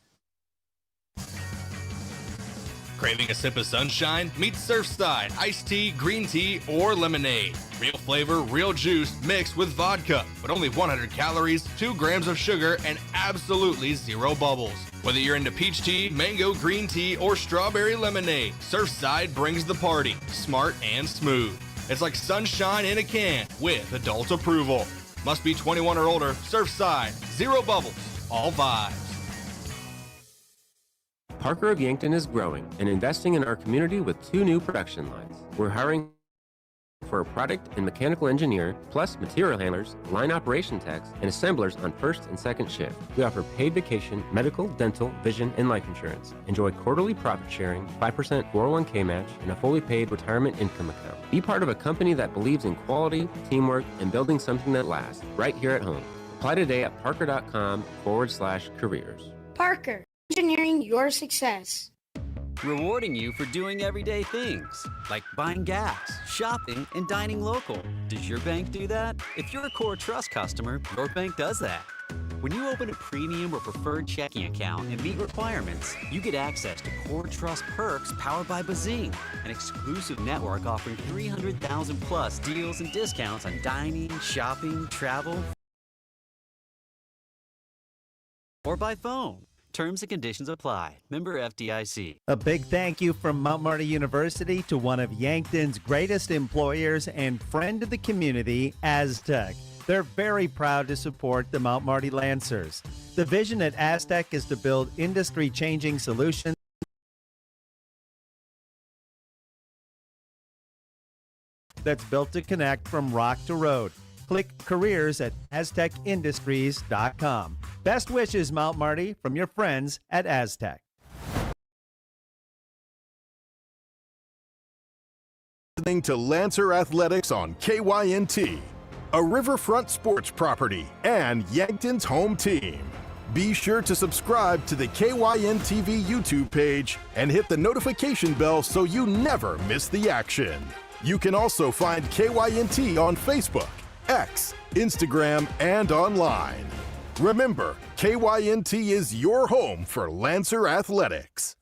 Craving a sip of sunshine? Meet Surfside, iced tea, green tea, or lemonade. Real flavor, real juice mixed with vodka, but only 100 calories, 2 grams of sugar, and absolutely 0 bubbles. Whether you're into peach tea, mango green tea, or strawberry lemonade, Surfside brings the party, smart and smooth. It's like sunshine in a can with adult approval. Must be 21 or older. Surfside, 0 bubbles, all vibes. Parker of Yankton is growing and investing in our community with 2 new production lines. We're hiring for a product and mechanical engineer, plus material handlers, line operation techs, and assemblers on first and second shift. We offer paid vacation, medical, dental, vision, and life insurance. Enjoy quarterly profit sharing, 5% 401k match, and a fully paid retirement income account. Be part of a company that believes in quality, teamwork, and building something that lasts right here at home. Apply today at parker.com/careers. Parker, engineering your success. Rewarding you for doing everyday things, like buying gas, shopping, and dining local. Does your bank do that? If you're a Core Trust customer, your bank does that. When you open a premium or preferred checking account and meet requirements, you get access to Core Trust perks powered by Bazing, an exclusive network offering 300,000 plus deals and discounts on dining, shopping, travel, or by phone. Terms and conditions apply. Member FDIC. A big thank you from Mount Marty University to one of Yankton's greatest employers and friend of the community, Aztec. They're very proud to support the Mount Marty Lancers. The vision at Aztec is to build industry-changing solutions that's built to connect from rock to road. Click careers at aztecindustries.com. Best wishes, Mount Marty, from your friends at Aztec. Listening to Lancer Athletics on KYNT, a riverfront sports property and Yankton's home team. Be sure to subscribe to the KYNTV YouTube page and hit the notification bell so you never miss the action. You can also find KYNT on Facebook, X, Instagram, and online. Remember, KYNT is your home for Lancer Athletics.